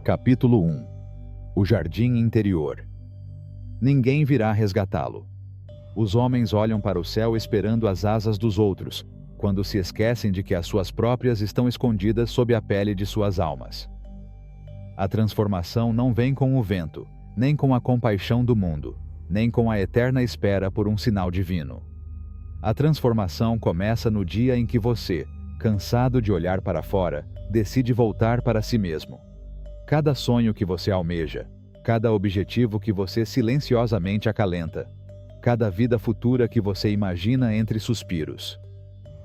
Capítulo 1. O jardim interior. Ninguém virá resgatá-lo. Os homens olham para o céu esperando as asas dos outros, quando se esquecem de que as suas próprias estão escondidas sob a pele de suas almas. A transformação não vem com o vento, nem com a compaixão do mundo, nem com a eterna espera por um sinal divino. A transformação começa no dia em que você, cansado de olhar para fora, decide voltar para si mesmo. Cada sonho que você almeja, cada objetivo que você silenciosamente acalenta, cada vida futura que você imagina entre suspiros.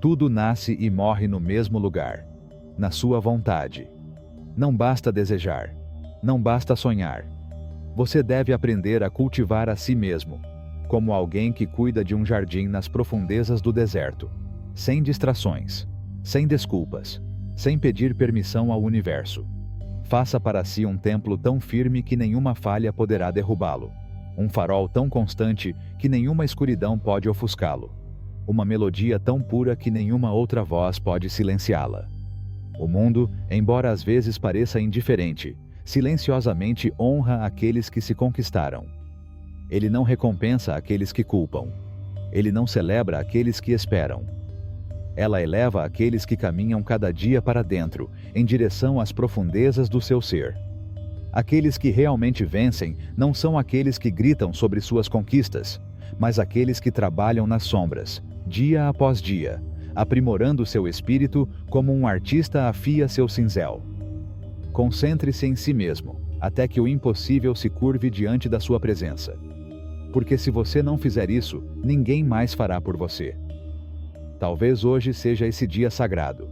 Tudo nasce e morre no mesmo lugar, na sua vontade. Não basta desejar, não basta sonhar. Você deve aprender a cultivar a si mesmo, como alguém que cuida de um jardim nas profundezas do deserto, sem distrações, sem desculpas, sem pedir permissão ao universo. Faça para si um templo tão firme que nenhuma falha poderá derrubá-lo, um farol tão constante que nenhuma escuridão pode ofuscá-lo, uma melodia tão pura que nenhuma outra voz pode silenciá-la. O mundo, embora às vezes pareça indiferente, silenciosamente honra aqueles que se conquistaram. Ele não recompensa aqueles que culpam. Ele não celebra aqueles que esperam. Ela eleva aqueles que caminham cada dia para dentro, em direção às profundezas do seu ser. Aqueles que realmente vencem não são aqueles que gritam sobre suas conquistas, mas aqueles que trabalham nas sombras, dia após dia, aprimorando seu espírito como um artista afia seu cinzel. Concentre-se em si mesmo, até que o impossível se curve diante da sua presença. Porque se você não fizer isso, ninguém mais fará por você. Talvez hoje seja esse dia sagrado.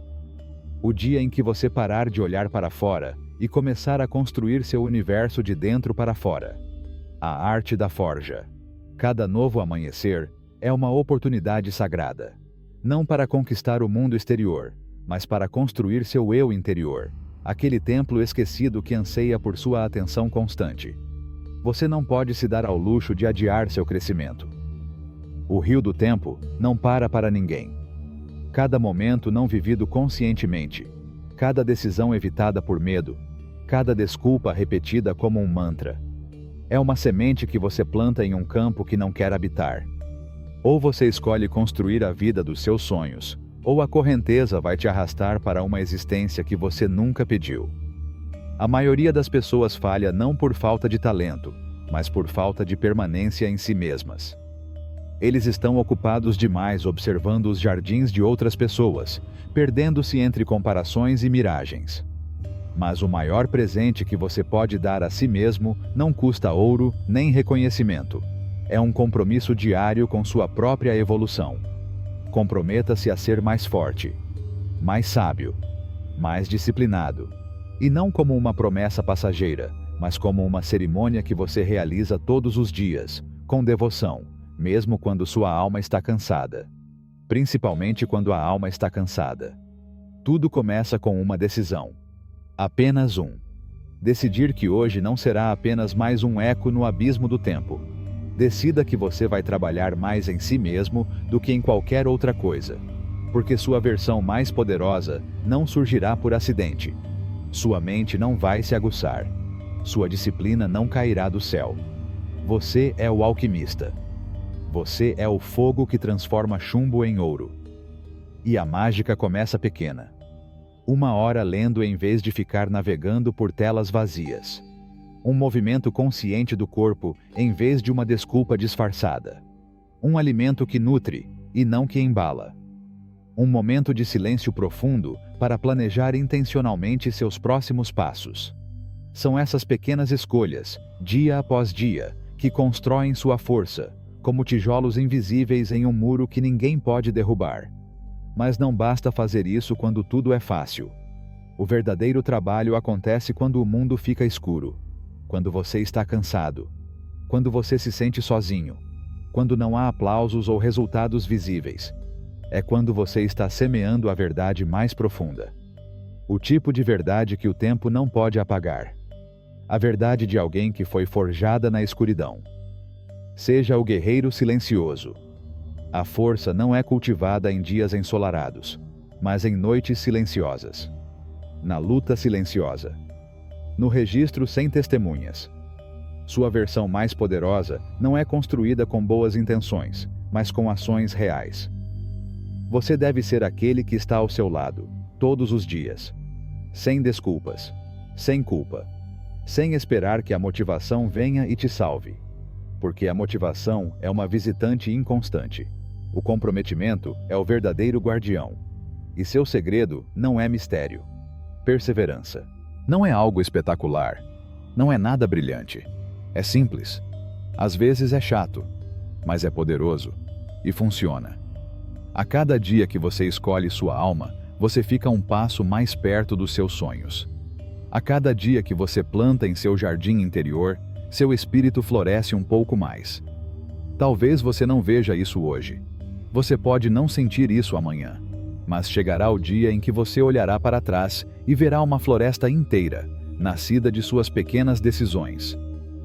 O dia em que você parar de olhar para fora e começar a construir seu universo de dentro para fora. A arte da forja. Cada novo amanhecer é uma oportunidade sagrada. Não para conquistar o mundo exterior, mas para construir seu eu interior, aquele templo esquecido que anseia por sua atenção constante. Você não pode se dar ao luxo de adiar seu crescimento. O rio do tempo não para ninguém. Cada momento não vivido conscientemente, cada decisão evitada por medo, cada desculpa repetida como um mantra, é uma semente que você planta em um campo que não quer habitar. Ou você escolhe construir a vida dos seus sonhos, ou a correnteza vai te arrastar para uma existência que você nunca pediu. A maioria das pessoas falha não por falta de talento, mas por falta de permanência em si mesmas. Eles estão ocupados demais observando os jardins de outras pessoas, perdendo-se entre comparações e miragens. Mas o maior presente que você pode dar a si mesmo não custa ouro nem reconhecimento. É um compromisso diário com sua própria evolução. Comprometa-se a ser mais forte, mais sábio, mais disciplinado. E não como uma promessa passageira, mas como uma cerimônia que você realiza todos os dias, com devoção, mesmo quando sua alma está cansada. Principalmente quando a alma está cansada. Tudo começa com uma decisão. Apenas um. Decidir que hoje não será apenas mais um eco no abismo do tempo. Decida que você vai trabalhar mais em si mesmo do que em qualquer outra coisa. Porque sua versão mais poderosa não surgirá por acidente. Sua mente não vai se aguçar. Sua disciplina não cairá do céu. Você é o alquimista. Você é o fogo que transforma chumbo em ouro. E a mágica começa pequena. 1 hora lendo em vez de ficar navegando por telas vazias. Um movimento consciente do corpo em vez de uma desculpa disfarçada. Um alimento que nutre e não que embala. Um momento de silêncio profundo para planejar intencionalmente seus próximos passos. São essas pequenas escolhas, dia após dia, que constroem sua força, como tijolos invisíveis em um muro que ninguém pode derrubar. Mas não basta fazer isso quando tudo é fácil. O verdadeiro trabalho acontece quando o mundo fica escuro, quando você está cansado, quando você se sente sozinho, quando não há aplausos ou resultados visíveis. É quando você está semeando a verdade mais profunda. O tipo de verdade que o tempo não pode apagar. A verdade de alguém que foi forjada na escuridão. Seja o guerreiro silencioso. A força não é cultivada em dias ensolarados, mas em noites silenciosas. Na luta silenciosa. no registro sem testemunhas. Sua versão mais poderosa não é construída com boas intenções, mas com ações reais. Você deve ser aquele que está ao seu lado, todos os dias. Sem desculpas, sem culpa, sem esperar que a motivação venha e te salve. Porque a motivação é uma visitante inconstante. O comprometimento é o verdadeiro guardião. E seu segredo não é mistério. Perseverança. Não é algo espetacular. Não é nada brilhante. É simples. Às vezes é chato, mas é poderoso e funciona. A cada dia que você escolhe sua alma, você fica um passo mais perto dos seus sonhos. A cada dia que você planta em seu jardim interior, seu espírito floresce um pouco mais. Talvez você não veja isso hoje. Você pode não sentir isso amanhã. Mas chegará o dia em que você olhará para trás e verá uma floresta inteira, nascida de suas pequenas decisões.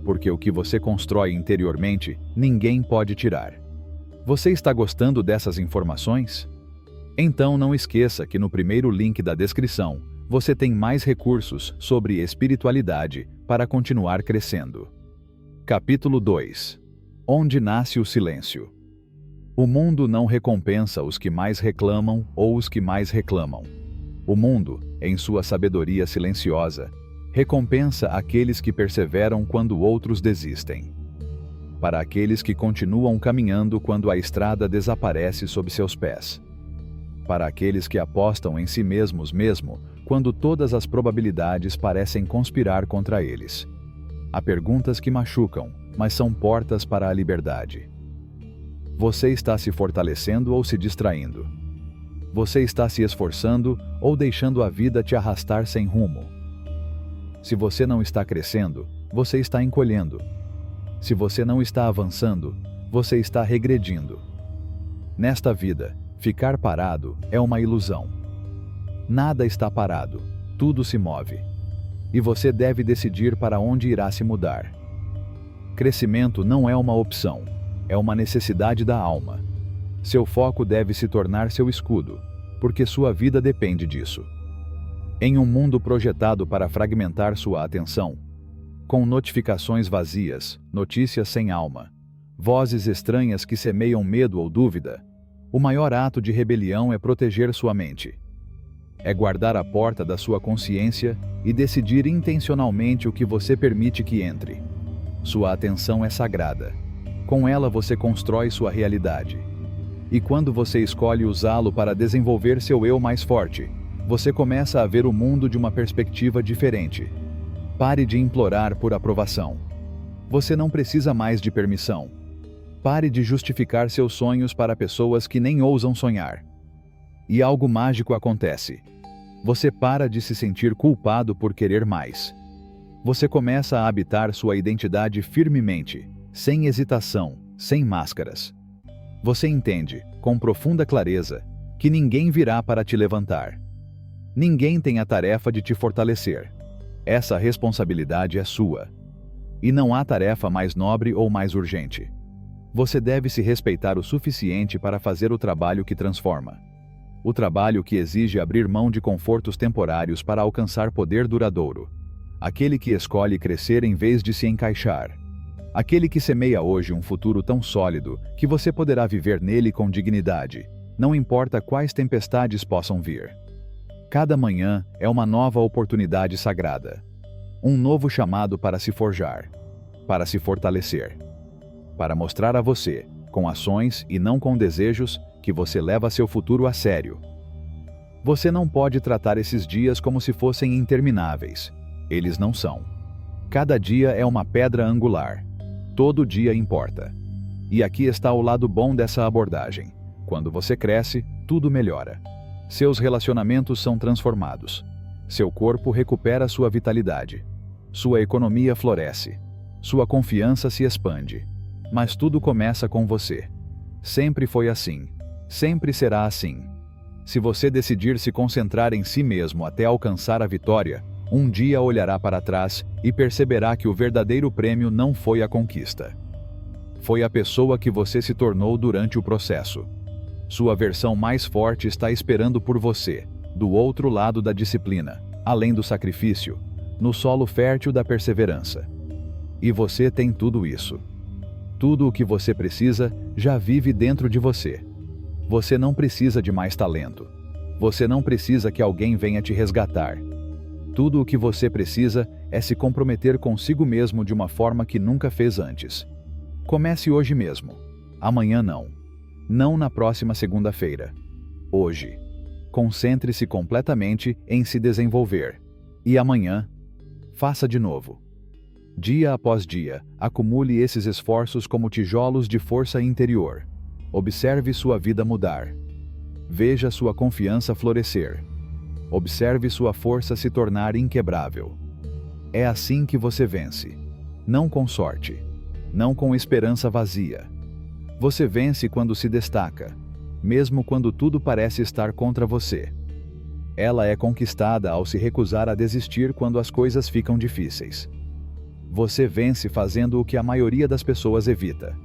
Porque o que você constrói interiormente, ninguém pode tirar. Você está gostando dessas informações? Então não esqueça que no primeiro link da descrição, você tem mais recursos sobre espiritualidade para continuar crescendo. Capítulo 2. Onde nasce o silêncio? O mundo não recompensa os que mais reclamam ou os que mais reclamam. O mundo, em sua sabedoria silenciosa, recompensa aqueles que perseveram quando outros desistem. Para aqueles que continuam caminhando quando a estrada desaparece sob seus pés. Para aqueles que apostam em si mesmos mesmo quando todas as probabilidades parecem conspirar contra eles. Há perguntas que machucam, mas são portas para a liberdade. Você está se fortalecendo ou se distraindo? Você está se esforçando ou deixando a vida te arrastar sem rumo? Se você não está crescendo, você está encolhendo. Se você não está avançando, você está regredindo. Nesta vida, ficar parado é uma ilusão. Nada está parado, tudo se move. E você deve decidir para onde irá se mudar. Crescimento não é uma opção, é uma necessidade da alma. Seu foco deve se tornar seu escudo, porque sua vida depende disso. Em um mundo projetado para fragmentar sua atenção, com notificações vazias, notícias sem alma, vozes estranhas que semeiam medo ou dúvida, o maior ato de rebelião é proteger sua mente. É guardar a porta da sua consciência e decidir intencionalmente o que você permite que entre. Sua atenção é sagrada. Com ela você constrói sua realidade. E quando você escolhe usá-lo para desenvolver seu eu mais forte, você começa a ver o mundo de uma perspectiva diferente. Pare de implorar por aprovação. Você não precisa mais de permissão. Pare de justificar seus sonhos para pessoas que nem ousam sonhar. E algo mágico acontece. Você para de se sentir culpado por querer mais. Você começa a habitar sua identidade firmemente, sem hesitação, sem máscaras. Você entende, com profunda clareza, que ninguém virá para te levantar. Ninguém tem a tarefa de te fortalecer. Essa responsabilidade é sua. E não há tarefa mais nobre ou mais urgente. Você deve se respeitar o suficiente para fazer o trabalho que transforma. O trabalho que exige abrir mão de confortos temporários para alcançar poder duradouro. Aquele que escolhe crescer em vez de se encaixar. Aquele que semeia hoje um futuro tão sólido que você poderá viver nele com dignidade, não importa quais tempestades possam vir. Cada manhã é uma nova oportunidade sagrada. Um novo chamado para se forjar, para se fortalecer. Para mostrar a você, com ações e não com desejos, que você leva seu futuro a sério. Você não pode tratar esses dias como se fossem intermináveis. Eles não são. Cada dia é uma pedra angular. Todo dia importa. E aqui está o lado bom dessa abordagem. Quando você cresce, tudo melhora. Seus relacionamentos são transformados. Seu corpo recupera sua vitalidade. Sua economia floresce. Sua confiança se expande. Mas tudo começa com você. Sempre foi assim. Sempre será assim. Se você decidir se concentrar em si mesmo até alcançar a vitória, um dia olhará para trás e perceberá que o verdadeiro prêmio não foi a conquista. Foi a pessoa que você se tornou durante o processo. Sua versão mais forte está esperando por você, do outro lado da disciplina, além do sacrifício, no solo fértil da perseverança. E você tem tudo isso. Tudo o que você precisa já vive dentro de você. Você não precisa de mais talento. Você não precisa que alguém venha te resgatar. Tudo o que você precisa é se comprometer consigo mesmo de uma forma que nunca fez antes. Comece hoje mesmo. Amanhã não. Não na próxima segunda-feira. Hoje. Concentre-se completamente em se desenvolver. E amanhã, faça de novo. Dia após dia, acumule esses esforços como tijolos de força interior. Observe sua vida mudar. Veja sua confiança florescer. Observe sua força se tornar inquebrável. É assim que você vence. Não com sorte. Não com esperança vazia. Você vence quando se destaca, mesmo quando tudo parece estar contra você. Ela é conquistada ao se recusar a desistir quando as coisas ficam difíceis. Você vence fazendo o que a maioria das pessoas evita.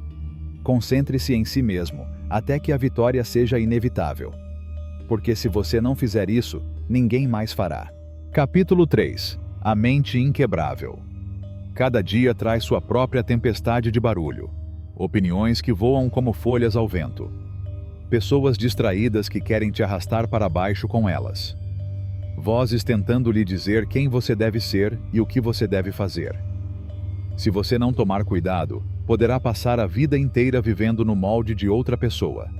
Concentre-se em si mesmo, até que a vitória seja inevitável. Porque se você não fizer isso, ninguém mais fará. Capítulo 3. A mente inquebrável. Cada dia traz sua própria tempestade de barulho. Opiniões que voam como folhas ao vento. Pessoas distraídas que querem te arrastar para baixo com elas. Vozes tentando lhe dizer quem você deve ser e o que você deve fazer. Se você não tomar cuidado, poderá passar a vida inteira vivendo no molde de outra pessoa.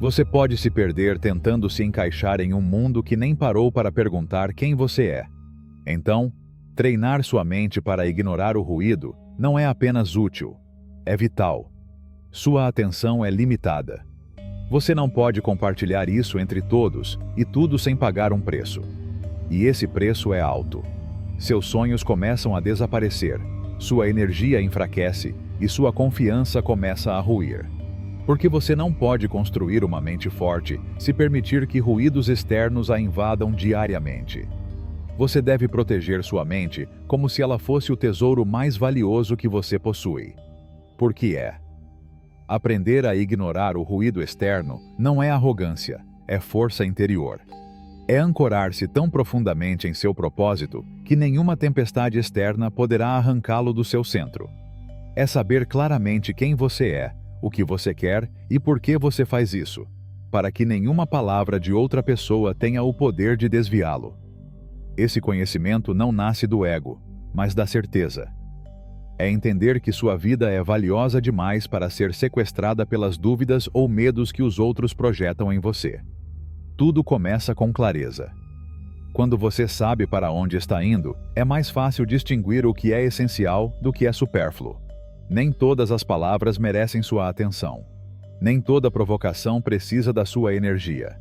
Você pode se perder tentando se encaixar em um mundo que nem parou para perguntar quem você é. Então, treinar sua mente para ignorar o ruído não é apenas útil, é vital. Sua atenção é limitada. Você não pode compartilhar isso entre todos e tudo sem pagar um preço. E esse preço é alto. Seus sonhos começam a desaparecer, sua energia enfraquece e sua confiança começa a ruir. Porque você não pode construir uma mente forte se permitir que ruídos externos a invadam diariamente. Você deve proteger sua mente como se ela fosse o tesouro mais valioso que você possui. Porque é. Aprender a ignorar o ruído externo não é arrogância, é força interior. É ancorar-se tão profundamente em seu propósito que nenhuma tempestade externa poderá arrancá-lo do seu centro. É saber claramente quem você é, o que você quer e por que você faz isso, para que nenhuma palavra de outra pessoa tenha o poder de desviá-lo. Esse conhecimento não nasce do ego, mas da certeza. É entender que sua vida é valiosa demais para ser sequestrada pelas dúvidas ou medos que os outros projetam em você. Tudo começa com clareza. Quando você sabe para onde está indo, é mais fácil distinguir o que é essencial do que é supérfluo. Nem todas as palavras merecem sua atenção. Nem toda provocação precisa da sua energia.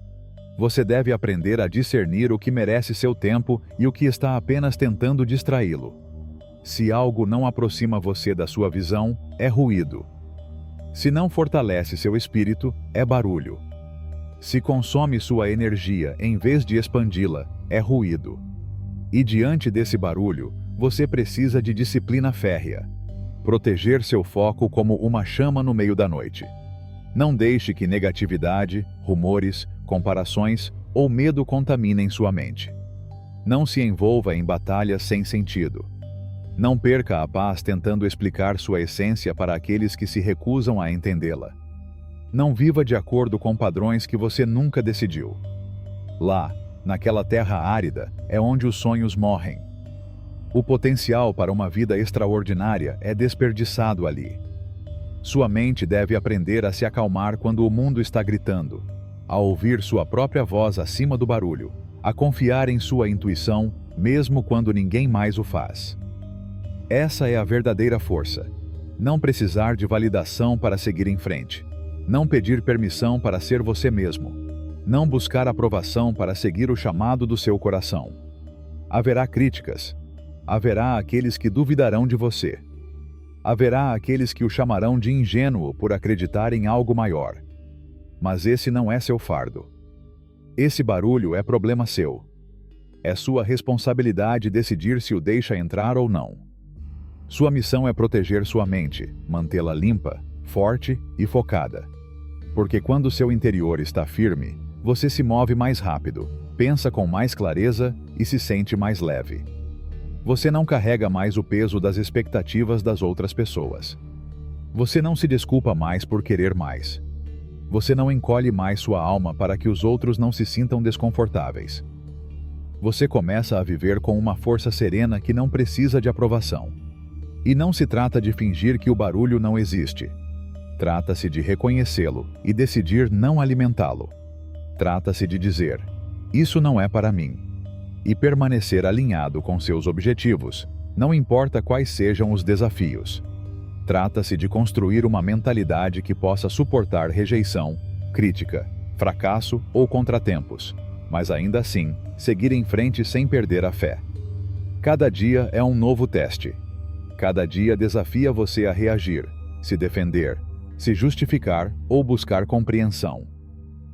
Você deve aprender a discernir o que merece seu tempo e o que está apenas tentando distraí-lo. Se algo não aproxima você da sua visão, é ruído. Se não fortalece seu espírito, é barulho. Se consome sua energia em vez de expandi-la, é ruído. E diante desse barulho, você precisa de disciplina férrea. Proteger seu foco como uma chama no meio da noite. Não deixe que negatividade, rumores, comparações ou medo contaminem sua mente. Não se envolva em batalhas sem sentido. Não perca a paz tentando explicar sua essência para aqueles que se recusam a entendê-la. Não viva de acordo com padrões que você nunca decidiu. Lá, naquela terra árida, é onde os sonhos morrem. O potencial para uma vida extraordinária é desperdiçado ali. Sua mente deve aprender a se acalmar quando o mundo está gritando, a ouvir sua própria voz acima do barulho, a confiar em sua intuição, mesmo quando ninguém mais o faz. Essa é a verdadeira força. Não precisar de validação para seguir em frente. Não pedir permissão para ser você mesmo. Não buscar aprovação para seguir o chamado do seu coração. Haverá críticas. Haverá aqueles que duvidarão de você. Haverá aqueles que o chamarão de ingênuo por acreditar em algo maior. Mas esse não é seu fardo. Esse barulho é problema seu. É sua responsabilidade decidir se o deixa entrar ou não. Sua missão é proteger sua mente, mantê-la limpa, forte e focada. Porque quando seu interior está firme, você se move mais rápido, pensa com mais clareza e se sente mais leve. Você não carrega mais o peso das expectativas das outras pessoas. Você não se desculpa mais por querer mais. Você não encolhe mais sua alma para que os outros não se sintam desconfortáveis. Você começa a viver com uma força serena que não precisa de aprovação. E não se trata de fingir que o barulho não existe. Trata-se de reconhecê-lo e decidir não alimentá-lo. Trata-se de dizer: isso não é para mim. E permanecer alinhado com seus objetivos, não importa quais sejam os desafios. Trata-se de construir uma mentalidade que possa suportar rejeição, crítica, fracasso ou contratempos, mas ainda assim, seguir em frente sem perder a fé. Cada dia é um novo teste. Cada dia desafia você a reagir, se defender, se justificar ou buscar compreensão.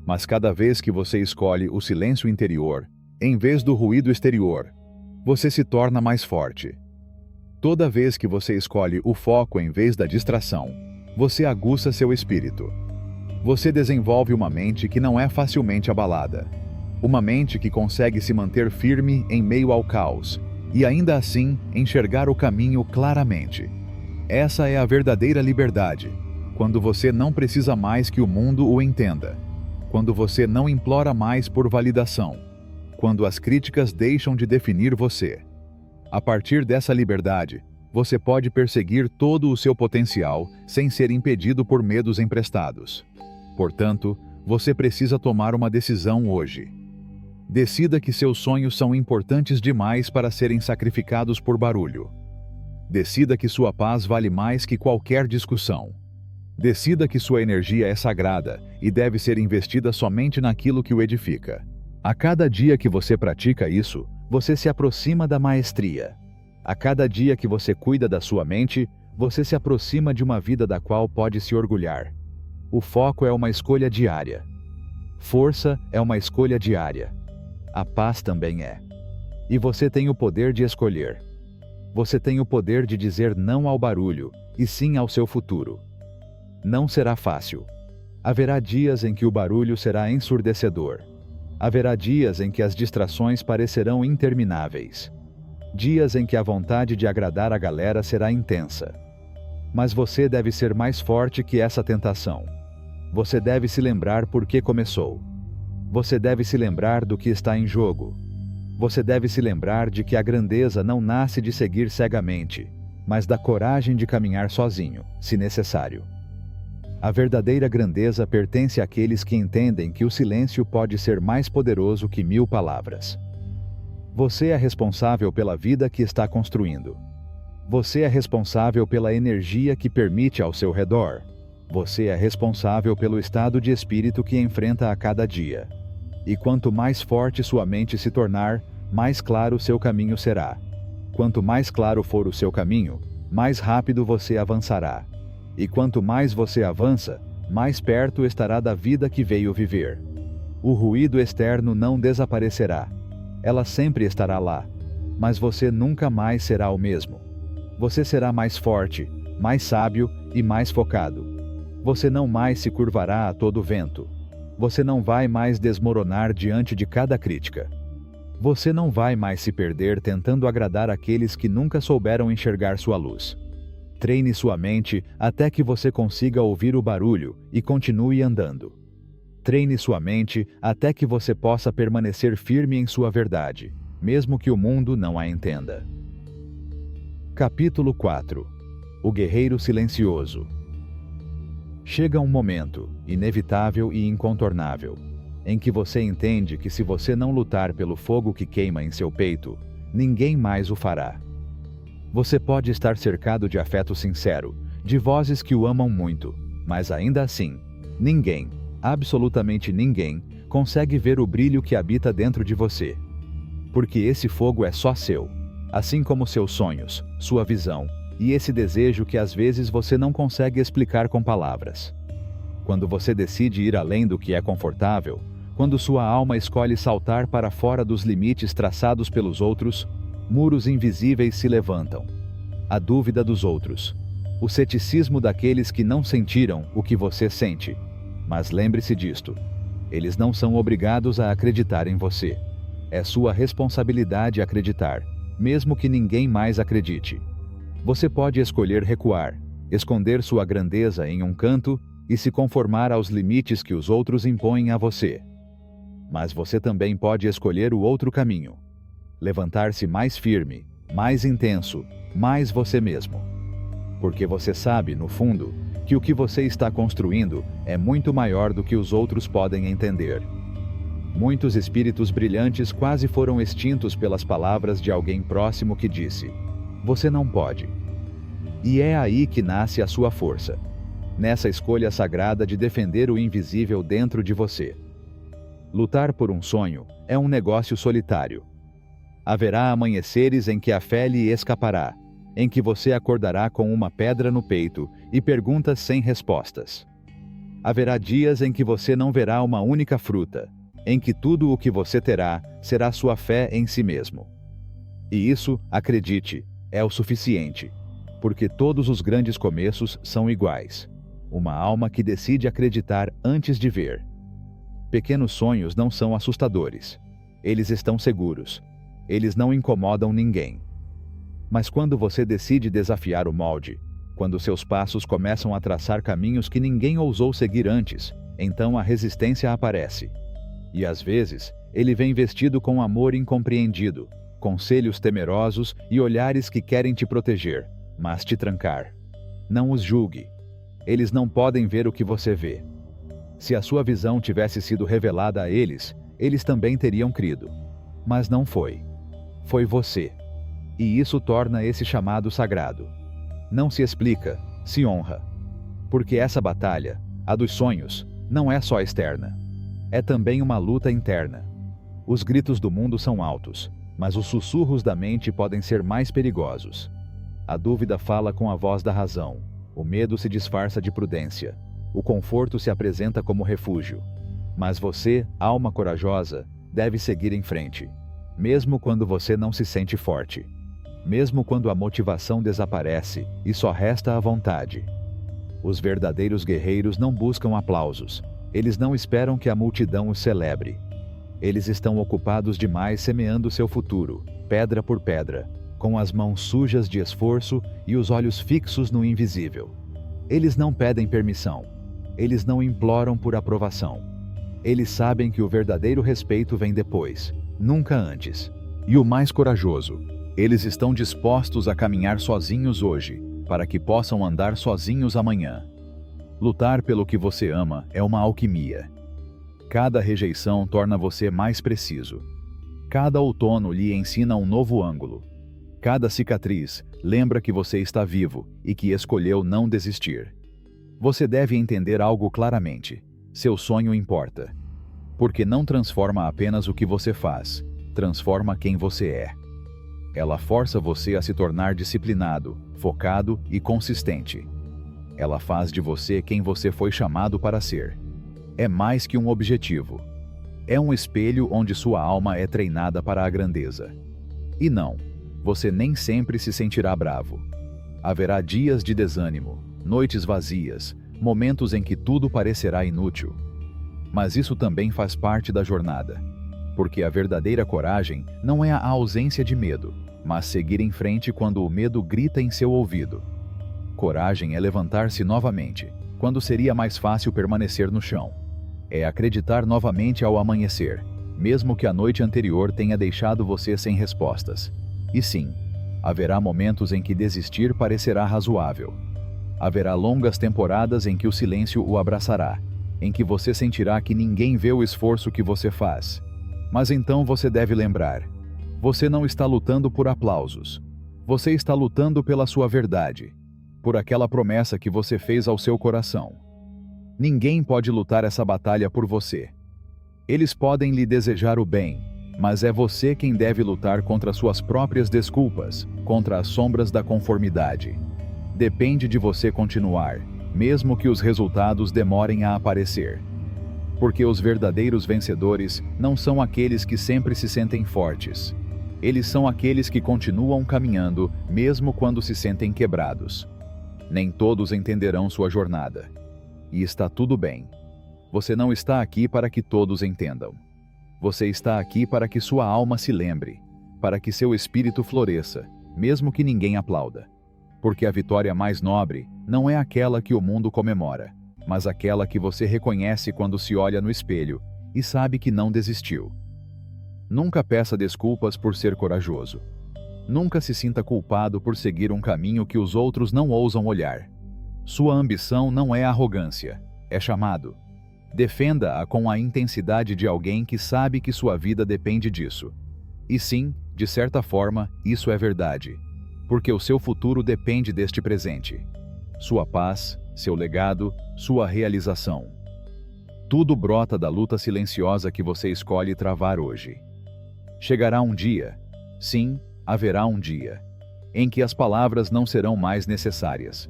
Mas cada vez que você escolhe o silêncio interior, em vez do ruído exterior, você se torna mais forte. Toda vez que você escolhe o foco em vez da distração, você aguça seu espírito. Você desenvolve uma mente que não é facilmente abalada. Uma mente que consegue se manter firme em meio ao caos e ainda assim enxergar o caminho claramente. Essa é a verdadeira liberdade, quando você não precisa mais que o mundo o entenda, quando você não implora mais por validação, quando as críticas deixam de definir você. A partir dessa liberdade, você pode perseguir todo o seu potencial sem ser impedido por medos emprestados. Portanto, você precisa tomar uma decisão hoje. Decida que seus sonhos são importantes demais para serem sacrificados por barulho. Decida que sua paz vale mais que qualquer discussão. Decida que sua energia é sagrada e deve ser investida somente naquilo que o edifica. A cada dia que você pratica isso, você se aproxima da maestria. A cada dia que você cuida da sua mente, você se aproxima de uma vida da qual pode se orgulhar. O foco é uma escolha diária. Força é uma escolha diária. A paz também é. E você tem o poder de escolher. Você tem o poder de dizer não ao barulho, e sim ao seu futuro. Não será fácil. Haverá dias em que o barulho será ensurdecedor. Haverá dias em que as distrações parecerão intermináveis. Dias em que a vontade de agradar a galera será intensa. Mas você deve ser mais forte que essa tentação. Você deve se lembrar por que começou. Você deve se lembrar do que está em jogo. Você deve se lembrar de que a grandeza não nasce de seguir cegamente, mas da coragem de caminhar sozinho, se necessário. A verdadeira grandeza pertence àqueles que entendem que o silêncio pode ser mais poderoso que 1000 palavras. Você é responsável pela vida que está construindo. Você é responsável pela energia que permite ao seu redor. Você é responsável pelo estado de espírito que enfrenta a cada dia. E quanto mais forte sua mente se tornar, mais claro seu caminho será. Quanto mais claro for o seu caminho, mais rápido você avançará. E quanto mais você avança, mais perto estará da vida que veio viver. O ruído externo não desaparecerá. Ela sempre estará lá, mas você nunca mais será o mesmo. Você será mais forte, mais sábio e mais focado. Você não mais se curvará a todo vento. Você não vai mais desmoronar diante de cada crítica. Você não vai mais se perder tentando agradar aqueles que nunca souberam enxergar sua luz. Treine sua mente até que você consiga ouvir o barulho e continue andando. Treine sua mente até que você possa permanecer firme em sua verdade, mesmo que o mundo não a entenda. Capítulo 4. O Guerreiro Silencioso. Chega um momento, inevitável e incontornável, em que você entende que se você não lutar pelo fogo que queima em seu peito, ninguém mais o fará. Você pode estar cercado de afeto sincero, de vozes que o amam muito, mas ainda assim, ninguém, absolutamente ninguém, consegue ver o brilho que habita dentro de você. Porque esse fogo é só seu, assim como seus sonhos, sua visão, e esse desejo que às vezes você não consegue explicar com palavras. Quando você decide ir além do que é confortável, quando sua alma escolhe saltar para fora dos limites traçados pelos outros, muros invisíveis se levantam. A dúvida dos outros, o ceticismo daqueles que não sentiram o que você sente. Mas lembre-se disto: eles não são obrigados a acreditar em você. É sua responsabilidade acreditar, mesmo que ninguém mais acredite. Você pode escolher recuar, esconder sua grandeza em um canto e se conformar aos limites que os outros impõem a você. Mas você também pode escolher o outro caminho. Levantar-se mais firme, mais intenso, mais você mesmo. Porque você sabe, no fundo, que o que você está construindo é muito maior do que os outros podem entender. Muitos espíritos brilhantes quase foram extintos pelas palavras de alguém próximo que disse: "Você não pode." E é aí que nasce a sua força. Nessa escolha sagrada de defender o invisível dentro de você. Lutar por um sonho é um negócio solitário. Haverá amanheceres em que a fé lhe escapará, em que você acordará com uma pedra no peito e perguntas sem respostas. Haverá dias em que você não verá uma única fruta, em que tudo o que você terá será sua fé em si mesmo. E isso, acredite, é o suficiente, porque todos os grandes começos são iguais. Uma alma que decide acreditar antes de ver. Pequenos sonhos não são assustadores. Eles estão seguros. Eles não incomodam ninguém. Mas quando você decide desafiar o molde, quando seus passos começam a traçar caminhos que ninguém ousou seguir antes, então a resistência aparece. E às vezes, ele vem vestido com amor incompreendido, conselhos temerosos e olhares que querem te proteger, mas te trancar. Não os julgue. Eles não podem ver o que você vê. Se a sua visão tivesse sido revelada a eles, eles também teriam crido. Mas não foi. Foi você. E isso torna esse chamado sagrado. Não se explica, se honra. Porque essa batalha, a dos sonhos, não é só externa. É também uma luta interna. Os gritos do mundo são altos, mas os sussurros da mente podem ser mais perigosos. A dúvida fala com a voz da razão. O medo se disfarça de prudência. O conforto se apresenta como refúgio. Mas você, alma corajosa, deve seguir em frente. Mesmo quando você não se sente forte. Mesmo quando a motivação desaparece e só resta a vontade. Os verdadeiros guerreiros não buscam aplausos. Eles não esperam que a multidão os celebre. Eles estão ocupados demais semeando seu futuro, pedra por pedra, com as mãos sujas de esforço e os olhos fixos no invisível. Eles não pedem permissão. Eles não imploram por aprovação. Eles sabem que o verdadeiro respeito vem depois, nunca antes. E o mais corajoso, eles estão dispostos a caminhar sozinhos hoje, para que possam andar sozinhos amanhã. Lutar pelo que você ama é uma alquimia. Cada rejeição torna você mais preciso. Cada outono lhe ensina um novo ângulo. Cada cicatriz lembra que você está vivo e que escolheu não desistir. Você deve entender algo claramente. Seu sonho importa. Porque não transforma apenas o que você faz, transforma quem você é. Ela força você a se tornar disciplinado, focado e consistente. Ela faz de você quem você foi chamado para ser. É mais que um objetivo. É um espelho onde sua alma é treinada para a grandeza. E não, você nem sempre se sentirá bravo. Haverá dias de desânimo, noites vazias, momentos em que tudo parecerá inútil. Mas isso também faz parte da jornada. Porque a verdadeira coragem não é a ausência de medo, mas seguir em frente quando o medo grita em seu ouvido. Coragem é levantar-se novamente, quando seria mais fácil permanecer no chão. É acreditar novamente ao amanhecer, mesmo que a noite anterior tenha deixado você sem respostas. E sim, haverá momentos em que desistir parecerá razoável. Haverá longas temporadas em que o silêncio o abraçará, em que você sentirá que ninguém vê o esforço que você faz. Mas então você deve lembrar: você não está lutando por aplausos. Você está lutando pela sua verdade, por aquela promessa que você fez ao seu coração. Ninguém pode lutar essa batalha por você. Eles podem lhe desejar o bem, mas é você quem deve lutar contra suas próprias desculpas, contra as sombras da conformidade. Depende de você continuar, mesmo que os resultados demorem a aparecer. Porque os verdadeiros vencedores não são aqueles que sempre se sentem fortes. Eles são aqueles que continuam caminhando, mesmo quando se sentem quebrados. Nem todos entenderão sua jornada. E está tudo bem. Você não está aqui para que todos entendam. Você está aqui para que sua alma se lembre, para que seu espírito floresça, mesmo que ninguém aplauda. Porque a vitória mais nobre não é aquela que o mundo comemora, mas aquela que você reconhece quando se olha no espelho e sabe que não desistiu. Nunca peça desculpas por ser corajoso. Nunca se sinta culpado por seguir um caminho que os outros não ousam olhar. Sua ambição não é arrogância, é chamado. Defenda-a com a intensidade de alguém que sabe que sua vida depende disso. E sim, de certa forma, isso é verdade. Porque o seu futuro depende deste presente. Sua paz, seu legado, sua realização. Tudo brota da luta silenciosa que você escolhe travar hoje. Chegará um dia, sim, haverá um dia, em que as palavras não serão mais necessárias.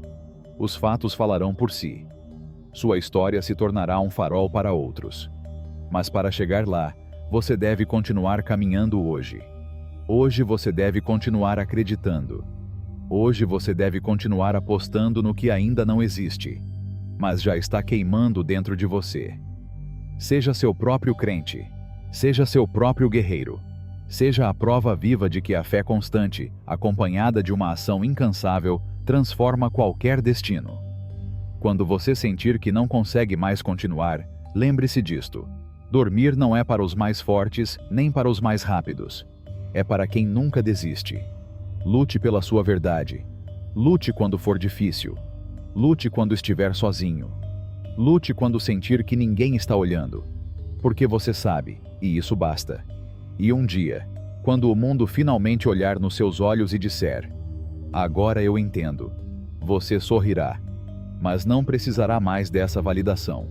Os fatos falarão por si. Sua história se tornará um farol para outros. Mas para chegar lá, você deve continuar caminhando hoje. Hoje você deve continuar acreditando. Hoje você deve continuar apostando no que ainda não existe, mas já está queimando dentro de você. Seja seu próprio crente. Seja seu próprio guerreiro. Seja a prova viva de que a fé constante, acompanhada de uma ação incansável, transforma qualquer destino. Quando você sentir que não consegue mais continuar, lembre-se disto. Dormir não é para os mais fortes, nem para os mais rápidos. É para quem nunca desiste. Lute pela sua verdade. Lute quando for difícil. Lute quando estiver sozinho. Lute quando sentir que ninguém está olhando. Porque você sabe, e isso basta. E um dia, quando o mundo finalmente olhar nos seus olhos e disser: "Agora eu entendo", você sorrirá, mas não precisará mais dessa validação,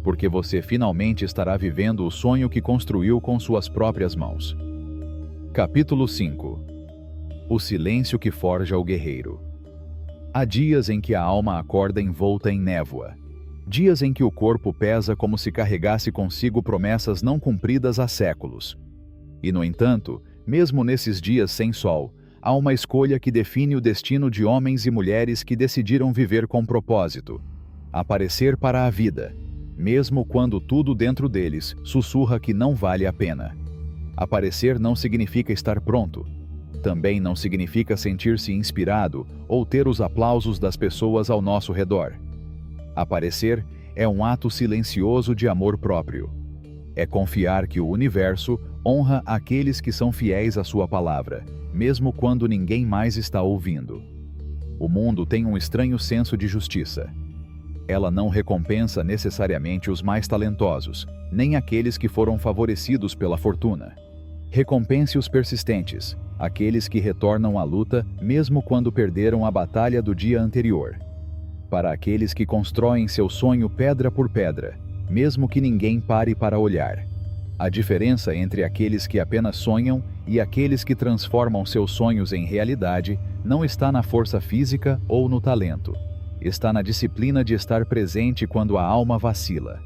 porque você finalmente estará vivendo o sonho que construiu com suas próprias mãos. Capítulo 5. O silêncio que forja o guerreiro. Há dias em que a alma acorda envolta em névoa. Dias em que o corpo pesa como se carregasse consigo promessas não cumpridas há séculos. E, no entanto, mesmo nesses dias sem sol, há uma escolha que define o destino de homens e mulheres que decidiram viver com propósito. Aparecer para a vida, mesmo quando tudo dentro deles sussurra que não vale a pena. Aparecer não significa estar pronto. Também não significa sentir-se inspirado ou ter os aplausos das pessoas ao nosso redor. Aparecer é um ato silencioso de amor próprio. É confiar que o universo honra aqueles que são fiéis à sua palavra, mesmo quando ninguém mais está ouvindo. O mundo tem um estranho senso de justiça. Ela não recompensa necessariamente os mais talentosos, nem aqueles que foram favorecidos pela fortuna. Recompense os persistentes, aqueles que retornam à luta mesmo quando perderam a batalha do dia anterior. Para aqueles que constroem seu sonho pedra por pedra, mesmo que ninguém pare para olhar. A diferença entre aqueles que apenas sonham e aqueles que transformam seus sonhos em realidade não está na força física ou no talento. Está na disciplina de estar presente quando a alma vacila.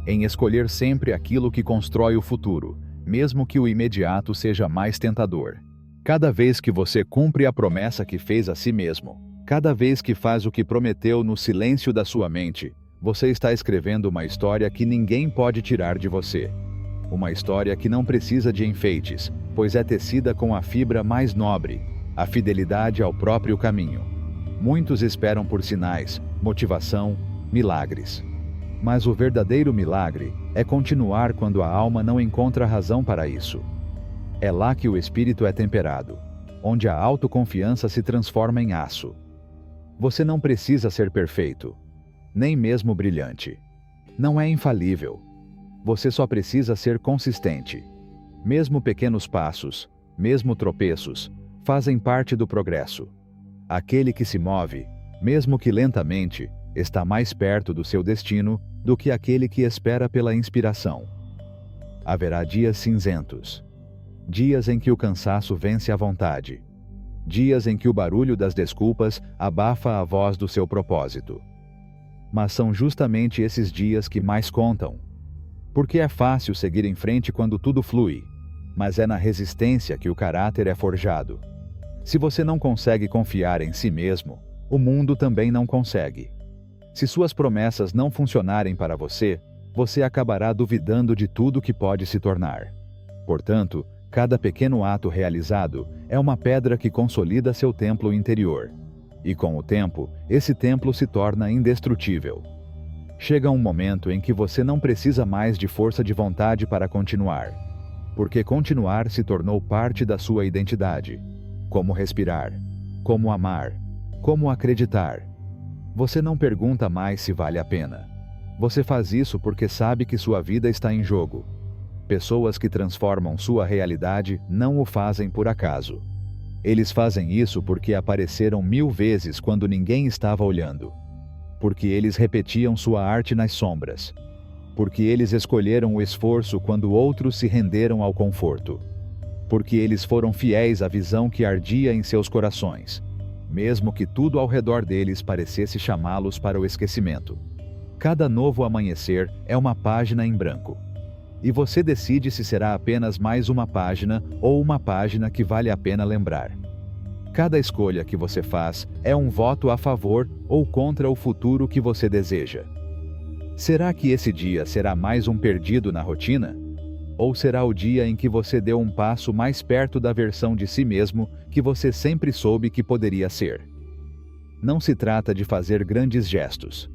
Em escolher sempre aquilo que constrói o futuro, mesmo que o imediato seja mais tentador. Cada vez que você cumpre a promessa que fez a si mesmo, cada vez que faz o que prometeu no silêncio da sua mente, você está escrevendo uma história que ninguém pode tirar de você. Uma história que não precisa de enfeites, pois é tecida com a fibra mais nobre, a fidelidade ao próprio caminho. Muitos esperam por sinais, motivação, milagres. Mas o verdadeiro milagre é continuar quando a alma não encontra razão para isso. É lá que o espírito é temperado, onde a autoconfiança se transforma em aço. Você não precisa ser perfeito, nem mesmo brilhante. Não é infalível. Você só precisa ser consistente. Mesmo pequenos passos, mesmo tropeços, fazem parte do progresso. Aquele que se move, mesmo que lentamente, está mais perto do seu destino do que aquele que espera pela inspiração. Haverá dias cinzentos. Dias em que o cansaço vence a vontade. Dias em que o barulho das desculpas abafa a voz do seu propósito. Mas são justamente esses dias que mais contam. Porque é fácil seguir em frente quando tudo flui, mas é na resistência que o caráter é forjado. Se você não consegue confiar em si mesmo, o mundo também não consegue. Se suas promessas não funcionarem para você, você acabará duvidando de tudo que pode se tornar. Portanto, Cada pequeno ato realizado é uma pedra que consolida seu templo interior. E com o tempo, esse templo se torna indestrutível. Chega um momento em que você não precisa mais de força de vontade para continuar, porque continuar se tornou parte da sua identidade. Como respirar, como amar, como acreditar. Você não pergunta mais se vale a pena. Você faz isso porque sabe que sua vida está em jogo. Pessoas que transformam sua realidade não o fazem por acaso. Eles fazem isso porque apareceram 1000 vezes quando ninguém estava olhando. Porque eles repetiam sua arte nas sombras. Porque eles escolheram o esforço quando outros se renderam ao conforto. Porque eles foram fiéis à visão que ardia em seus corações, mesmo que tudo ao redor deles parecesse chamá-los para o esquecimento. Cada novo amanhecer é uma página em branco. E você decide se será apenas mais uma página ou uma página que vale a pena lembrar. Cada escolha que você faz é um voto a favor ou contra o futuro que você deseja. Será que esse dia será mais um perdido na rotina? Ou será o dia em que você deu um passo mais perto da versão de si mesmo que você sempre soube que poderia ser? Não se trata de fazer grandes gestos.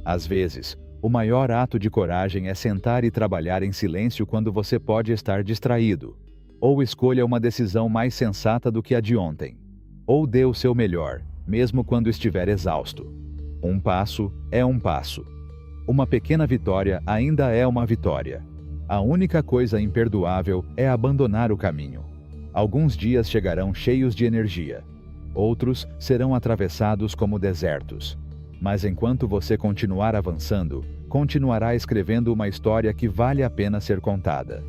Às vezes, o maior ato de coragem é sentar e trabalhar em silêncio quando você pode estar distraído. Ou escolha uma decisão mais sensata do que a de ontem. Ou dê o seu melhor, mesmo quando estiver exausto. Um passo é um passo. Uma pequena vitória ainda é uma vitória. A única coisa imperdoável é abandonar o caminho. Alguns dias chegarão cheios de energia. Outros serão atravessados como desertos. Mas enquanto você continuar avançando, continuará escrevendo uma história que vale a pena ser contada.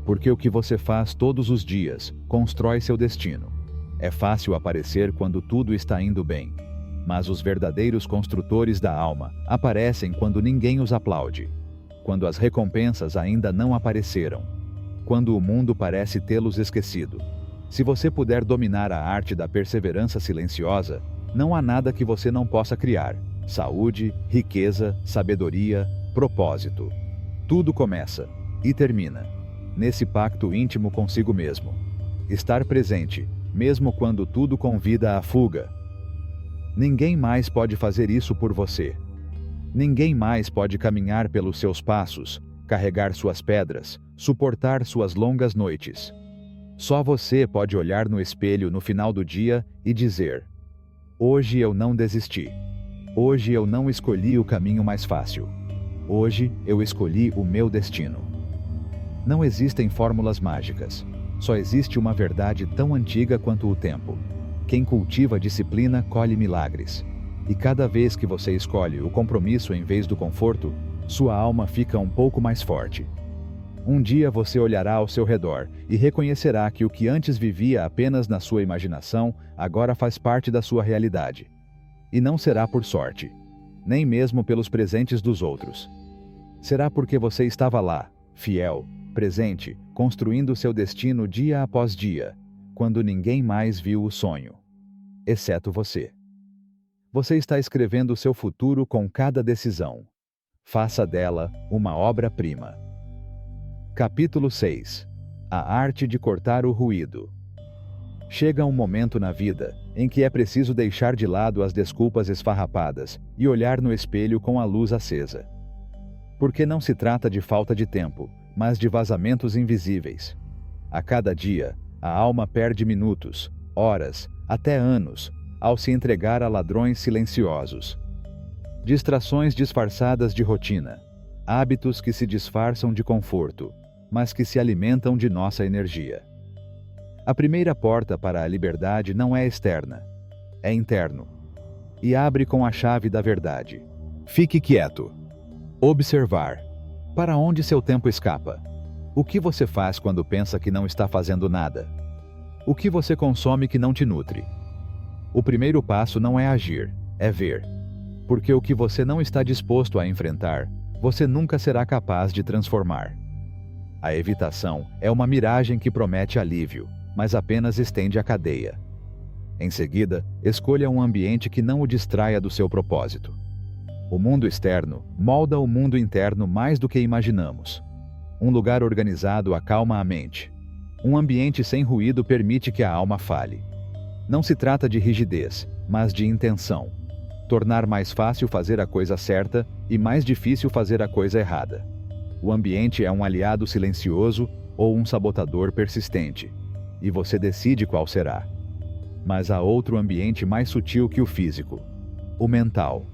Porque o que você faz todos os dias constrói seu destino. É fácil aparecer quando tudo está indo bem. Mas os verdadeiros construtores da alma aparecem quando ninguém os aplaude. Quando as recompensas ainda não apareceram. Quando o mundo parece tê-los esquecido. Se você puder dominar a arte da perseverança silenciosa, não há nada que você não possa criar. Saúde, riqueza, sabedoria, propósito. Tudo começa e termina nesse pacto íntimo consigo mesmo. Estar presente, mesmo quando tudo convida à fuga. Ninguém mais pode fazer isso por você. Ninguém mais pode caminhar pelos seus passos, carregar suas pedras, suportar suas longas noites. Só você pode olhar no espelho no final do dia e dizer: hoje eu não desisti. Hoje eu não escolhi o caminho mais fácil. Hoje eu escolhi o meu destino. Não existem fórmulas mágicas. Só existe uma verdade tão antiga quanto o tempo. Quem cultiva disciplina colhe milagres. E cada vez que você escolhe o compromisso em vez do conforto, sua alma fica um pouco mais forte. Um dia você olhará ao seu redor e reconhecerá que o que antes vivia apenas na sua imaginação, agora faz parte da sua realidade. E não será por sorte, nem mesmo pelos presentes dos outros. Será porque você estava lá, fiel, presente, construindo seu destino dia após dia, quando ninguém mais viu o sonho. Exceto você. Você está escrevendo seu futuro com cada decisão. Faça dela uma obra-prima. Capítulo 6. A arte de cortar o ruído. Chega um momento na vida em que é preciso deixar de lado as desculpas esfarrapadas e olhar no espelho com a luz acesa. Porque não se trata de falta de tempo, mas de vazamentos invisíveis. A cada dia, a alma perde minutos, horas, até anos, ao se entregar a ladrões silenciosos. Distrações disfarçadas de rotina, hábitos que se disfarçam de conforto, mas que se alimentam de nossa energia. A primeira porta para a liberdade não é externa, é interno. E abre com a chave da verdade. Fique quieto. Observar. Para onde seu tempo escapa? O que você faz quando pensa que não está fazendo nada? O que você consome que não te nutre? O primeiro passo não é agir, é ver. Porque o que você não está disposto a enfrentar, você nunca será capaz de transformar. A evitação é uma miragem que promete alívio, mas apenas estende a cadeia. Em seguida, escolha um ambiente que não o distraia do seu propósito. O mundo externo molda o mundo interno mais do que imaginamos. Um lugar organizado acalma a mente. Um ambiente sem ruído permite que a alma fale. Não se trata de rigidez, mas de intenção. Tornar mais fácil fazer a coisa certa e mais difícil fazer a coisa errada. O ambiente é um aliado silencioso ou um sabotador persistente, e você decide qual será. Mas há outro ambiente mais sutil que o físico: o mental.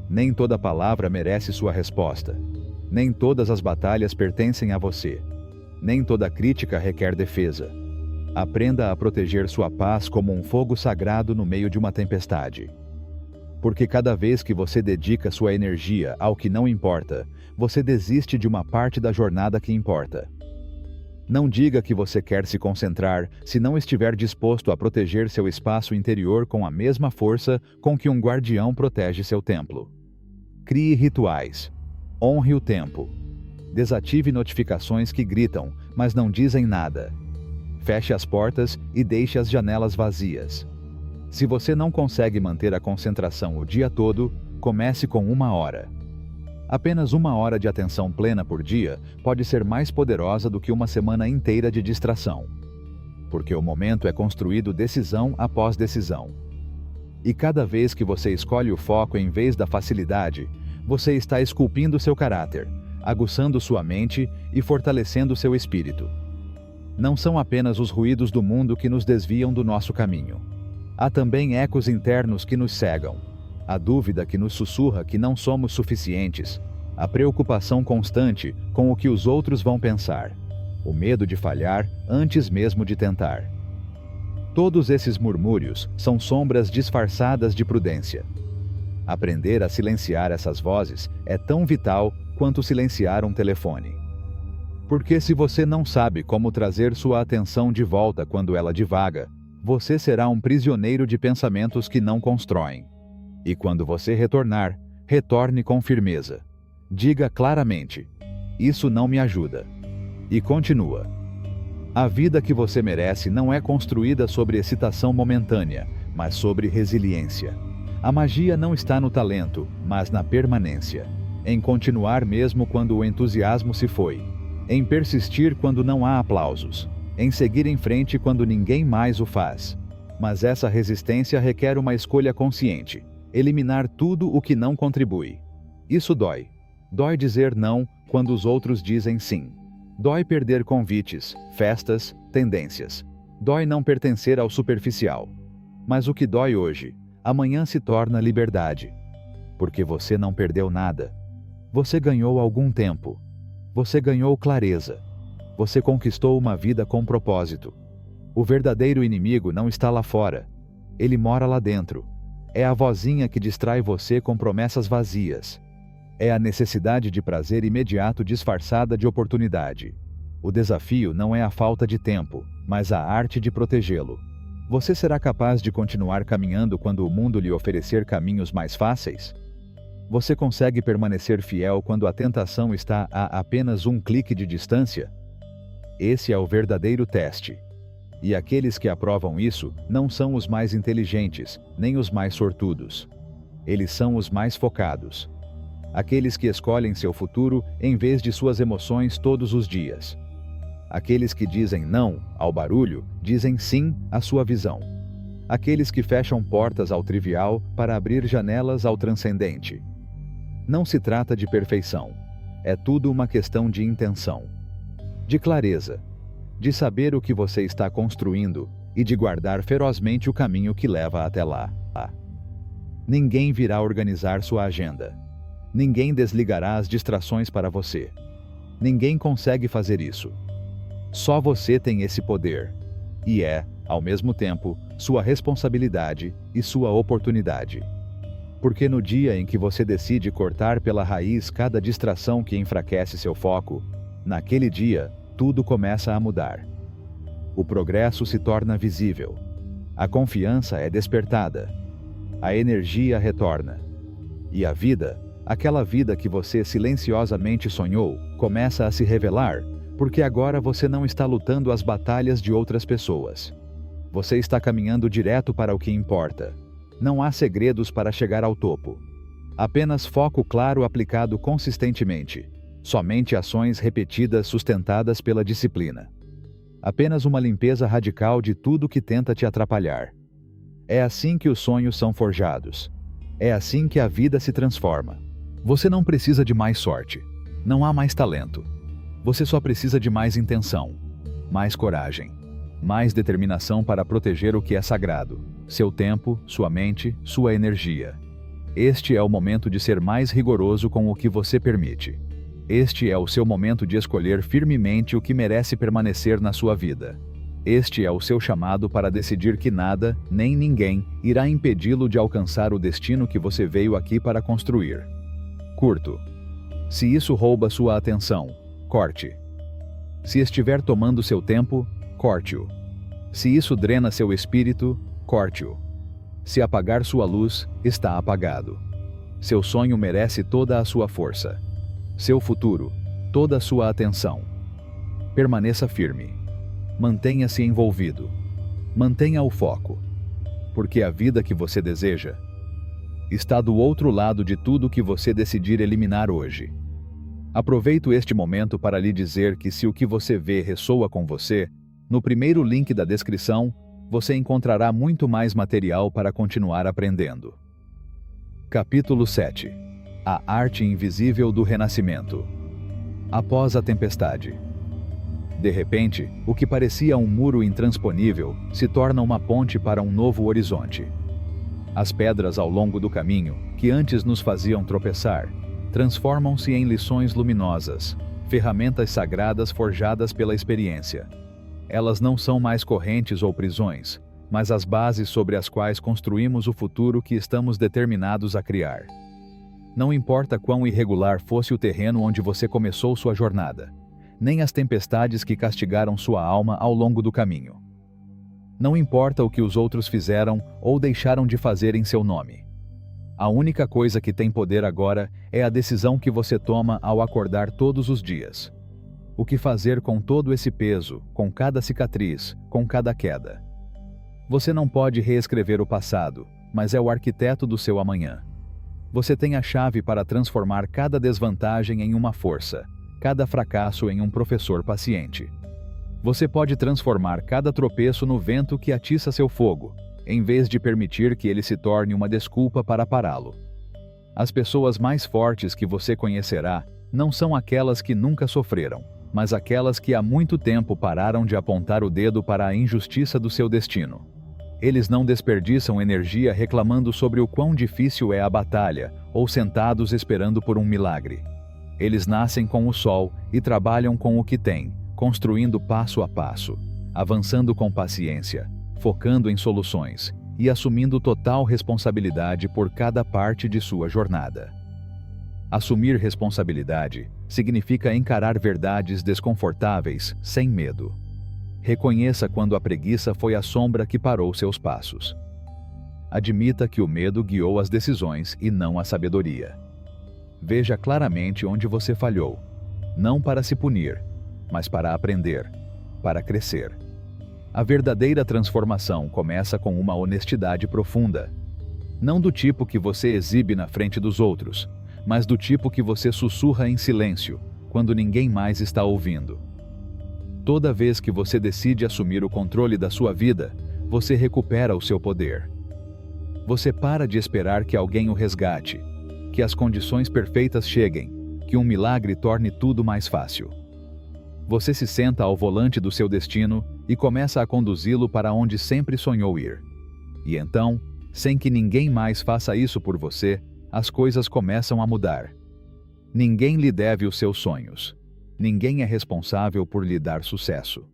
Nem toda palavra merece sua resposta. Nem todas as batalhas pertencem a você. Nem toda crítica requer defesa. Aprenda a proteger sua paz como um fogo sagrado no meio de uma tempestade. Porque cada vez que você dedica sua energia ao que não importa, você desiste de uma parte da jornada que importa. Não diga que você quer se concentrar se não estiver disposto a proteger seu espaço interior com a mesma força com que um guardião protege seu templo. Crie rituais. Honre o tempo. Desative notificações que gritam, mas não dizem nada. Feche as portas e deixe as janelas vazias. Se você não consegue manter a concentração o dia todo, comece com 1 hora. Apenas 1 hora de atenção plena por dia pode ser mais poderosa do que uma semana inteira de distração. Porque o momento é construído decisão após decisão. E cada vez que você escolhe o foco em vez da facilidade, você está esculpindo seu caráter, aguçando sua mente e fortalecendo seu espírito. Não são apenas os ruídos do mundo que nos desviam do nosso caminho. Há também ecos internos que nos cegam. A dúvida que nos sussurra que não somos suficientes. A preocupação constante com o que os outros vão pensar. O medo de falhar antes mesmo de tentar. Todos esses murmúrios são sombras disfarçadas de prudência. Aprender a silenciar essas vozes é tão vital quanto silenciar um telefone. Porque se você não sabe como trazer sua atenção de volta quando ela divaga, você será um prisioneiro de pensamentos que não constroem. E quando você retornar, retorne com firmeza. Diga claramente: isso não me ajuda. E continua. A vida que você merece não é construída sobre excitação momentânea, mas sobre resiliência. A magia não está no talento, mas na permanência. Em continuar mesmo quando o entusiasmo se foi. Em persistir quando não há aplausos. Em seguir em frente quando ninguém mais o faz. Mas essa resistência requer uma escolha consciente. Eliminar tudo o que não contribui. Isso dói. Dói dizer não quando os outros dizem sim. Dói perder convites, festas, tendências. Dói não pertencer ao superficial. Mas o que dói hoje, amanhã se torna liberdade. Porque você não perdeu nada. Você ganhou algum tempo. Você ganhou clareza. Você conquistou uma vida com propósito. O verdadeiro inimigo não está lá fora. Ele mora lá dentro. É a vozinha que distrai você com promessas vazias. É a necessidade de prazer imediato disfarçada de oportunidade. O desafio não é a falta de tempo, mas a arte de protegê-lo. Você será capaz de continuar caminhando quando o mundo lhe oferecer caminhos mais fáceis? Você consegue permanecer fiel quando a tentação está a apenas um clique de distância? Esse é o verdadeiro teste. E aqueles que aprovam isso não são os mais inteligentes, nem os mais sortudos. Eles são os mais focados. Aqueles que escolhem seu futuro em vez de suas emoções todos os dias. Aqueles que dizem não ao barulho, dizem sim à sua visão. Aqueles que fecham portas ao trivial para abrir janelas ao transcendente. Não se trata de perfeição. É tudo uma questão de intenção. De clareza. De saber o que você está construindo e de guardar ferozmente o caminho que leva até lá. Ninguém virá organizar sua agenda. Ninguém desligará as distrações para você. Ninguém consegue fazer isso. Só você tem esse poder. E é, ao mesmo tempo, sua responsabilidade e sua oportunidade. Porque no dia em que você decide cortar pela raiz cada distração que enfraquece seu foco, naquele dia, tudo começa a mudar. O progresso se torna visível. A confiança é despertada. A energia retorna. E a vida, aquela vida que você silenciosamente sonhou, começa a se revelar, porque agora você não está lutando as batalhas de outras pessoas. Você está caminhando direto para o que importa. Não há segredos para chegar ao topo. Apenas foco claro aplicado consistentemente. Somente ações repetidas sustentadas pela disciplina. Apenas uma limpeza radical de tudo que tenta te atrapalhar. É assim que os sonhos são forjados. É assim que a vida se transforma. Você não precisa de mais sorte. Não há mais talento. Você só precisa de mais intenção, mais coragem, mais determinação para proteger o que é sagrado: seu tempo, sua mente, sua energia. Este é o momento de ser mais rigoroso com o que você permite. Este é o seu momento de escolher firmemente o que merece permanecer na sua vida. Este é o seu chamado para decidir que nada, nem ninguém, irá impedi-lo de alcançar o destino que você veio aqui para construir. Curto. Se isso rouba sua atenção, corte. Se estiver tomando seu tempo, corte-o. Se isso drena seu espírito, corte-o. Se apagar sua luz, está apagado. Seu sonho merece toda a sua força. Seu futuro, toda a sua atenção. Permaneça firme. Mantenha-se envolvido. Mantenha o foco. Porque a vida que você deseja está do outro lado de tudo que você decidir eliminar hoje. Aproveito este momento para lhe dizer que se o que você vê ressoa com você, no primeiro link da descrição, você encontrará muito mais material para continuar aprendendo. Capítulo 7. A arte invisível do renascimento. Após a tempestade. De repente, o que parecia um muro intransponível se torna uma ponte para um novo horizonte. As pedras ao longo do caminho, que antes nos faziam tropeçar, transformam-se em lições luminosas, ferramentas sagradas forjadas pela experiência. Elas não são mais correntes ou prisões, mas as bases sobre as quais construímos o futuro que estamos determinados a criar. Não importa quão irregular fosse o terreno onde você começou sua jornada, nem as tempestades que castigaram sua alma ao longo do caminho. Não importa o que os outros fizeram ou deixaram de fazer em seu nome. A única coisa que tem poder agora é a decisão que você toma ao acordar todos os dias. O que fazer com todo esse peso, com cada cicatriz, com cada queda? Você não pode reescrever o passado, mas é o arquiteto do seu amanhã. Você tem a chave para transformar cada desvantagem em uma força, cada fracasso em um professor paciente. Você pode transformar cada tropeço no vento que atiça seu fogo, em vez de permitir que ele se torne uma desculpa para pará-lo. As pessoas mais fortes que você conhecerá não são aquelas que nunca sofreram, mas aquelas que há muito tempo pararam de apontar o dedo para a injustiça do seu destino. Eles não desperdiçam energia reclamando sobre o quão difícil é a batalha, ou sentados esperando por um milagre. Eles nascem com o sol e trabalham com o que têm, construindo passo a passo, avançando com paciência, focando em soluções e assumindo total responsabilidade por cada parte de sua jornada. Assumir responsabilidade significa encarar verdades desconfortáveis sem medo. Reconheça quando a preguiça foi a sombra que parou seus passos. Admita que o medo guiou as decisões e não a sabedoria. Veja claramente onde você falhou, não para se punir, mas para aprender, para crescer. A verdadeira transformação começa com uma honestidade profunda. Não do tipo que você exibe na frente dos outros, mas do tipo que você sussurra em silêncio, quando ninguém mais está ouvindo. Toda vez que você decide assumir o controle da sua vida, você recupera o seu poder. Você para de esperar que alguém o resgate, que as condições perfeitas cheguem, que um milagre torne tudo mais fácil. Você se senta ao volante do seu destino e começa a conduzi-lo para onde sempre sonhou ir. E então, sem que ninguém mais faça isso por você, as coisas começam a mudar. Ninguém lhe deve os seus sonhos. Ninguém é responsável por lhe dar sucesso.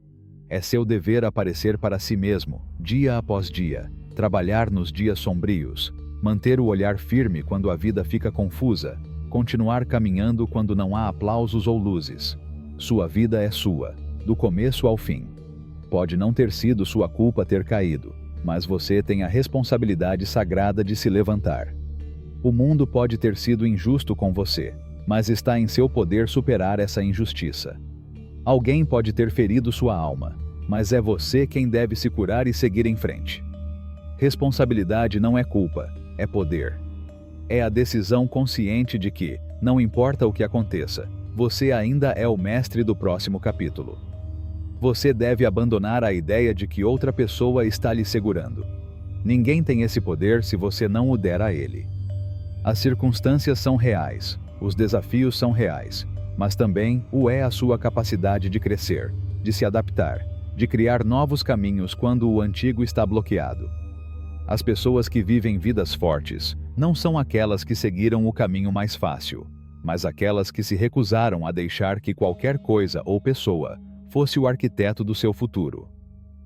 É seu dever aparecer para si mesmo, dia após dia, trabalhar nos dias sombrios, manter o olhar firme quando a vida fica confusa, continuar caminhando quando não há aplausos ou luzes. Sua vida é sua, do começo ao fim. Pode não ter sido sua culpa ter caído, mas você tem a responsabilidade sagrada de se levantar. O mundo pode ter sido injusto com você, mas está em seu poder superar essa injustiça. Alguém pode ter ferido sua alma, mas é você quem deve se curar e seguir em frente. Responsabilidade não é culpa, é poder. É a decisão consciente de que, não importa o que aconteça, você ainda é o mestre do próximo capítulo. Você deve abandonar a ideia de que outra pessoa está lhe segurando. Ninguém tem esse poder se você não o der a ele. As circunstâncias são reais, os desafios são reais, mas também o é a sua capacidade de crescer, de se adaptar, de criar novos caminhos quando o antigo está bloqueado. As pessoas que vivem vidas fortes não são aquelas que seguiram o caminho mais fácil, mas aquelas que se recusaram a deixar que qualquer coisa ou pessoa fosse o arquiteto do seu futuro.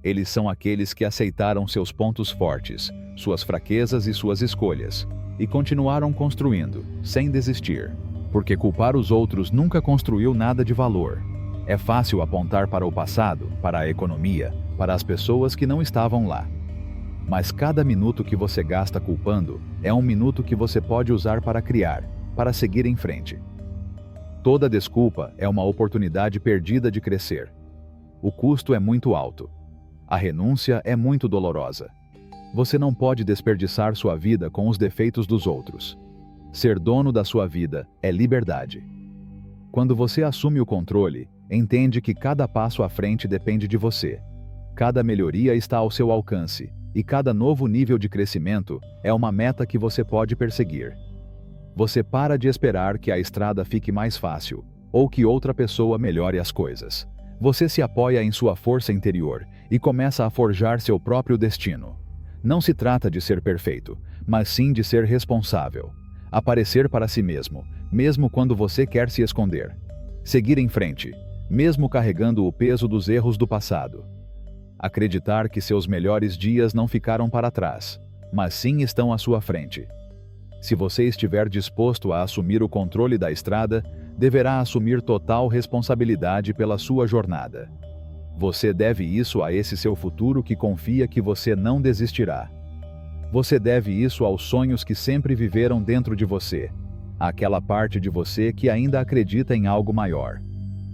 Eles são aqueles que aceitaram seus pontos fortes, suas fraquezas e suas escolhas, e continuaram construindo, sem desistir. Porque culpar os outros nunca construiu nada de valor. É fácil apontar para o passado, para a economia, para as pessoas que não estavam lá. Mas cada minuto que você gasta culpando é um minuto que você pode usar para criar, para seguir em frente. Toda desculpa é uma oportunidade perdida de crescer. O custo é muito alto. A renúncia é muito dolorosa. Você não pode desperdiçar sua vida com os defeitos dos outros. Ser dono da sua vida é liberdade. Quando você assume o controle, entende que cada passo à frente depende de você. Cada melhoria está ao seu alcance, e cada novo nível de crescimento é uma meta que você pode perseguir. Você para de esperar que a estrada fique mais fácil, ou que outra pessoa melhore as coisas. Você se apoia em sua força interior e começa a forjar seu próprio destino. Não se trata de ser perfeito, mas sim de ser responsável. Aparecer para si mesmo, mesmo quando você quer se esconder. Seguir em frente, mesmo carregando o peso dos erros do passado. Acreditar que seus melhores dias não ficaram para trás, mas sim estão à sua frente. Se você estiver disposto a assumir o controle da estrada, deverá assumir total responsabilidade pela sua jornada. Você deve isso a esse seu futuro que confia que você não desistirá. Você deve isso aos sonhos que sempre viveram dentro de você, àquela parte de você que ainda acredita em algo maior.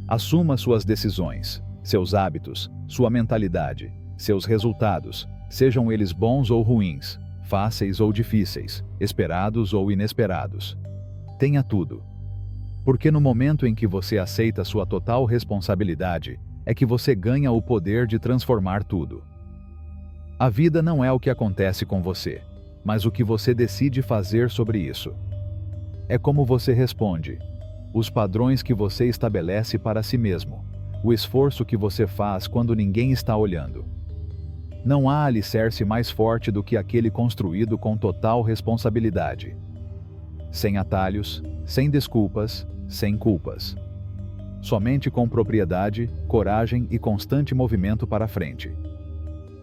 Assuma suas decisões, seus hábitos, sua mentalidade, seus resultados, sejam eles bons ou ruins, fáceis ou difíceis, esperados ou inesperados. Tenha tudo. Porque no momento em que você aceita sua total responsabilidade, é que você ganha o poder de transformar tudo. A vida não é o que acontece com você, mas o que você decide fazer sobre isso. É como você responde, os padrões que você estabelece para si mesmo, o esforço que você faz quando ninguém está olhando. Não há alicerce mais forte do que aquele construído com total responsabilidade. Sem atalhos, sem desculpas, sem culpas. Somente com propriedade, coragem e constante movimento para frente.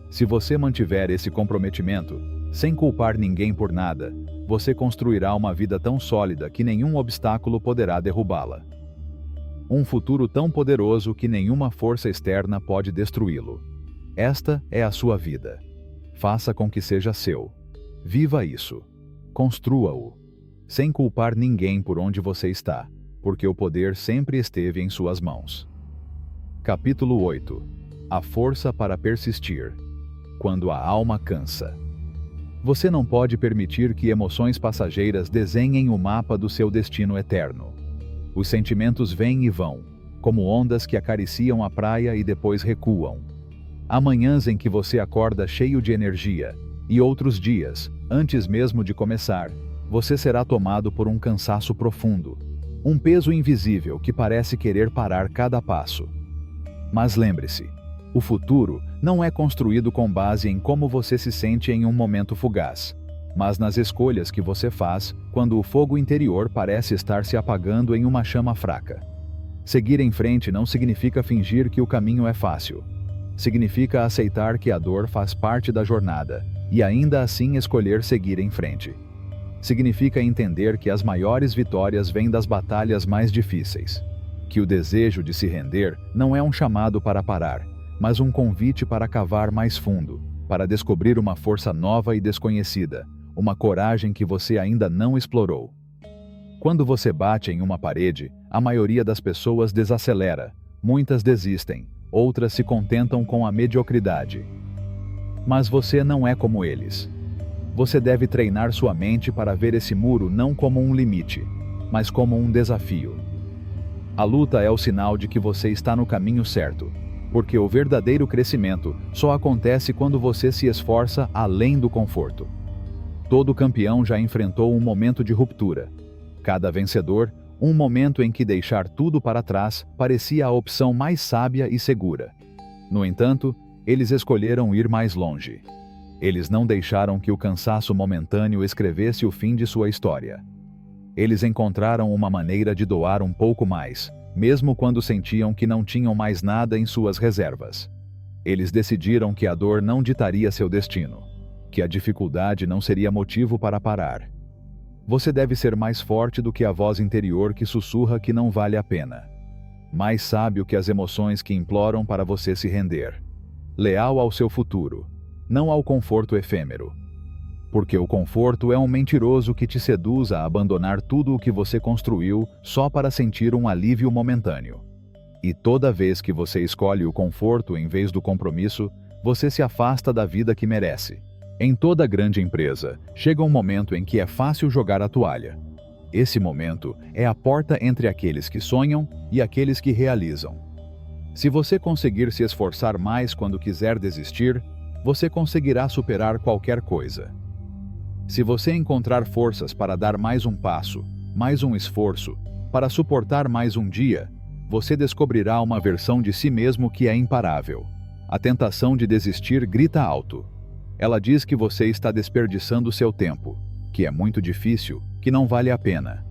Se você mantiver esse comprometimento, sem culpar ninguém por nada, você construirá uma vida tão sólida que nenhum obstáculo poderá derrubá-la. Um futuro tão poderoso que nenhuma força externa pode destruí-lo. Esta é a sua vida. Faça com que seja seu. Viva isso. Construa-o. Sem culpar ninguém por onde você está, porque o poder sempre esteve em suas mãos. Capítulo 8. A força para persistir. Quando a alma cansa. Você não pode permitir que emoções passageiras desenhem o mapa do seu destino eterno. Os sentimentos vêm e vão, como ondas que acariciam a praia e depois recuam. Há manhãs em que você acorda cheio de energia, e outros dias, antes mesmo de começar, você será tomado por um cansaço profundo, um peso invisível que parece querer parar cada passo. Mas lembre-se, o futuro não é construído com base em como você se sente em um momento fugaz, mas nas escolhas que você faz quando o fogo interior parece estar se apagando em uma chama fraca. Seguir em frente não significa fingir que o caminho é fácil. Significa aceitar que a dor faz parte da jornada, e ainda assim escolher seguir em frente. Significa entender que as maiores vitórias vêm das batalhas mais difíceis. Que o desejo de se render não é um chamado para parar, mas um convite para cavar mais fundo, para descobrir uma força nova e desconhecida, uma coragem que você ainda não explorou. Quando você bate em uma parede, a maioria das pessoas desacelera, muitas desistem, outras se contentam com a mediocridade. Mas você não é como eles. Você deve treinar sua mente para ver esse muro não como um limite, mas como um desafio. A luta é o sinal de que você está no caminho certo. porque o verdadeiro crescimento só acontece quando você se esforça além do conforto. Todo campeão já enfrentou um momento de ruptura. Cada vencedor, um momento em que deixar tudo para trás parecia a opção mais sábia e segura. No entanto, eles escolheram ir mais longe. Eles não deixaram que o cansaço momentâneo escrevesse o fim de sua história. Eles encontraram uma maneira de doar um pouco mais, mesmo quando sentiam que não tinham mais nada em suas reservas. Eles decidiram que a dor não ditaria seu destino, que a dificuldade não seria motivo para parar. Você deve ser mais forte do que a voz interior que sussurra que não vale a pena. Mais sábio que as emoções que imploram para você se render. Leal ao seu futuro, não ao conforto efêmero. Porque o conforto é um mentiroso que te seduz a abandonar tudo o que você construiu só para sentir um alívio momentâneo. E toda vez que você escolhe o conforto em vez do compromisso, você se afasta da vida que merece. Em toda grande empresa, chega um momento em que é fácil jogar a toalha. Esse momento é a porta entre aqueles que sonham e aqueles que realizam. Se você conseguir se esforçar mais quando quiser desistir, você conseguirá superar qualquer coisa. Se você encontrar forças para dar mais um passo, mais um esforço, para suportar mais um dia, você descobrirá uma versão de si mesmo que é imparável. A tentação de desistir grita alto. Ela diz que você está desperdiçando seu tempo, que é muito difícil, que não vale a pena.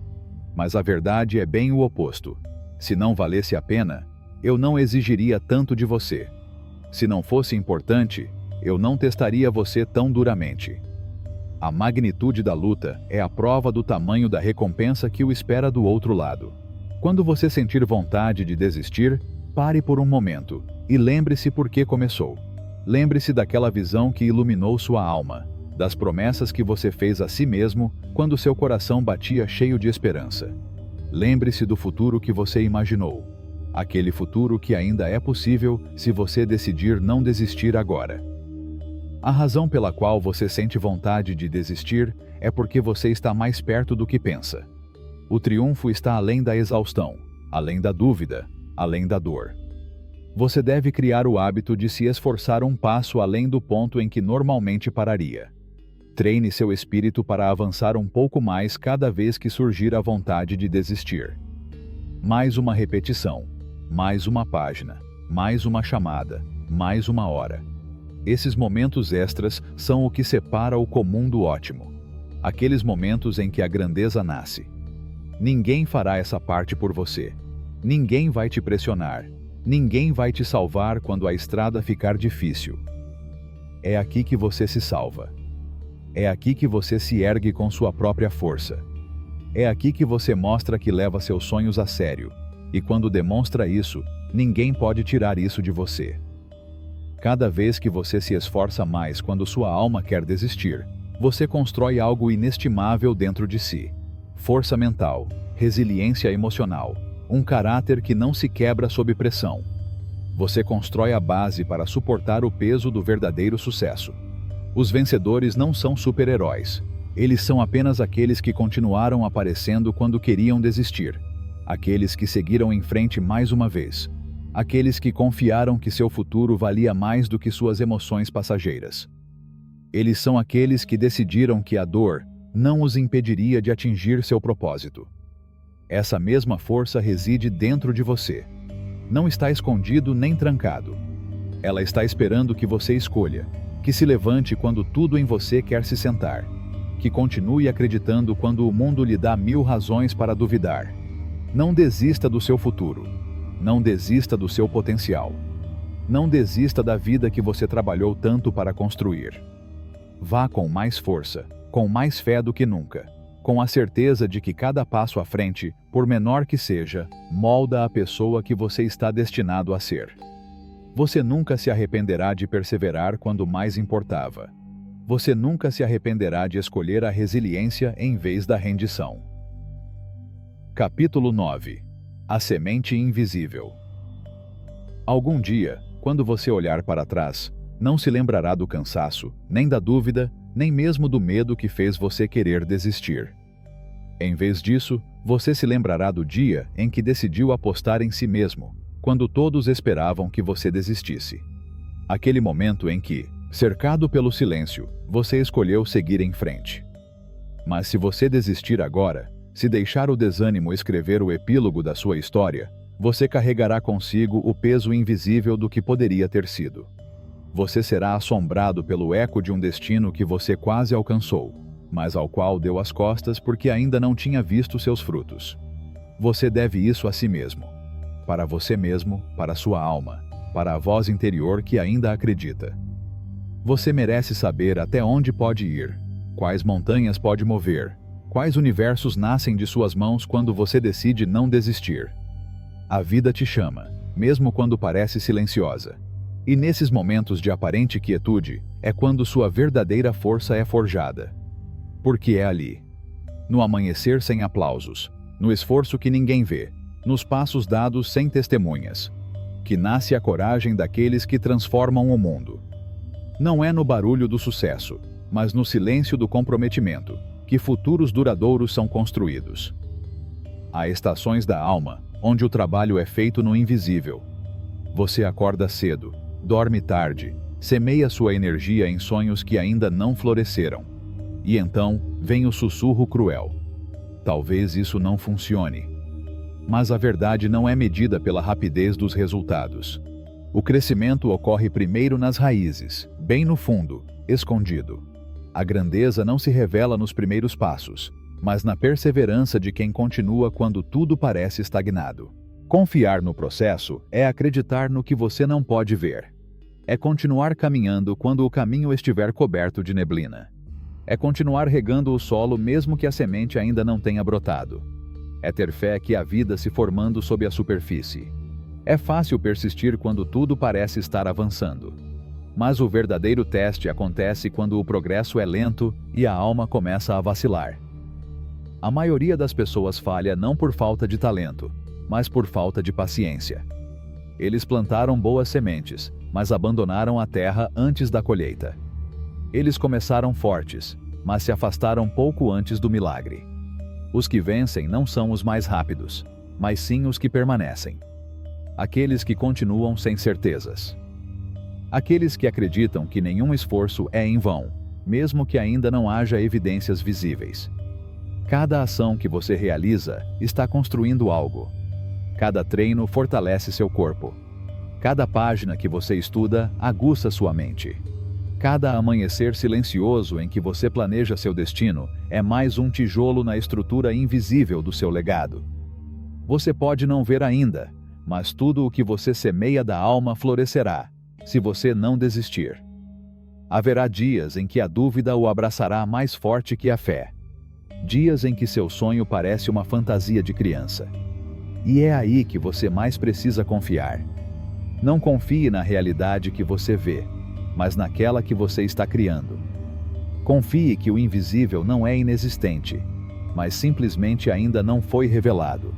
Mas a verdade é bem o oposto. Se não valesse a pena, eu não exigiria tanto de você. Se não fosse importante, eu não testaria você tão duramente. A magnitude da luta é a prova do tamanho da recompensa que o espera do outro lado. Quando você sentir vontade de desistir, pare por um momento e lembre-se por que começou. Lembre-se daquela visão que iluminou sua alma, das promessas que você fez a si mesmo quando seu coração batia cheio de esperança. Lembre-se do futuro que você imaginou, aquele futuro que ainda é possível se você decidir não desistir agora. A razão pela qual você sente vontade de desistir é porque você está mais perto do que pensa. O triunfo está além da exaustão, além da dúvida, além da dor. Você deve criar o hábito de se esforçar um passo além do ponto em que normalmente pararia. Treine seu espírito para avançar um pouco mais cada vez que surgir a vontade de desistir. Mais uma repetição, mais uma página, mais uma chamada, mais uma hora. Esses momentos extras são o que separa o comum do ótimo. Aqueles momentos em que a grandeza nasce. Ninguém fará essa parte por você. Ninguém vai te pressionar. Ninguém vai te salvar quando a estrada ficar difícil. É aqui que você se salva. É aqui que você se ergue com sua própria força. É aqui que você mostra que leva seus sonhos a sério. E quando demonstra isso, ninguém pode tirar isso de você. Cada vez que você se esforça mais quando sua alma quer desistir, você constrói algo inestimável dentro de si. Força mental, resiliência emocional, um caráter que não se quebra sob pressão. Você constrói a base para suportar o peso do verdadeiro sucesso. Os vencedores não são super-heróis. Eles são apenas aqueles que continuaram aparecendo quando queriam desistir. Aqueles que seguiram em frente mais uma vez. Aqueles que confiaram que seu futuro valia mais do que suas emoções passageiras. Eles são aqueles que decidiram que a dor não os impediria de atingir seu propósito. Essa mesma força reside dentro de você. Não está escondido nem trancado. Ela está esperando que você escolha, que se levante quando tudo em você quer se sentar, que continue acreditando quando o mundo lhe dá 1000 razões para duvidar. Não desista do seu futuro. Não desista do seu potencial. Não desista da vida que você trabalhou tanto para construir. Vá com mais força, com mais fé do que nunca, com a certeza de que cada passo à frente, por menor que seja, molda a pessoa que você está destinado a ser. Você nunca se arrependerá de perseverar quando mais importava. Você nunca se arrependerá de escolher a resiliência em vez da rendição. Capítulo 9. A semente invisível. Algum dia, quando você olhar para trás, não se lembrará do cansaço, nem da dúvida, nem mesmo do medo que fez você querer desistir. Em vez disso, você se lembrará do dia em que decidiu apostar em si mesmo, quando todos esperavam que você desistisse. Aquele momento em que, cercado pelo silêncio, você escolheu seguir em frente. Mas se você desistir agora, se deixar o desânimo escrever o epílogo da sua história, você carregará consigo o peso invisível do que poderia ter sido. Você será assombrado pelo eco de um destino que você quase alcançou, mas ao qual deu as costas porque ainda não tinha visto seus frutos. Você deve isso a si mesmo. Para você mesmo, para sua alma, para a voz interior que ainda acredita. Você merece saber até onde pode ir, quais montanhas pode mover, quais universos nascem de suas mãos quando você decide não desistir. A vida te chama, mesmo quando parece silenciosa. E nesses momentos de aparente quietude, é quando sua verdadeira força é forjada. Porque é ali, no amanhecer sem aplausos, no esforço que ninguém vê, nos passos dados sem testemunhas, que nasce a coragem daqueles que transformam o mundo. Não é no barulho do sucesso, mas no silêncio do comprometimento, que futuros duradouros são construídos. Há estações da alma, onde o trabalho é feito no invisível. Você acorda cedo, dorme tarde, semeia sua energia em sonhos que ainda não floresceram. E então, vem o sussurro cruel. Talvez isso não funcione. Mas a verdade não é medida pela rapidez dos resultados. O crescimento ocorre primeiro nas raízes, bem no fundo, escondido. A grandeza não se revela nos primeiros passos, mas na perseverança de quem continua quando tudo parece estagnado. Confiar no processo é acreditar no que você não pode ver. É continuar caminhando quando o caminho estiver coberto de neblina. É continuar regando o solo mesmo que a semente ainda não tenha brotado. É ter fé que há vida se formando sob a superfície. É fácil persistir quando tudo parece estar avançando. Mas o verdadeiro teste acontece quando o progresso é lento e a alma começa a vacilar. A maioria das pessoas falha não por falta de talento, mas por falta de paciência. Eles plantaram boas sementes, mas abandonaram a terra antes da colheita. Eles começaram fortes, mas se afastaram pouco antes do milagre. Os que vencem não são os mais rápidos, mas sim os que permanecem. Aqueles que continuam sem certezas. Aqueles que acreditam que nenhum esforço é em vão, mesmo que ainda não haja evidências visíveis. Cada ação que você realiza está construindo algo. Cada treino fortalece seu corpo. Cada página que você estuda aguça sua mente. Cada amanhecer silencioso em que você planeja seu destino é mais um tijolo na estrutura invisível do seu legado. Você pode não ver ainda, mas tudo o que você semeia da alma florescerá, se você não desistir. Haverá dias em que a dúvida o abraçará mais forte que a fé. Dias em que seu sonho parece uma fantasia de criança. E é aí que você mais precisa confiar. Não confie na realidade que você vê, mas naquela que você está criando. Confie que o invisível não é inexistente, mas simplesmente ainda não foi revelado.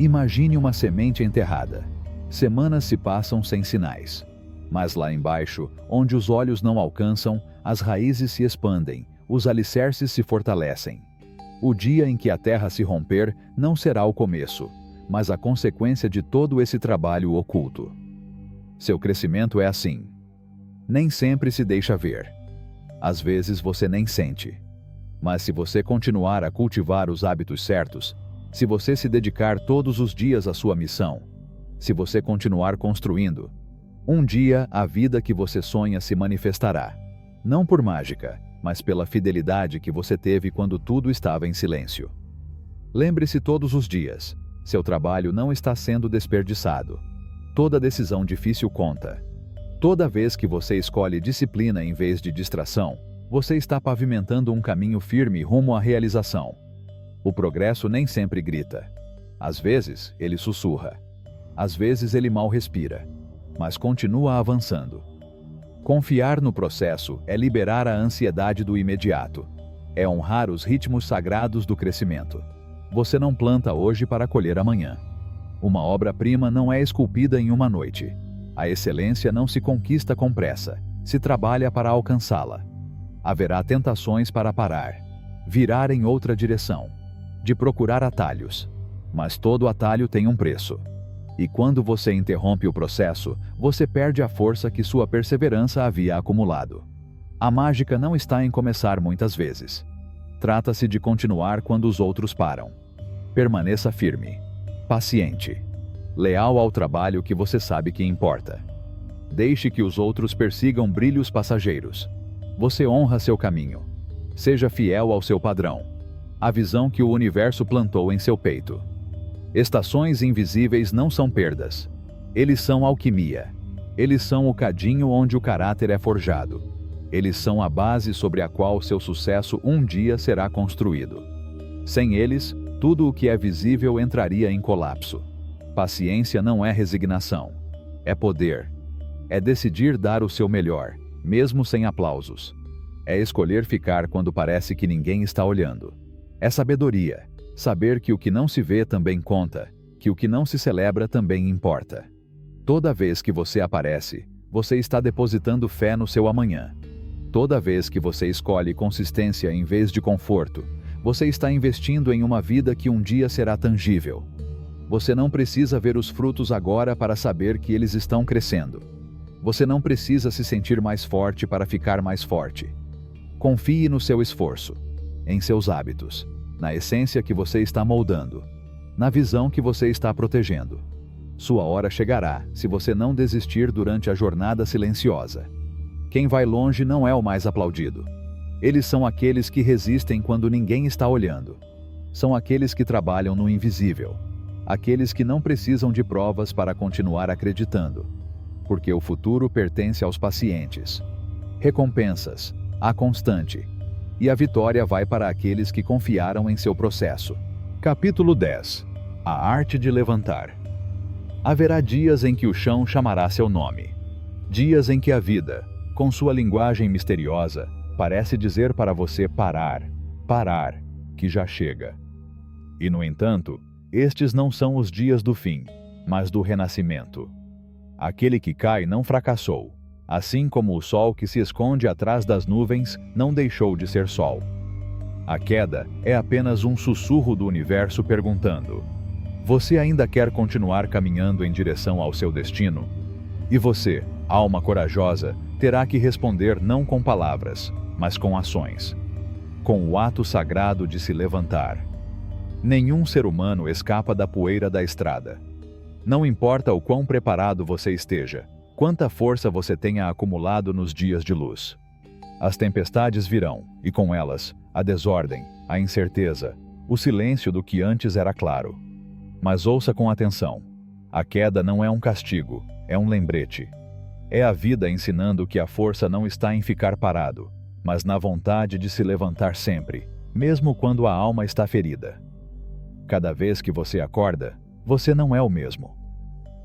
Imagine uma semente enterrada. Semanas se passam sem sinais. Mas lá embaixo, onde os olhos não alcançam, as raízes se expandem, os alicerces se fortalecem. O dia em que a terra se romper não será o começo, mas a consequência de todo esse trabalho oculto. Seu crescimento é assim. Nem sempre se deixa ver. Às vezes você nem sente. Mas se você continuar a cultivar os hábitos certos, se você se dedicar todos os dias à sua missão, se você continuar construindo, um dia a vida que você sonha se manifestará. Não por mágica, mas pela fidelidade que você teve quando tudo estava em silêncio. Lembre-se todos os dias, seu trabalho não está sendo desperdiçado. Toda decisão difícil conta. Toda vez que você escolhe disciplina em vez de distração, você está pavimentando um caminho firme rumo à realização. O progresso nem sempre grita. Às vezes, ele sussurra. Às vezes, ele mal respira. Mas continua avançando. Confiar no processo é liberar a ansiedade do imediato. É honrar os ritmos sagrados do crescimento. Você não planta hoje para colher amanhã. Uma obra-prima não é esculpida em uma noite. A excelência não se conquista com pressa, se trabalha para alcançá-la. Haverá tentações para parar, virar em outra direção, de procurar atalhos. Mas todo atalho tem um preço. E quando você interrompe o processo, você perde a força que sua perseverança havia acumulado. A mágica não está em começar muitas vezes. Trata-se de continuar quando os outros param. Permaneça firme, paciente, leal ao trabalho que você sabe que importa. Deixe que os outros persigam brilhos passageiros. Você honra seu caminho. Seja fiel ao seu padrão, a visão que o universo plantou em seu peito. Estações invisíveis não são perdas. Eles são alquimia. Eles são o cadinho onde o caráter é forjado. Eles são a base sobre a qual seu sucesso um dia será construído. Sem eles, tudo o que é visível entraria em colapso. Paciência não é resignação. É poder. É decidir dar o seu melhor, mesmo sem aplausos. É escolher ficar quando parece que ninguém está olhando. É sabedoria. Saber que o que não se vê também conta, que o que não se celebra também importa. Toda vez que você aparece, você está depositando fé no seu amanhã. Toda vez que você escolhe consistência em vez de conforto, você está investindo em uma vida que um dia será tangível. Você não precisa ver os frutos agora para saber que eles estão crescendo. Você não precisa se sentir mais forte para ficar mais forte. Confie no seu esforço, em seus hábitos, na essência que você está moldando, na visão que você está protegendo. Sua hora chegará se você não desistir durante a jornada silenciosa. Quem vai longe não é o mais aplaudido. Eles são aqueles que resistem quando ninguém está olhando. São aqueles que trabalham no invisível. Aqueles que não precisam de provas para continuar acreditando. Porque o futuro pertence aos pacientes. Recompensas, a constante. E a vitória vai para aqueles que confiaram em seu processo. Capítulo 10. A arte de levantar. Haverá dias em que o chão chamará seu nome. Dias em que a vida, com sua linguagem misteriosa, parece dizer para você parar, parar, que já chega. E no entanto, estes não são os dias do fim, mas do renascimento. Aquele que cai não fracassou. Assim como o sol que se esconde atrás das nuvens não deixou de ser sol. A queda é apenas um sussurro do universo perguntando: você ainda quer continuar caminhando em direção ao seu destino? E você, alma corajosa, terá que responder não com palavras, mas com ações. Com o ato sagrado de se levantar. Nenhum ser humano escapa da poeira da estrada. Não importa o quão preparado você esteja, quanta força você tenha acumulado nos dias de luz. As tempestades virão, e com elas, a desordem, a incerteza, o silêncio do que antes era claro. Mas ouça com atenção. A queda não é um castigo, é um lembrete. É a vida ensinando que a força não está em ficar parado, mas na vontade de se levantar sempre, mesmo quando a alma está ferida. Cada vez que você acorda, você não é o mesmo.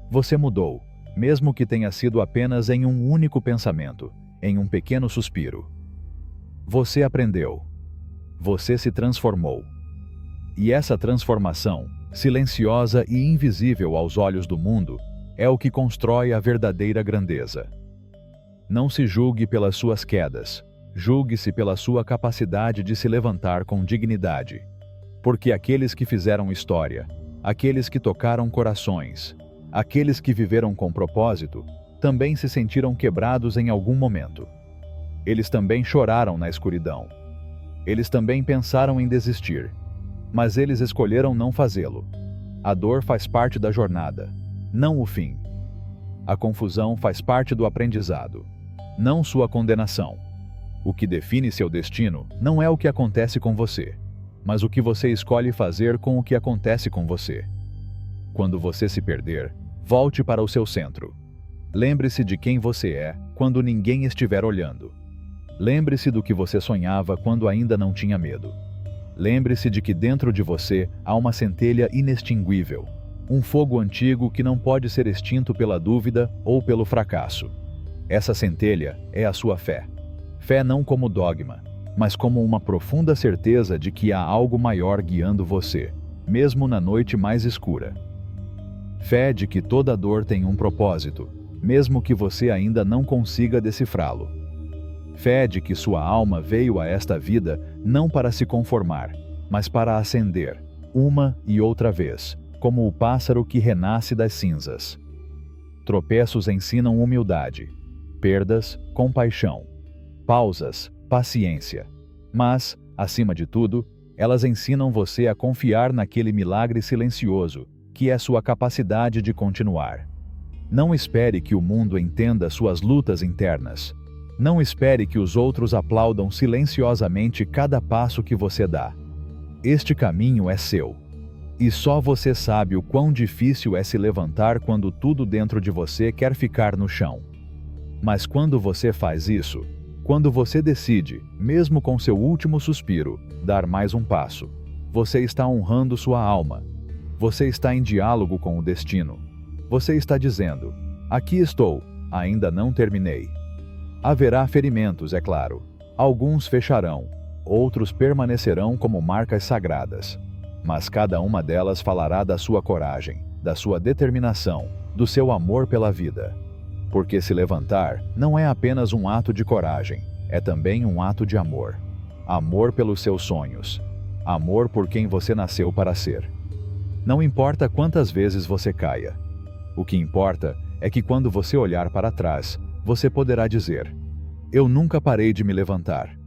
Você mudou, mesmo que tenha sido apenas em um único pensamento, em um pequeno suspiro. Você aprendeu. Você se transformou. E essa transformação, silenciosa e invisível aos olhos do mundo, é o que constrói a verdadeira grandeza. Não se julgue pelas suas quedas, julgue-se pela sua capacidade de se levantar com dignidade. Porque aqueles que fizeram história, aqueles que tocaram corações, aqueles que viveram com propósito, também se sentiram quebrados em algum momento. Eles também choraram na escuridão. Eles também pensaram em desistir. Mas eles escolheram não fazê-lo. A dor faz parte da jornada, não o fim. A confusão faz parte do aprendizado, não sua condenação. O que define seu destino não é o que acontece com você, mas o que você escolhe fazer com o que acontece com você. Quando você se perder, volte para o seu centro. Lembre-se de quem você é quando ninguém estiver olhando. Lembre-se do que você sonhava quando ainda não tinha medo. Lembre-se de que dentro de você há uma centelha inextinguível, um fogo antigo que não pode ser extinto pela dúvida ou pelo fracasso. Essa centelha é a sua fé. Fé não como dogma, mas como uma profunda certeza de que há algo maior guiando você, mesmo na noite mais escura. Fé de que toda dor tem um propósito, mesmo que você ainda não consiga decifrá-lo. Fé de que sua alma veio a esta vida não para se conformar, mas para ascender, uma e outra vez, como o pássaro que renasce das cinzas. Tropeços ensinam humildade, perdas, compaixão, pausas, paciência. Mas, acima de tudo, elas ensinam você a confiar naquele milagre silencioso, que é sua capacidade de continuar. Não espere que o mundo entenda suas lutas internas. Não espere que os outros aplaudam silenciosamente cada passo que você dá. Este caminho é seu. E só você sabe o quão difícil é se levantar quando tudo dentro de você quer ficar no chão. Mas quando você faz isso, quando você decide, mesmo com seu último suspiro, dar mais um passo, você está honrando sua alma. Você está em diálogo com o destino. Você está dizendo: aqui estou, ainda não terminei. Haverá ferimentos, é claro. Alguns fecharão, outros permanecerão como marcas sagradas. Mas cada uma delas falará da sua coragem, da sua determinação, do seu amor pela vida. Porque se levantar não é apenas um ato de coragem, é também um ato de amor. Amor pelos seus sonhos. Amor por quem você nasceu para ser. Não importa quantas vezes você caia. O que importa é que quando você olhar para trás, você poderá dizer: eu nunca parei de me levantar.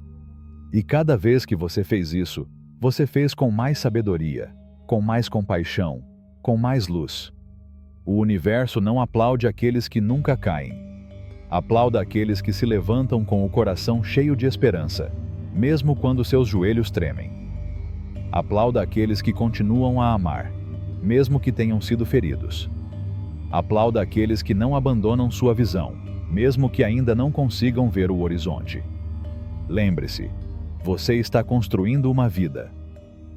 E cada vez que você fez isso, você fez com mais sabedoria, com mais compaixão, com mais luz. O universo não aplaude aqueles que nunca caem. Aplauda aqueles que se levantam com o coração cheio de esperança, mesmo quando seus joelhos tremem. Aplauda aqueles que continuam a amar, mesmo que tenham sido feridos. Aplauda aqueles que não abandonam sua visão, mesmo que ainda não consigam ver o horizonte. Lembre-se, você está construindo uma vida.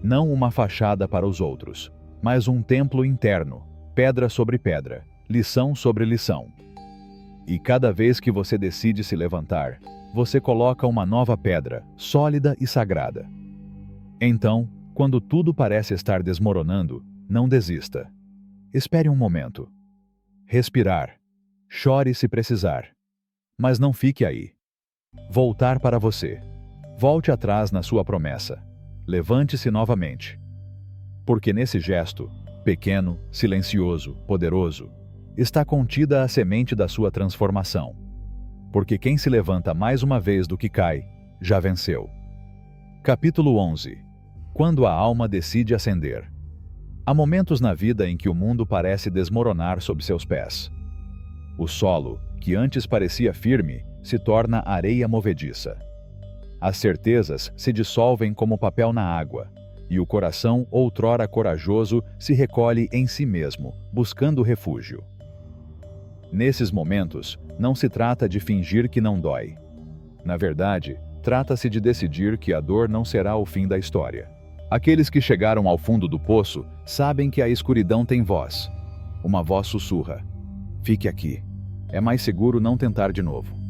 Não uma fachada para os outros, mas um templo interno, pedra sobre pedra, lição sobre lição. E cada vez que você decide se levantar, você coloca uma nova pedra, sólida e sagrada. Então, quando tudo parece estar desmoronando, não desista. Espere um momento. Respirar. Chore se precisar. Mas não fique aí. Voltar para você. Volte atrás na sua promessa. Levante-se novamente. Porque nesse gesto, pequeno, silencioso, poderoso, está contida a semente da sua transformação. Porque quem se levanta mais uma vez do que cai, já venceu. Capítulo 11. Quando a alma decide ascender. Há momentos na vida em que o mundo parece desmoronar sob seus pés. O solo, que antes parecia firme, se torna areia movediça. As certezas se dissolvem como papel na água, e o coração, outrora corajoso, se recolhe em si mesmo, buscando refúgio. Nesses momentos, não se trata de fingir que não dói. Na verdade, trata-se de decidir que a dor não será o fim da história. Aqueles que chegaram ao fundo do poço sabem que a escuridão tem voz. Uma voz sussurra: fique aqui. É mais seguro não tentar de novo.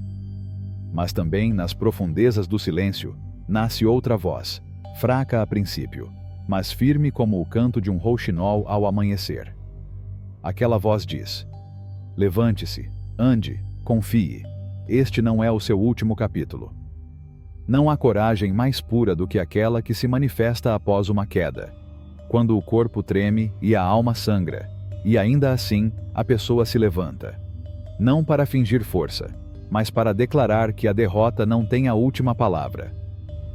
Mas também, nas profundezas do silêncio, nasce outra voz, fraca a princípio, mas firme como o canto de um rouxinol ao amanhecer. Aquela voz diz: levante-se, ande, confie. Este não é o seu último capítulo. Não há coragem mais pura do que aquela que se manifesta após uma queda, quando o corpo treme e a alma sangra, e ainda assim a pessoa se levanta. Não para fingir força, mas para declarar que a derrota não tem a última palavra.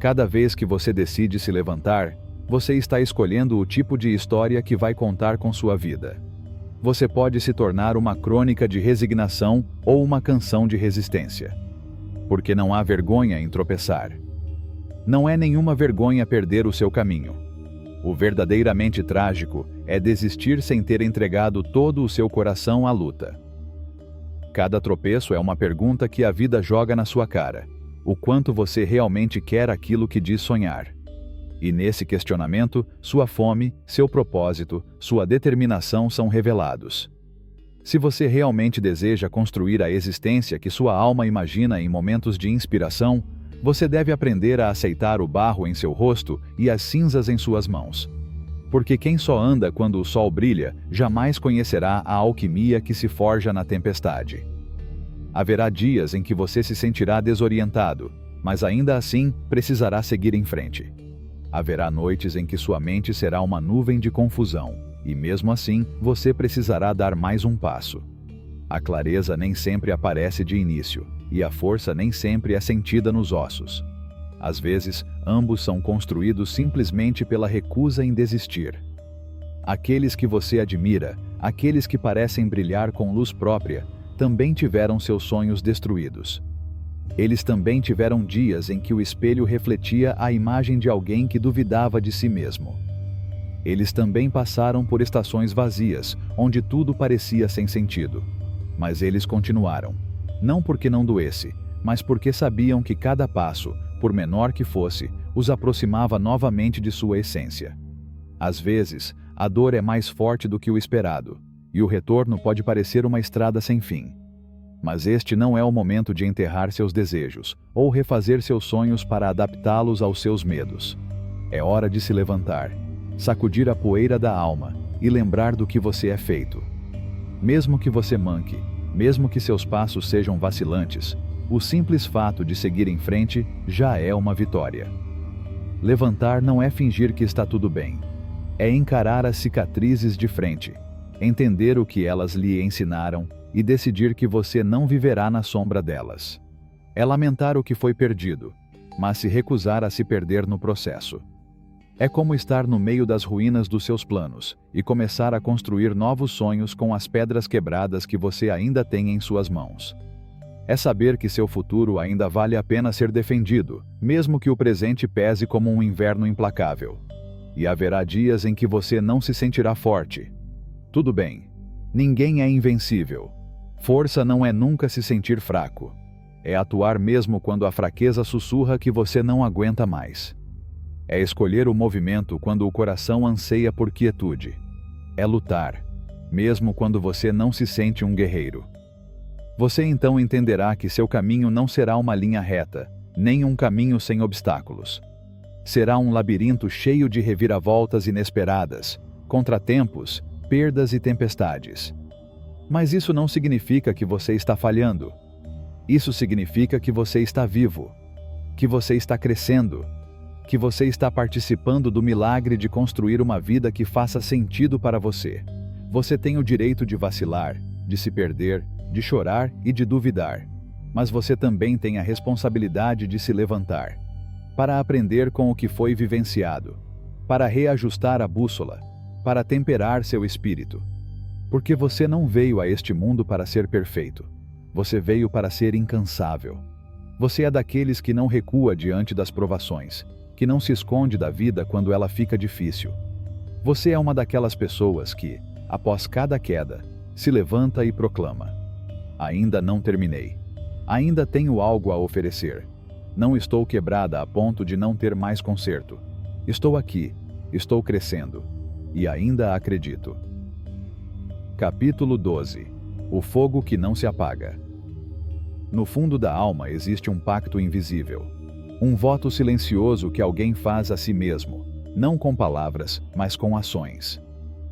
Cada vez que você decide se levantar, você está escolhendo o tipo de história que vai contar com sua vida. Você pode se tornar uma crônica de resignação ou uma canção de resistência. Porque não há vergonha em tropeçar. Não é nenhuma vergonha perder o seu caminho. O verdadeiramente trágico é desistir sem ter entregado todo o seu coração à luta. Cada tropeço é uma pergunta que a vida joga na sua cara: o quanto você realmente quer aquilo que diz sonhar. E nesse questionamento, sua fome, seu propósito, sua determinação são revelados. Se você realmente deseja construir a existência que sua alma imagina em momentos de inspiração, você deve aprender a aceitar o barro em seu rosto e as cinzas em suas mãos. Porque quem só anda quando o sol brilha, jamais conhecerá a alquimia que se forja na tempestade. Haverá dias em que você se sentirá desorientado, mas ainda assim precisará seguir em frente. Haverá noites em que sua mente será uma nuvem de confusão, E mesmo assim, você precisará dar mais um passo. A clareza nem sempre aparece de início, e a força nem sempre é sentida nos ossos. Às vezes, ambos são construídos simplesmente pela recusa em desistir. Aqueles que você admira, aqueles que parecem brilhar com luz própria, também tiveram seus sonhos destruídos. Eles também tiveram dias em que o espelho refletia a imagem de alguém que duvidava de si mesmo. Eles também passaram por estações vazias, onde tudo parecia sem sentido. Mas eles continuaram. Não porque não doesse, mas porque sabiam que cada passo, por menor que fosse, os aproximava novamente de sua essência. Às vezes, a dor é mais forte do que o esperado, e o retorno pode parecer uma estrada sem fim. Mas este não é o momento de enterrar seus desejos, ou refazer seus sonhos para adaptá-los aos seus medos. É hora de se levantar, sacudir a poeira da alma e lembrar do que você é feito. Mesmo que você manque, mesmo que seus passos sejam vacilantes, o simples fato de seguir em frente já é uma vitória. Levantar não é fingir que está tudo bem. É encarar as cicatrizes de frente, entender o que elas lhe ensinaram e decidir que você não viverá na sombra delas. É lamentar o que foi perdido, mas se recusar a se perder no processo. É como estar no meio das ruínas dos seus planos e começar a construir novos sonhos com as pedras quebradas que você ainda tem em suas mãos. É saber que seu futuro ainda vale a pena ser defendido, mesmo que o presente pese como um inverno implacável. E haverá dias em que você não se sentirá forte. Tudo bem. Ninguém é invencível. Força não é nunca se sentir fraco. É atuar mesmo quando a fraqueza sussurra que você não aguenta mais. É escolher o movimento quando o coração anseia por quietude. É lutar, mesmo quando você não se sente um guerreiro. Você então entenderá que seu caminho não será uma linha reta, nem um caminho sem obstáculos. Será um labirinto cheio de reviravoltas inesperadas, contratempos, perdas e tempestades. Mas isso não significa que você está falhando. Isso significa que você está vivo, que você está crescendo, que você está participando do milagre de construir uma vida que faça sentido para você. Você tem o direito de vacilar, de se perder, de chorar e de duvidar. Mas você também tem a responsabilidade de se levantar, para aprender com o que foi vivenciado, para reajustar a bússola, para temperar seu espírito. Porque você não veio a este mundo para ser perfeito. Você veio para ser incansável. Você é daqueles que não recua diante das provações, que não se esconde da vida quando ela fica difícil. Você é uma daquelas pessoas que, após cada queda, se levanta e proclama: ainda não terminei. Ainda tenho algo a oferecer. Não estou quebrada a ponto de não ter mais conserto. Estou aqui, estou crescendo, e ainda acredito. Capítulo 12. O fogo que não se apaga. No fundo da alma existe um pacto invisível. Um voto silencioso que alguém faz a si mesmo, não com palavras, mas com ações.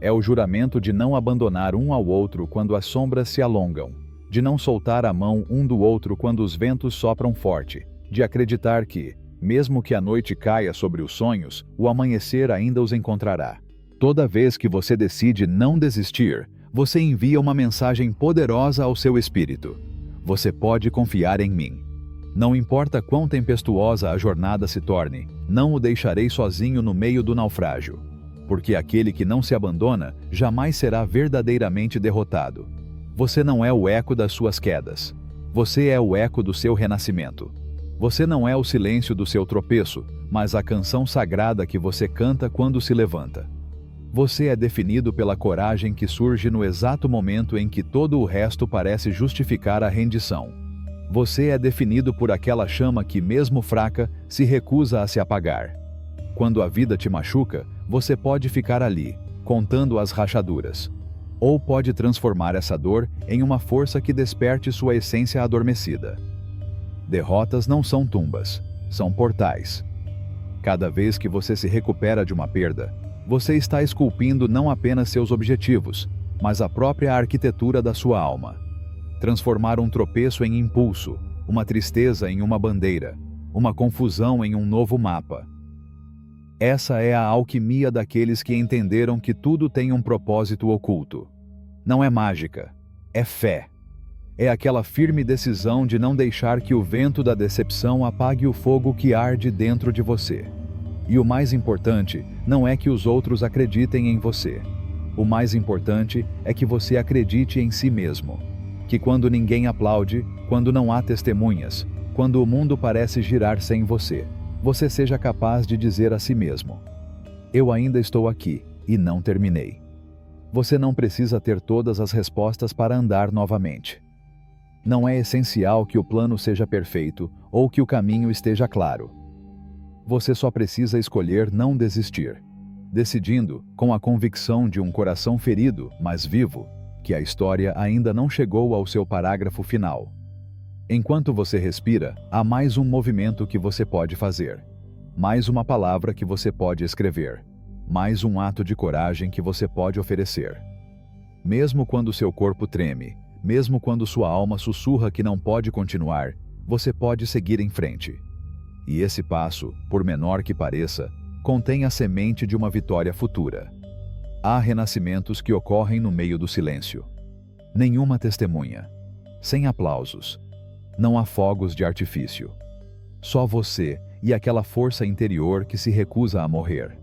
É o juramento de não abandonar um ao outro quando as sombras se alongam, de não soltar a mão um do outro quando os ventos sopram forte, de acreditar que, mesmo que a noite caia sobre os sonhos, o amanhecer ainda os encontrará. Toda vez que você decide não desistir, você envia uma mensagem poderosa ao seu espírito. Você pode confiar em mim. Não importa quão tempestuosa a jornada se torne, não o deixarei sozinho no meio do naufrágio. Porque aquele que não se abandona jamais será verdadeiramente derrotado. Você não é o eco das suas quedas. Você é o eco do seu renascimento. Você não é o silêncio do seu tropeço, mas a canção sagrada que você canta quando se levanta. Você é definido pela coragem que surge no exato momento em que todo o resto parece justificar a rendição. Você é definido por aquela chama que, mesmo fraca, se recusa a se apagar. Quando a vida te machuca, você pode ficar ali, contando as rachaduras. Ou pode transformar essa dor em uma força que desperte sua essência adormecida. Derrotas não são tumbas, são portais. Cada vez que você se recupera de uma perda, você está esculpindo não apenas seus objetivos, mas a própria arquitetura da sua alma. Transformar um tropeço em impulso, uma tristeza em uma bandeira, uma confusão em um novo mapa. Essa é a alquimia daqueles que entenderam que tudo tem um propósito oculto. Não é mágica, é fé. É aquela firme decisão de não deixar que o vento da decepção apague o fogo que arde dentro de você. E o mais importante não é que os outros acreditem em você. O mais importante é que você acredite em si mesmo. Que quando ninguém aplaude, quando não há testemunhas, quando o mundo parece girar sem você, você seja capaz de dizer a si mesmo: eu ainda estou aqui e não terminei. Você não precisa ter todas as respostas para andar novamente. Não é essencial que o plano seja perfeito ou que o caminho esteja claro. Você só precisa escolher não desistir, decidindo, com a convicção de um coração ferido, mas vivo, que a história ainda não chegou ao seu parágrafo final. Enquanto você respira, há mais um movimento que você pode fazer, mais uma palavra que você pode escrever, mais um ato de coragem que você pode oferecer. Mesmo quando seu corpo treme, mesmo quando sua alma sussurra que não pode continuar, você pode seguir em frente. E esse passo, por menor que pareça, contém a semente de uma vitória futura. Há renascimentos que ocorrem no meio do silêncio. Nenhuma testemunha. Sem aplausos. Não há fogos de artifício. Só você e aquela força interior que se recusa a morrer.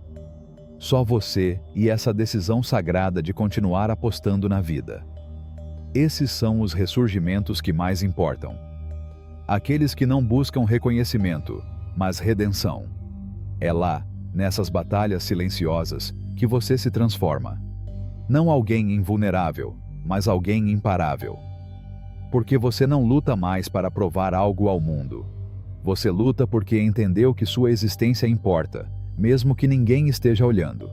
Só você e essa decisão sagrada de continuar apostando na vida. Esses são os ressurgimentos que mais importam. Aqueles que não buscam reconhecimento, mas redenção. É lá, nessas batalhas silenciosas, que você se transforma. Não alguém invulnerável, mas alguém imparável. Porque você não luta mais para provar algo ao mundo. Você luta porque entendeu que sua existência importa, mesmo que ninguém esteja olhando.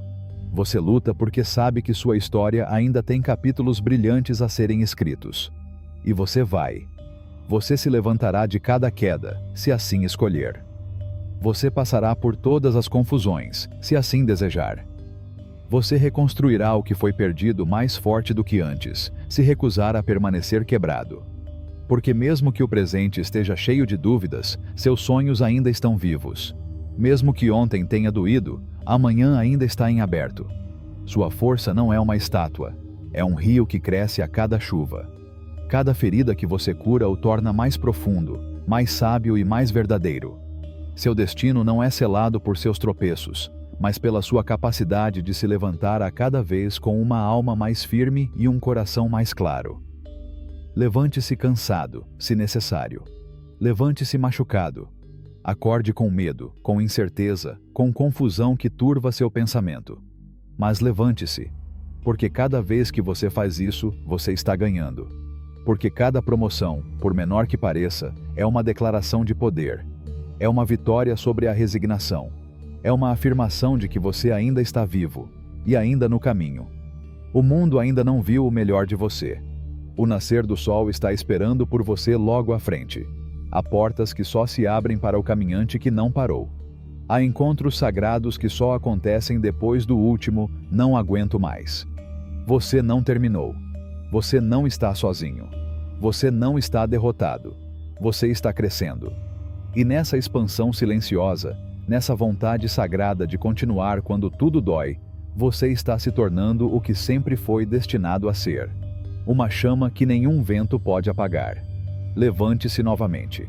Você luta porque sabe que sua história ainda tem capítulos brilhantes a serem escritos. E você vai. Você se levantará de cada queda, se assim escolher. Você passará por todas as confusões, se assim desejar. Você reconstruirá o que foi perdido mais forte do que antes, se recusar a permanecer quebrado. Porque mesmo que o presente esteja cheio de dúvidas, seus sonhos ainda estão vivos. Mesmo que ontem tenha doído, amanhã ainda está em aberto. Sua força não é uma estátua, é um rio que cresce a cada chuva. Cada ferida que você cura o torna mais profundo, mais sábio e mais verdadeiro. Seu destino não é selado por seus tropeços, mas pela sua capacidade de se levantar a cada vez com uma alma mais firme e um coração mais claro. Levante-se cansado, se necessário. Levante-se machucado. Acorde com medo, com incerteza, com confusão que turva seu pensamento. Mas levante-se, porque cada vez que você faz isso, você está ganhando. Porque cada promoção, por menor que pareça, é uma declaração de poder. É uma vitória sobre a resignação. É uma afirmação de que você ainda está vivo, e ainda no caminho. O mundo ainda não viu o melhor de você. O nascer do sol está esperando por você logo à frente. Há portas que só se abrem para o caminhante que não parou. Há encontros sagrados que só acontecem depois do último, não aguento mais. Você não terminou. Você não está sozinho. Você não está derrotado. Você está crescendo. E nessa expansão silenciosa, nessa vontade sagrada de continuar quando tudo dói, você está se tornando o que sempre foi destinado a ser. Uma chama que nenhum vento pode apagar. Levante-se novamente.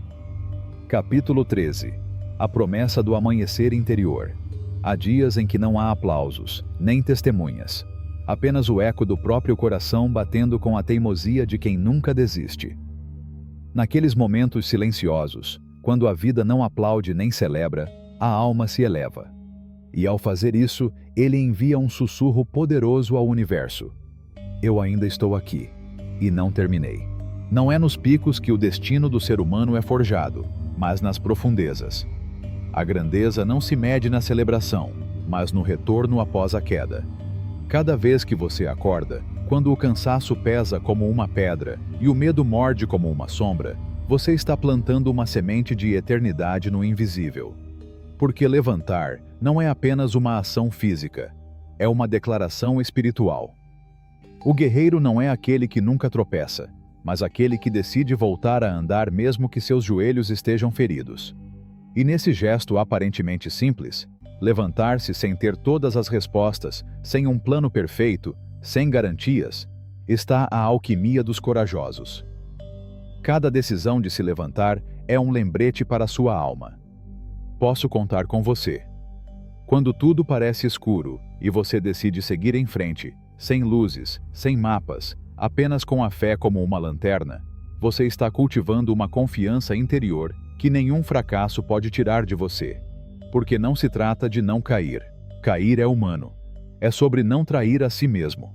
Capítulo 13. A promessa do amanhecer interior. Há dias em que não há aplausos, nem testemunhas. Apenas o eco do próprio coração batendo com a teimosia de quem nunca desiste. Naqueles momentos silenciosos, quando a vida não aplaude nem celebra, a alma se eleva. E ao fazer isso, ele envia um sussurro poderoso ao universo. Eu ainda estou aqui, e não terminei. Não é nos picos que o destino do ser humano é forjado, mas nas profundezas. A grandeza não se mede na celebração, mas no retorno após a queda. Cada vez que você acorda, quando o cansaço pesa como uma pedra e o medo morde como uma sombra, você está plantando uma semente de eternidade no invisível. Porque levantar não é apenas uma ação física, é uma declaração espiritual. O guerreiro não é aquele que nunca tropeça, mas aquele que decide voltar a andar mesmo que seus joelhos estejam feridos. E nesse gesto aparentemente simples, Levantar-se sem ter todas as respostas, sem um plano perfeito, sem garantias, está a alquimia dos corajosos. Cada decisão de se levantar é um lembrete para a sua alma. Posso contar com você. Quando tudo parece escuro e você decide seguir em frente, sem luzes, sem mapas, apenas com a fé como uma lanterna, você está cultivando uma confiança interior que nenhum fracasso pode tirar de você. Porque não se trata de não cair. Cair é humano. É sobre não trair a si mesmo.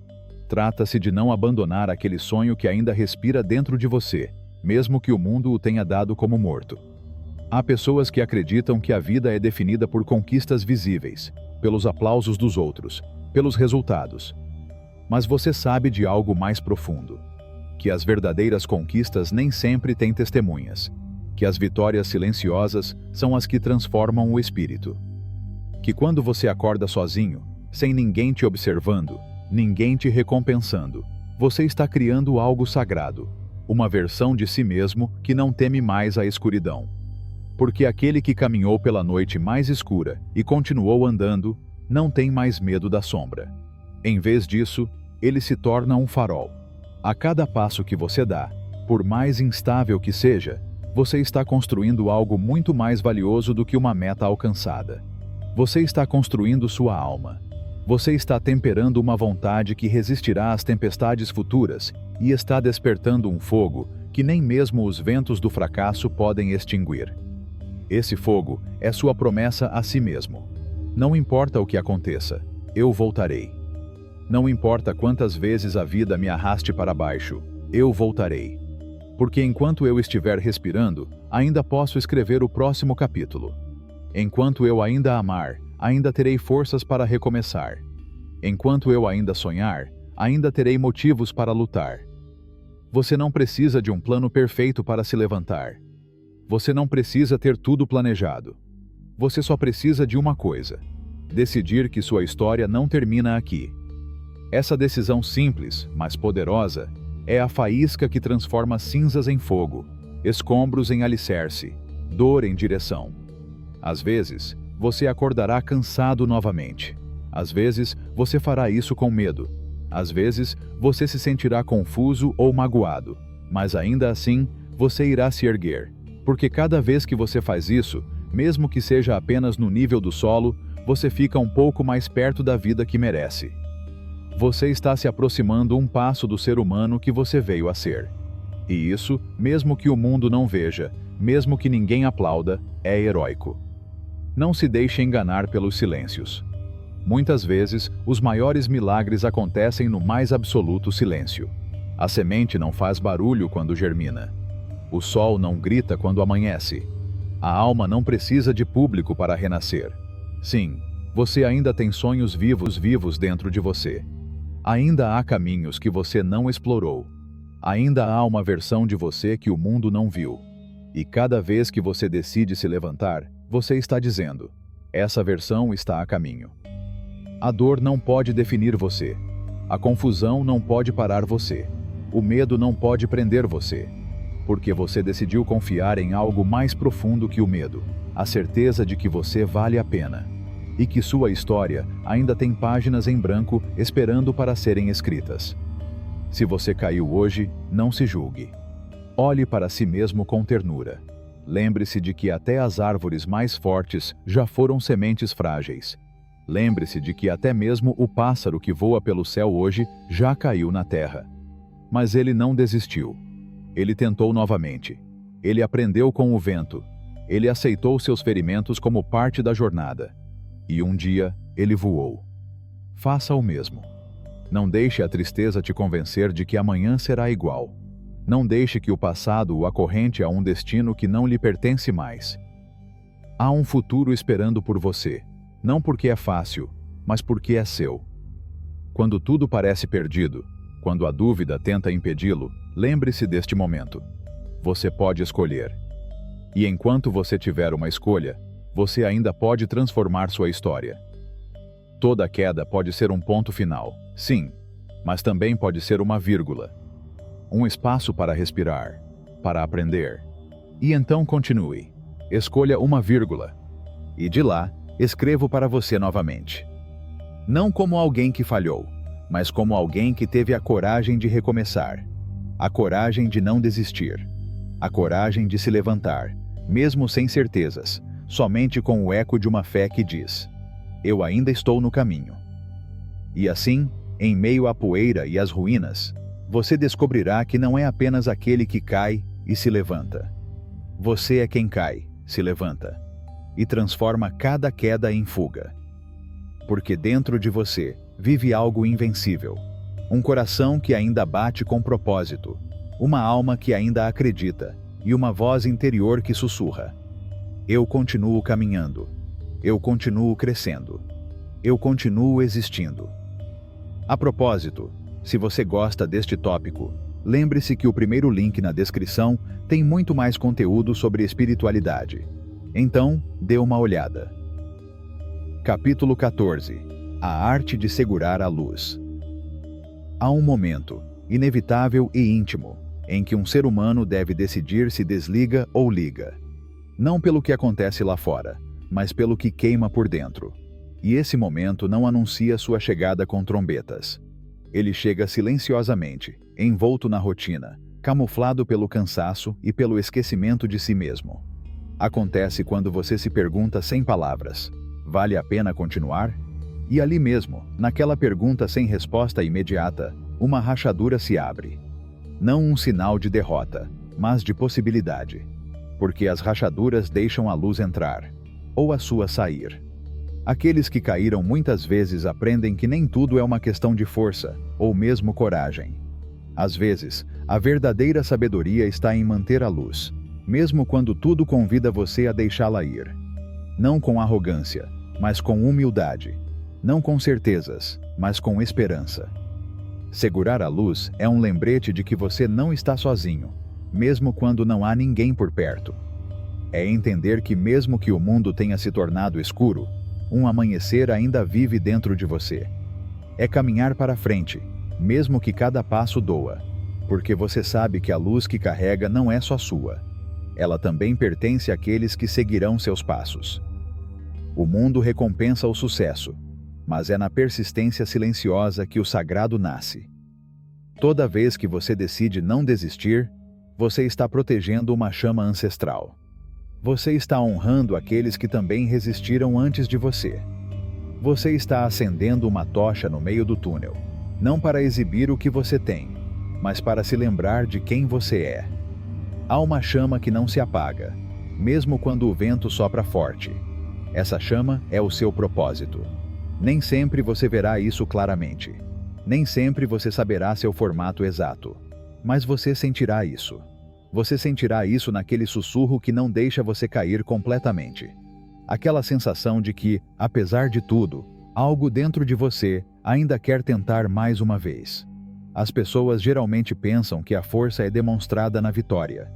Trata-se de não abandonar aquele sonho que ainda respira dentro de você, mesmo que o mundo o tenha dado como morto. Há pessoas que acreditam que a vida é definida por conquistas visíveis, pelos aplausos dos outros, pelos resultados. Mas você sabe de algo mais profundo: que as verdadeiras conquistas nem sempre têm testemunhas, que as vitórias silenciosas são as que transformam o espírito. Que quando você acorda sozinho, sem ninguém te observando, ninguém te recompensando, você está criando algo sagrado, uma versão de si mesmo que não teme mais a escuridão. Porque aquele que caminhou pela noite mais escura e continuou andando, não tem mais medo da sombra. Em vez disso, ele se torna um farol. A cada passo que você dá, por mais instável que seja, você está construindo algo muito mais valioso do que uma meta alcançada. Você está construindo sua alma. Você está temperando uma vontade que resistirá às tempestades futuras e está despertando um fogo que nem mesmo os ventos do fracasso podem extinguir. Esse fogo é sua promessa a si mesmo. Não importa o que aconteça, eu voltarei. Não importa quantas vezes a vida me arraste para baixo, eu voltarei. Porque enquanto eu estiver respirando, ainda posso escrever o próximo capítulo. Enquanto eu ainda amar, ainda terei forças para recomeçar. Enquanto eu ainda sonhar, ainda terei motivos para lutar. Você não precisa de um plano perfeito para se levantar. Você não precisa ter tudo planejado. Você só precisa de uma coisa: decidir que sua história não termina aqui. Essa decisão simples, mas poderosa, é a faísca que transforma cinzas em fogo, escombros em alicerce, dor em direção. Às vezes, você acordará cansado novamente. Às vezes, você fará isso com medo. Às vezes, você se sentirá confuso ou magoado. Mas ainda assim, você irá se erguer. Porque cada vez que você faz isso, mesmo que seja apenas no nível do solo, você fica um pouco mais perto da vida que merece. Você está se aproximando um passo do ser humano que você veio a ser. E isso, mesmo que o mundo não veja, mesmo que ninguém aplauda, é heróico. Não se deixe enganar pelos silêncios. Muitas vezes, os maiores milagres acontecem no mais absoluto silêncio. A semente não faz barulho quando germina. O sol não grita quando amanhece. A alma não precisa de público para renascer. Sim, você ainda tem sonhos vivos dentro de você. Ainda há caminhos que você não explorou. Ainda há uma versão de você que o mundo não viu. E cada vez que você decide se levantar, você está dizendo: essa versão está a caminho. A dor não pode definir você. A confusão não pode parar você. O medo não pode prender você. Porque você decidiu confiar em algo mais profundo que o medo, a certeza de que você vale a pena. E que sua história ainda tem páginas em branco esperando para serem escritas. Se você caiu hoje, não se julgue. Olhe para si mesmo com ternura. Lembre-se de que até as árvores mais fortes já foram sementes frágeis. Lembre-se de que até mesmo o pássaro que voa pelo céu hoje já caiu na terra. Mas ele não desistiu. Ele tentou novamente. Ele aprendeu com o vento. Ele aceitou seus ferimentos como parte da jornada. E um dia, ele voou. Faça o mesmo. Não deixe a tristeza te convencer de que amanhã será igual. Não deixe que o passado o acorrente a um destino que não lhe pertence mais. Há um futuro esperando por você, não porque é fácil, mas porque é seu. Quando tudo parece perdido, quando a dúvida tenta impedi-lo, lembre-se deste momento. Você pode escolher. E enquanto você tiver uma escolha, você ainda pode transformar sua história. Toda queda pode ser um ponto final, sim, mas também pode ser uma vírgula. Um espaço para respirar, para aprender. E então continue. Escolha uma vírgula. E de lá, escrevo para você novamente. Não como alguém que falhou, mas como alguém que teve a coragem de recomeçar, a coragem de não desistir, a coragem de se levantar, mesmo sem certezas, somente com o eco de uma fé que diz: eu ainda estou no caminho. E assim, em meio à poeira e às ruínas, você descobrirá que não é apenas aquele que cai e se levanta. Você é quem cai, se levanta, e transforma cada queda em fuga. Porque dentro de você vive algo invencível, um coração que ainda bate com propósito, uma alma que ainda acredita e uma voz interior que sussurra: eu continuo caminhando, eu continuo crescendo, eu continuo existindo. A propósito, se você gosta deste tópico, lembre-se que o primeiro link na descrição tem muito mais conteúdo sobre espiritualidade. Então, dê uma olhada. Capítulo 14. A arte de segurar a luz. Há um momento, inevitável e íntimo, em que um ser humano deve decidir se desliga ou liga. Não pelo que acontece lá fora, mas pelo que queima por dentro. E esse momento não anuncia sua chegada com trombetas. Ele chega silenciosamente, envolto na rotina, camuflado pelo cansaço e pelo esquecimento de si mesmo. Acontece quando você se pergunta sem palavras: vale a pena continuar? E ali mesmo, naquela pergunta sem resposta imediata, uma rachadura se abre. Não um sinal de derrota, mas de possibilidade. Porque as rachaduras deixam a luz entrar, ou a sua sair. Aqueles que caíram muitas vezes aprendem que nem tudo é uma questão de força, ou mesmo coragem. Às vezes, a verdadeira sabedoria está em manter a luz, mesmo quando tudo convida você a deixá-la ir. Não com arrogância, mas com humildade. Não com certezas, mas com esperança. Segurar a luz é um lembrete de que você não está sozinho, mesmo quando não há ninguém por perto. É entender que mesmo que o mundo tenha se tornado escuro, um amanhecer ainda vive dentro de você. É caminhar para frente, mesmo que cada passo doa, porque você sabe que a luz que carrega não é só sua. Ela também pertence àqueles que seguirão seus passos. O mundo recompensa o sucesso, mas é na persistência silenciosa que o sagrado nasce. Toda vez que você decide não desistir, você está protegendo uma chama ancestral. Você está honrando aqueles que também resistiram antes de você. Você está acendendo uma tocha no meio do túnel, não para exibir o que você tem, mas para se lembrar de quem você é. Há uma chama que não se apaga, mesmo quando o vento sopra forte. Essa chama é o seu propósito. Nem sempre você verá isso claramente. Nem sempre você saberá seu formato exato. Mas você sentirá isso. Você sentirá isso naquele sussurro que não deixa você cair completamente. Aquela sensação de que, apesar de tudo, algo dentro de você ainda quer tentar mais uma vez. As pessoas geralmente pensam que a força é demonstrada na vitória.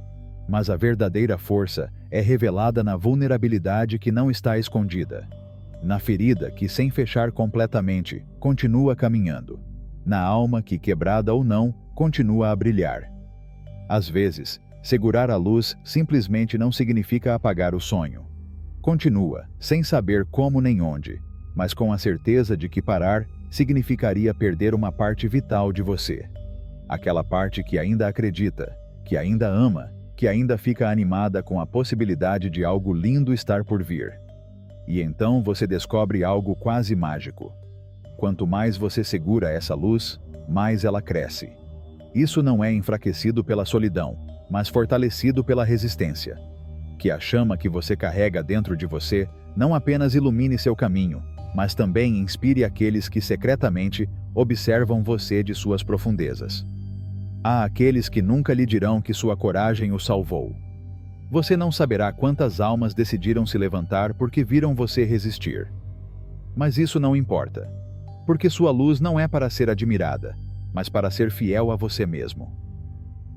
Mas a verdadeira força é revelada na vulnerabilidade que não está escondida. Na ferida que, sem fechar completamente, continua caminhando. Na alma que, quebrada ou não, continua a brilhar. Às vezes, segurar a luz simplesmente não significa apagar o sonho. Continua, sem saber como nem onde, mas com a certeza de que parar significaria perder uma parte vital de você. Aquela parte que ainda acredita, que ainda ama, que ainda fica animada com a possibilidade de algo lindo estar por vir. E então você descobre algo quase mágico. Quanto mais você segura essa luz, mais ela cresce. Isso não é enfraquecido pela solidão, mas fortalecido pela resistência. Que a chama que você carrega dentro de você não apenas ilumine seu caminho, mas também inspire aqueles que secretamente observam você de suas profundezas. Há aqueles que nunca lhe dirão que sua coragem o salvou. Você não saberá quantas almas decidiram se levantar porque viram você resistir. Mas isso não importa, porque sua luz não é para ser admirada, mas para ser fiel a você mesmo.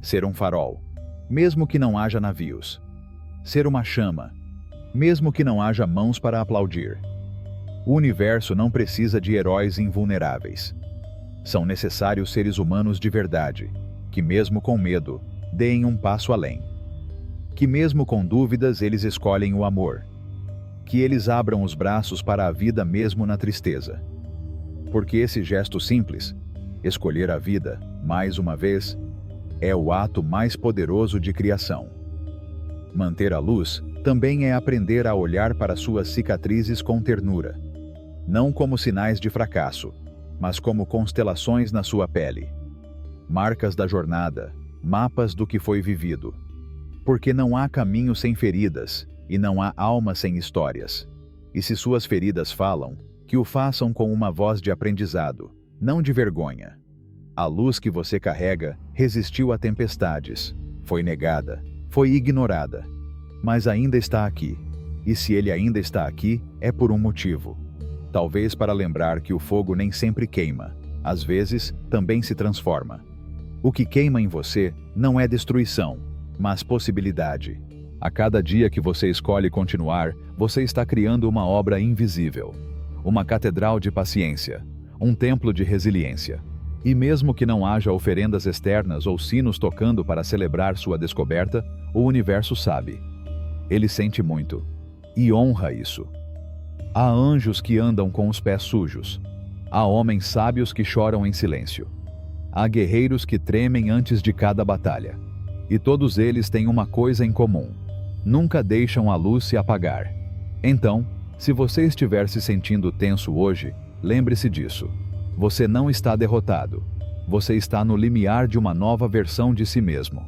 Ser um farol, mesmo que não haja navios. Ser uma chama, mesmo que não haja mãos para aplaudir. O universo não precisa de heróis invulneráveis. São necessários seres humanos de verdade, que mesmo com medo, deem um passo além. Que mesmo com dúvidas eles escolhem o amor. que eles abram os braços para a vida mesmo na tristeza. Porque esse gesto simples, escolher a vida, mais uma vez, é o ato mais poderoso de criação. Manter a luz também é aprender a olhar para suas cicatrizes com ternura, não como sinais de fracasso, mas como constelações na sua pele. Marcas da jornada, mapas do que foi vivido. Porque não há caminho sem feridas, e não há alma sem histórias. E se suas feridas falam, que o façam com uma voz de aprendizado, não de vergonha. A luz que você carrega resistiu a tempestades, foi negada, foi ignorada, mas ainda está aqui. E se ele ainda está aqui, é por um motivo. Talvez para lembrar que o fogo nem sempre queima, às vezes também se transforma. O que queima em você não é destruição, mas possibilidade. A cada dia que você escolhe continuar, você está criando uma obra invisível. Uma catedral de paciência, um templo de resiliência. E mesmo que não haja oferendas externas ou sinos tocando para celebrar sua descoberta, o universo sabe. Ele sente muito. E honra isso. Há anjos que andam com os pés sujos. Há homens sábios que choram em silêncio. Há guerreiros que tremem antes de cada batalha. E todos eles têm uma coisa em comum. Nunca deixam a luz se apagar. Então, se você estiver se sentindo tenso hoje, lembre-se disso. Você não está derrotado. Você está no limiar de uma nova versão de si mesmo.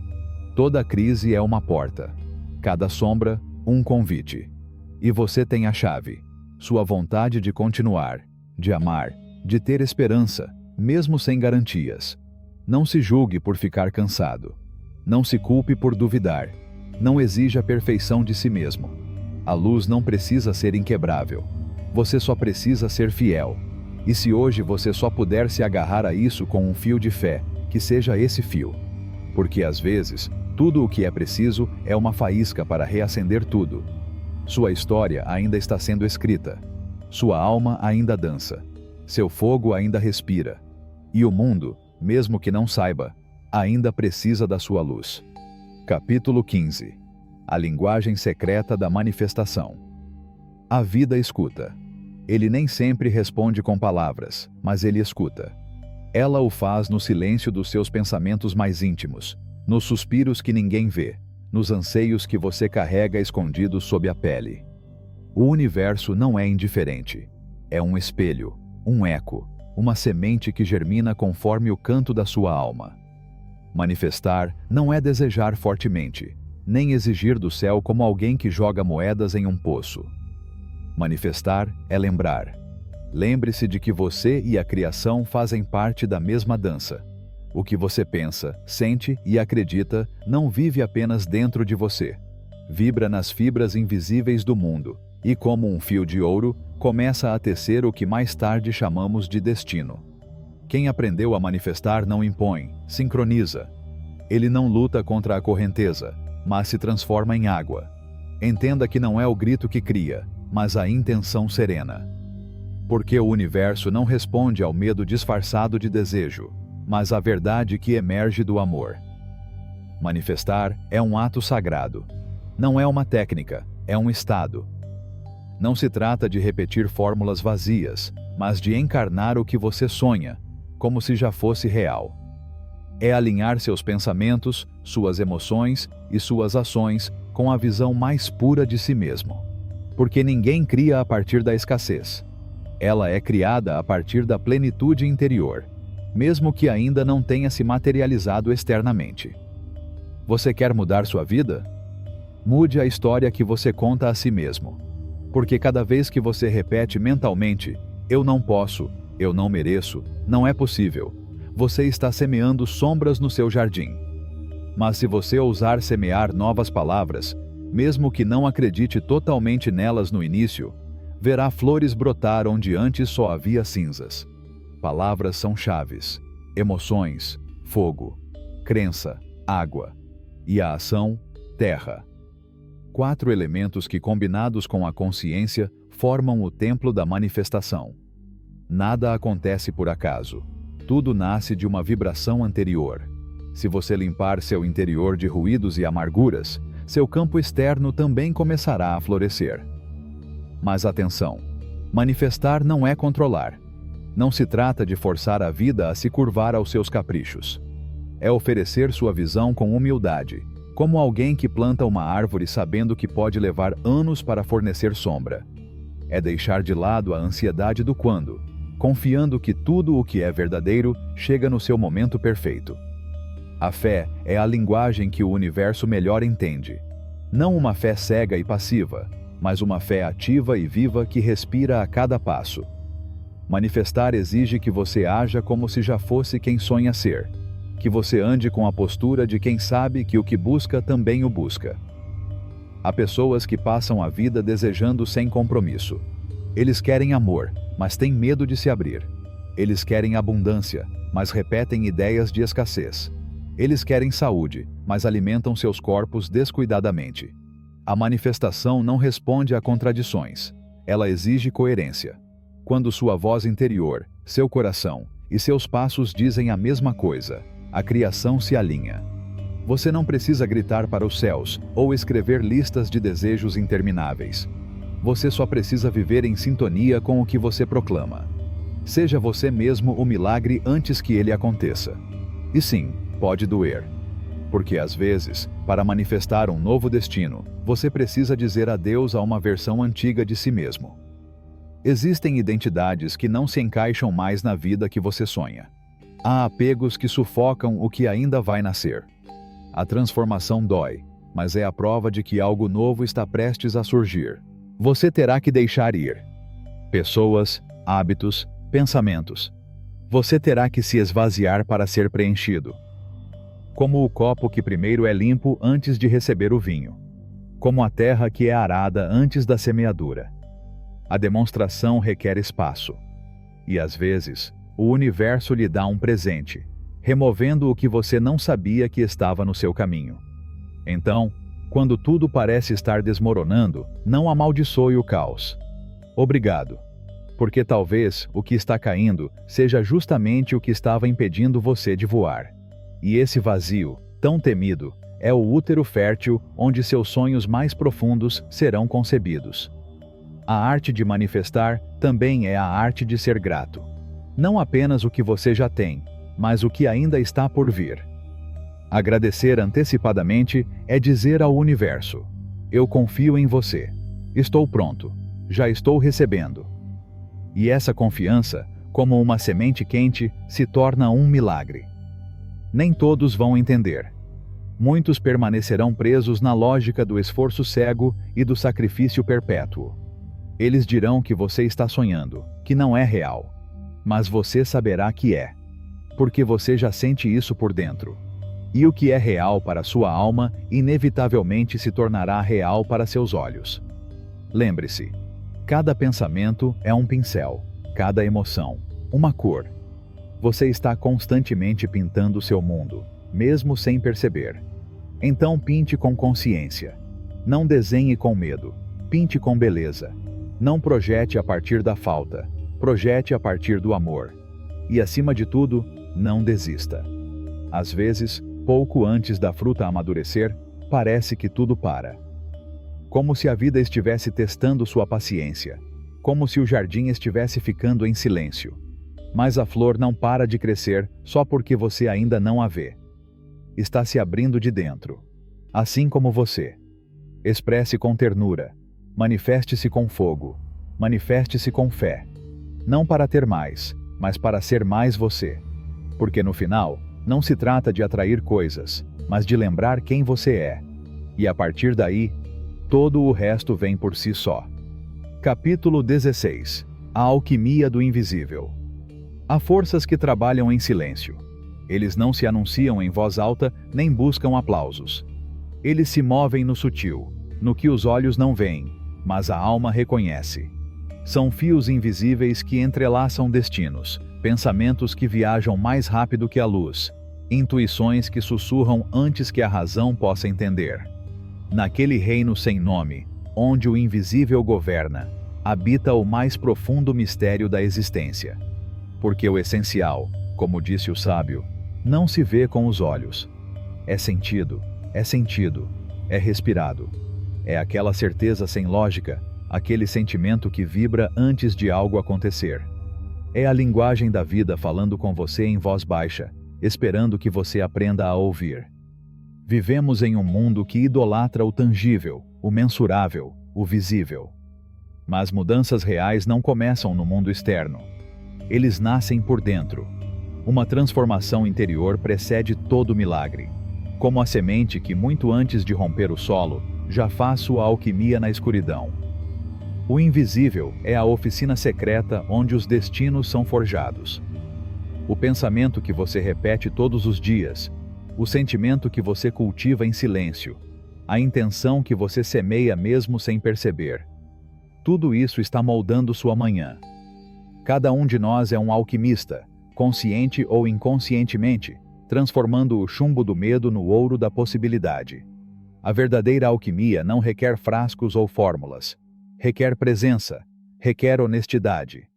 Toda crise é uma porta. Cada sombra, um convite. E você tem a chave. Sua vontade de continuar, de amar, de ter esperança, mesmo sem garantias. Não se julgue por ficar cansado. Não se culpe por duvidar. Não exija a perfeição de si mesmo. A luz não precisa ser inquebrável. Você só precisa ser fiel. E se hoje você só puder se agarrar a isso com um fio de fé, que seja esse fio. Porque às vezes, tudo o que é preciso é uma faísca para reacender tudo. Sua história ainda está sendo escrita. Sua alma ainda dança. Seu fogo ainda respira. E o mundo, mesmo que não saiba, ainda precisa da sua luz. Capítulo 15. A linguagem secreta da manifestação. A vida escuta. Ele nem sempre responde com palavras, mas ele escuta. Ela o faz no silêncio dos seus pensamentos mais íntimos, nos suspiros que ninguém vê, nos anseios que você carrega escondidos sob a pele. O universo não é indiferente. É um espelho, um eco, uma semente que germina conforme o canto da sua alma. Manifestar não é desejar fortemente, nem exigir do céu como alguém que joga moedas em um poço. Manifestar é lembrar. Lembre-se de que você e a criação fazem parte da mesma dança. O que você pensa, sente e acredita não vive apenas dentro de você. Vibra nas fibras invisíveis do mundo e, como um fio de ouro, começa a tecer o que mais tarde chamamos de destino. Quem aprendeu a manifestar não impõe, sincroniza. Ele não luta contra a correnteza, mas se transforma em água. Entenda que não é o grito que cria, mas a intenção serena. Porque o universo não responde ao medo disfarçado de desejo, mas à verdade que emerge do amor. Manifestar é um ato sagrado. Não é uma técnica, é um estado. Não se trata de repetir fórmulas vazias, mas de encarnar o que você sonha, como se já fosse real. É alinhar seus pensamentos, suas emoções e suas ações com a visão mais pura de si mesmo. Porque ninguém cria a partir da escassez. Ela é criada a partir da plenitude interior, mesmo que ainda não tenha se materializado externamente. Você quer mudar sua vida? Mude a história que você conta a si mesmo. Porque cada vez que você repete mentalmente, eu não posso, eu não mereço, não é possível, você está semeando sombras no seu jardim. Mas se você ousar semear novas palavras, mesmo que não acredite totalmente nelas no início, verá flores brotar onde antes só havia cinzas. Palavras são chaves, emoções, fogo, crença, água, e a ação, terra. 4 elementos que, combinados com a consciência, formam o templo da manifestação. Nada acontece por acaso. Tudo nasce de uma vibração anterior. Se você limpar seu interior de ruídos e amarguras, seu campo externo também começará a florescer. Mas atenção! Manifestar não é controlar. Não se trata de forçar a vida a se curvar aos seus caprichos. É oferecer sua visão com humildade, como alguém que planta uma árvore sabendo que pode levar anos para fornecer sombra. É deixar de lado a ansiedade do quando, confiando que tudo o que é verdadeiro chega no seu momento perfeito. A fé é a linguagem que o universo melhor entende. Não uma fé cega e passiva, mas uma fé ativa e viva que respira a cada passo. Manifestar exige que você haja como se já fosse quem sonha ser, que você ande com a postura de quem sabe que o que busca também o busca. Há pessoas que passam a vida desejando sem compromisso. Eles querem amor, mas têm medo de se abrir. Eles querem abundância, mas repetem ideias de escassez. Eles querem saúde, mas alimentam seus corpos descuidadamente. A manifestação não responde a contradições. Ela exige coerência. Quando sua voz interior, seu coração e seus passos dizem a mesma coisa, a criação se alinha. Você não precisa gritar para os céus ou escrever listas de desejos intermináveis. Você só precisa viver em sintonia com o que você proclama. Seja você mesmo o milagre antes que ele aconteça. E sim, pode doer. Porque às vezes, para manifestar um novo destino, você precisa dizer adeus a uma versão antiga de si mesmo. Existem identidades que não se encaixam mais na vida que você sonha. Há apegos que sufocam o que ainda vai nascer. A transformação dói, mas é a prova de que algo novo está prestes a surgir. Você terá que deixar ir pessoas, hábitos, pensamentos. Você terá que se esvaziar para ser preenchido. Como o copo que primeiro é limpo antes de receber o vinho. Como a terra que é arada antes da semeadura. A demonstração requer espaço. E às vezes, o universo lhe dá um presente, removendo o que você não sabia que estava no seu caminho. Então, quando tudo parece estar desmoronando, não amaldiçoe o caos. Obrigado. Porque talvez o que está caindo seja justamente o que estava impedindo você de voar. E esse vazio, tão temido, é o útero fértil onde seus sonhos mais profundos serão concebidos. A arte de manifestar também é a arte de ser grato. Não apenas o que você já tem, mas o que ainda está por vir. Agradecer antecipadamente é dizer ao universo: eu confio em você. Estou pronto. Já estou recebendo. E essa confiança, como uma semente quente, se torna um milagre. Nem todos vão entender. Muitos permanecerão presos na lógica do esforço cego e do sacrifício perpétuo. Eles dirão que você está sonhando, que não é real. Mas você saberá que é. Porque você já sente isso por dentro. E o que é real para sua alma, inevitavelmente se tornará real para seus olhos. Lembre-se, cada pensamento é um pincel, cada emoção, uma cor. Você está constantemente pintando seu mundo, mesmo sem perceber. Então pinte com consciência. Não desenhe com medo, pinte com beleza. Não projete a partir da falta, projete a partir do amor. E acima de tudo, não desista. Às vezes, pouco antes da fruta amadurecer, parece que tudo para. Como se a vida estivesse testando sua paciência, como se o jardim estivesse ficando em silêncio. Mas a flor não para de crescer só porque você ainda não a vê. Está se abrindo de dentro, assim como você. Expresse com ternura. Manifeste-se com fogo, manifeste-se com fé. Não para ter mais, mas para ser mais você. Porque no final, não se trata de atrair coisas, mas de lembrar quem você é. E a partir daí, todo o resto vem por si só. Capítulo 16. A alquimia do invisível. Há forças que trabalham em silêncio. Eles não se anunciam em voz alta, nem buscam aplausos. Eles se movem no sutil, no que os olhos não veem, mas a alma reconhece. São fios invisíveis que entrelaçam destinos, pensamentos que viajam mais rápido que a luz, intuições que sussurram antes que a razão possa entender. Naquele reino sem nome, onde o invisível governa, habita o mais profundo mistério da existência. Porque o essencial, como disse o sábio, não se vê com os olhos. É sentido, é respirado. É aquela certeza sem lógica, aquele sentimento que vibra antes de algo acontecer. É a linguagem da vida falando com você em voz baixa, esperando que você aprenda a ouvir. Vivemos em um mundo que idolatra o tangível, o mensurável, o visível. Mas mudanças reais não começam no mundo externo. Eles nascem por dentro. Uma transformação interior precede todo milagre. Como a semente que, muito antes de romper o solo, já faz sua alquimia na escuridão. O invisível é a oficina secreta onde os destinos são forjados. O pensamento que você repete todos os dias, o sentimento que você cultiva em silêncio, a intenção que você semeia mesmo sem perceber. Tudo isso está moldando sua manhã. Cada um de nós é um alquimista, consciente ou inconscientemente, transformando o chumbo do medo no ouro da possibilidade. A verdadeira alquimia não requer frascos ou fórmulas. Requer presença, requer honestidade.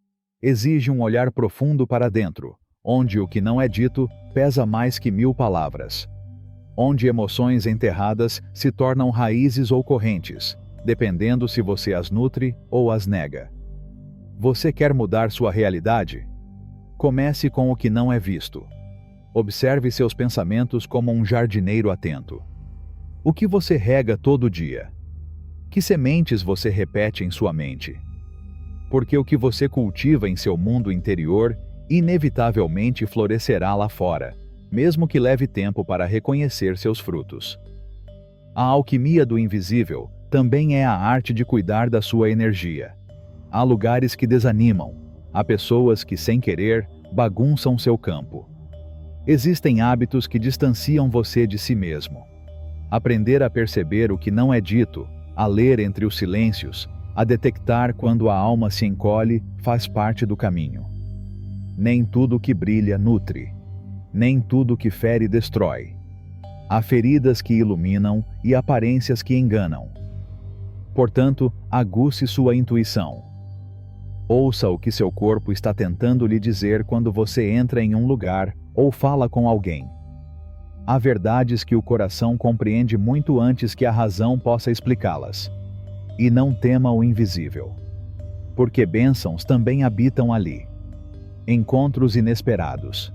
Exige um olhar profundo para dentro, onde o que não é dito pesa mais que 1000 palavras. Onde emoções enterradas se tornam raízes ou correntes, dependendo se você as nutre ou as nega. Você quer mudar sua realidade? Comece com o que não é visto. Observe seus pensamentos como um jardineiro atento. O que você rega todo dia? Que sementes você repete em sua mente? Porque o que você cultiva em seu mundo interior inevitavelmente florescerá lá fora, mesmo que leve tempo para reconhecer seus frutos. A alquimia do invisível também é a arte de cuidar da sua energia. Há lugares que desanimam, há pessoas que, sem querer, bagunçam seu campo. Existem hábitos que distanciam você de si mesmo. Aprender a perceber o que não é dito, a ler entre os silêncios, a detectar quando a alma se encolhe, faz parte do caminho. Nem tudo que brilha nutre. Nem tudo que fere destrói. Há feridas que iluminam e aparências que enganam. Portanto, aguce sua intuição. Ouça o que seu corpo está tentando lhe dizer quando você entra em um lugar ou fala com alguém. Há verdades que o coração compreende muito antes que a razão possa explicá-las. E não tema o invisível. Porque bênçãos também habitam ali. Encontros inesperados.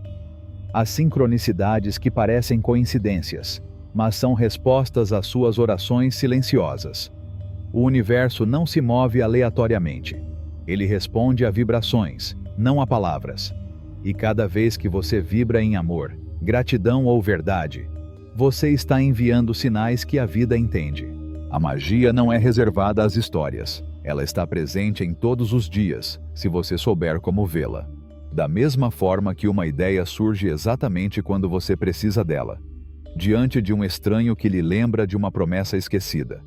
Há sincronicidades que parecem coincidências, mas são respostas às suas orações silenciosas. O universo não se move aleatoriamente. Ele responde a vibrações, não a palavras. E cada vez que você vibra em amor, gratidão ou verdade, você está enviando sinais que a vida entende. A magia não é reservada às histórias. Ela está presente em todos os dias, se você souber como vê-la. Da mesma forma que uma ideia surge exatamente quando você precisa dela, diante de um estranho que lhe lembra de uma promessa esquecida.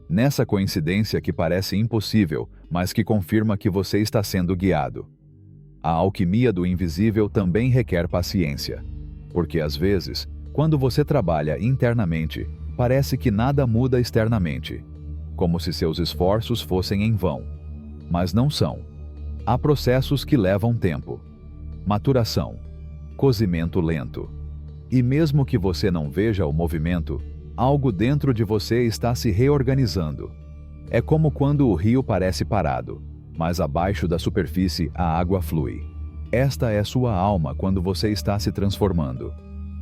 Nessa coincidência que parece impossível, mas que confirma que você está sendo guiado. A alquimia do invisível também requer paciência. Porque às vezes, quando você trabalha internamente, parece que nada muda externamente, como se seus esforços fossem em vão. Mas não são. Há processos que levam tempo. Maturação. Cozimento lento. E mesmo que você não veja o movimento, algo dentro de você está se reorganizando. É como quando o rio parece parado, mas abaixo da superfície a água flui. Esta é sua alma quando você está se transformando.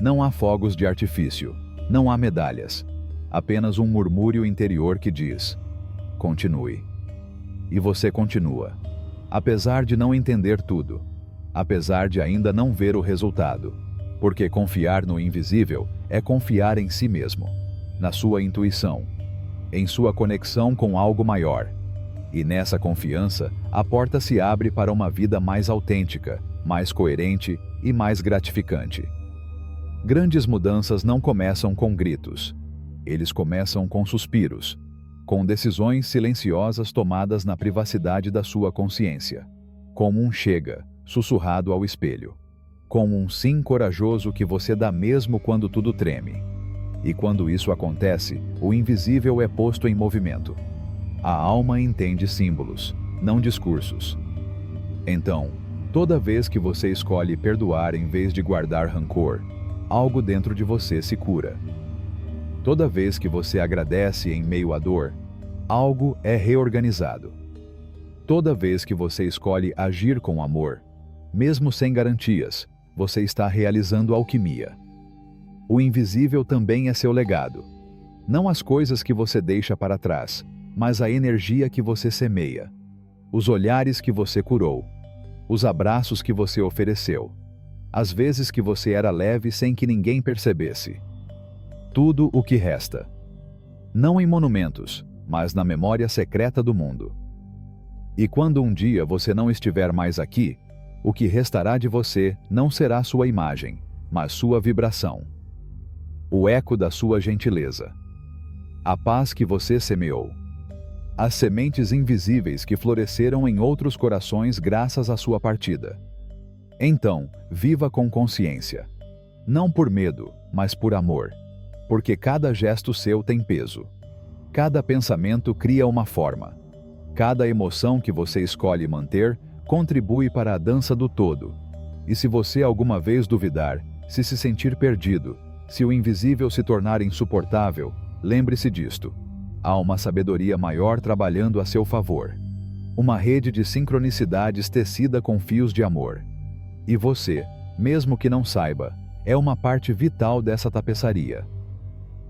Não há fogos de artifício, não há medalhas. Apenas um murmúrio interior que diz: continue. E você continua. Apesar de não entender tudo. Apesar de ainda não ver o resultado. Porque confiar no invisível é confiar em si mesmo, na sua intuição, em sua conexão com algo maior. E nessa confiança, a porta se abre para uma vida mais autêntica, mais coerente e mais gratificante. Grandes mudanças não começam com gritos. Eles começam com suspiros, com decisões silenciosas tomadas na privacidade da sua consciência. Como um chega, sussurrado ao espelho. Como um sim corajoso que você dá mesmo quando tudo treme. E quando isso acontece, o invisível é posto em movimento. A alma entende símbolos, não discursos. Então, toda vez que você escolhe perdoar em vez de guardar rancor, algo dentro de você se cura. Toda vez que você agradece em meio à dor, algo é reorganizado. Toda vez que você escolhe agir com amor, mesmo sem garantias, você está realizando alquimia. O invisível também é seu legado. Não as coisas que você deixa para trás, mas a energia que você semeia. Os olhares que você curou. Os abraços que você ofereceu. As vezes que você era leve sem que ninguém percebesse. Tudo o que resta. Não em monumentos, mas na memória secreta do mundo. E quando um dia você não estiver mais aqui, o que restará de você não será sua imagem, mas sua vibração. O eco da sua gentileza. A paz que você semeou. As sementes invisíveis que floresceram em outros corações graças à sua partida. Então, viva com consciência. Não por medo, mas por amor. Porque cada gesto seu tem peso. Cada pensamento cria uma forma. Cada emoção que você escolhe manter contribui para a dança do todo. E se você alguma vez duvidar, se sentir perdido, se o invisível se tornar insuportável, lembre-se disto. Há uma sabedoria maior trabalhando a seu favor. Uma rede de sincronicidades tecida com fios de amor. E você, mesmo que não saiba, é uma parte vital dessa tapeçaria.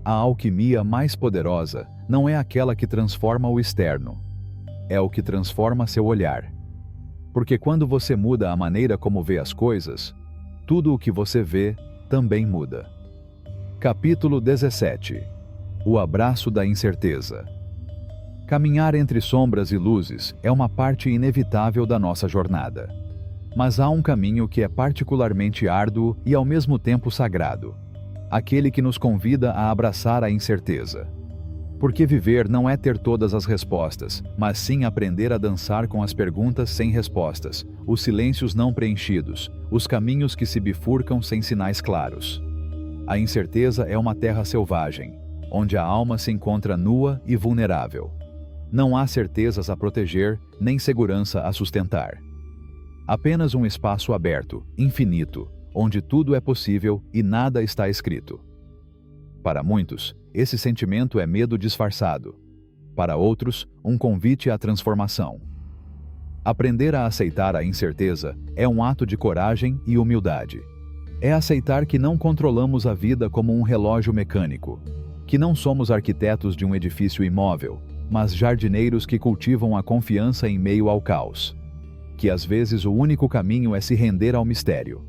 A alquimia mais poderosa não é aquela que transforma o externo. É o que transforma seu olhar. Porque quando você muda a maneira como vê as coisas, tudo o que você vê também muda. Capítulo 17. O abraço da incerteza. Caminhar entre sombras e luzes é uma parte inevitável da nossa jornada. Mas há um caminho que é particularmente árduo e ao mesmo tempo sagrado. Aquele que nos convida a abraçar a incerteza. Porque viver não é ter todas as respostas, mas sim aprender a dançar com as perguntas sem respostas, os silêncios não preenchidos, os caminhos que se bifurcam sem sinais claros. A incerteza é uma terra selvagem, onde a alma se encontra nua e vulnerável. Não há certezas a proteger, nem segurança a sustentar. Apenas um espaço aberto, infinito, onde tudo é possível e nada está escrito. Para muitos, esse sentimento é medo disfarçado. Para outros, um convite à transformação. Aprender a aceitar a incerteza é um ato de coragem e humildade. É aceitar que não controlamos a vida como um relógio mecânico, que não somos arquitetos de um edifício imóvel, mas jardineiros que cultivam a confiança em meio ao caos. Que às vezes o único caminho é se render ao mistério.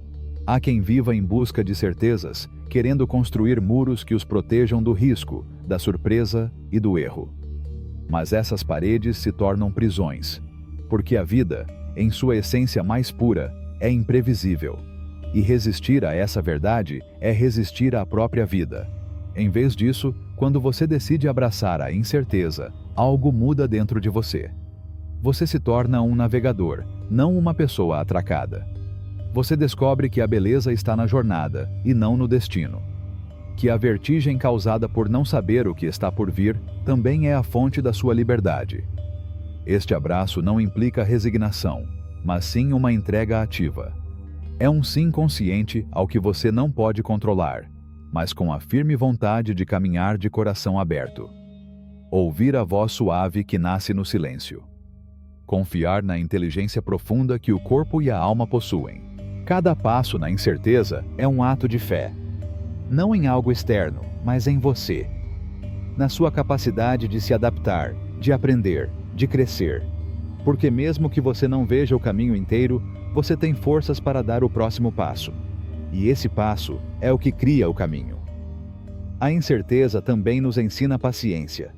Há quem viva em busca de certezas, querendo construir muros que os protejam do risco, da surpresa e do erro. Mas essas paredes se tornam prisões, porque a vida, em sua essência mais pura, é imprevisível. E resistir a essa verdade é resistir à própria vida. Em vez disso, quando você decide abraçar a incerteza, algo muda dentro de você. Você se torna um navegador, não uma pessoa atracada. Você descobre que a beleza está na jornada e não no destino. Que a vertigem causada por não saber o que está por vir também é a fonte da sua liberdade. Este abraço não implica resignação, mas sim uma entrega ativa. É um sim consciente ao que você não pode controlar, mas com a firme vontade de caminhar de coração aberto. Ouvir a voz suave que nasce no silêncio. Confiar na inteligência profunda que o corpo e a alma possuem. Cada passo na incerteza é um ato de fé. Não em algo externo, mas em você. Na sua capacidade de se adaptar, de aprender, de crescer. Porque mesmo que você não veja o caminho inteiro, você tem forças para dar o próximo passo. E esse passo é o que cria o caminho. A incerteza também nos ensina paciência.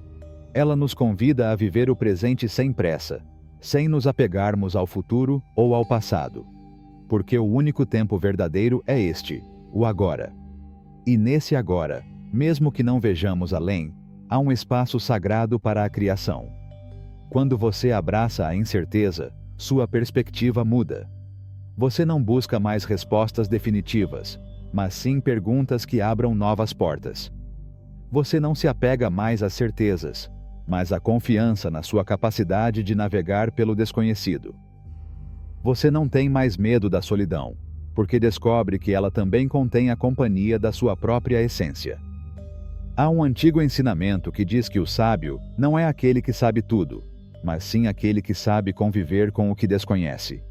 Ela nos convida a viver o presente sem pressa, sem nos apegarmos ao futuro ou ao passado. Porque o único tempo verdadeiro é este, o agora. E nesse agora, mesmo que não vejamos além, há um espaço sagrado para a criação. Quando você abraça a incerteza, sua perspectiva muda. Você não busca mais respostas definitivas, mas sim perguntas que abram novas portas. Você não se apega mais às certezas, mas à confiança na sua capacidade de navegar pelo desconhecido. Você não tem mais medo da solidão, porque descobre que ela também contém a companhia da sua própria essência. Há um antigo ensinamento que diz que o sábio não é aquele que sabe tudo, mas sim aquele que sabe conviver com o que desconhece.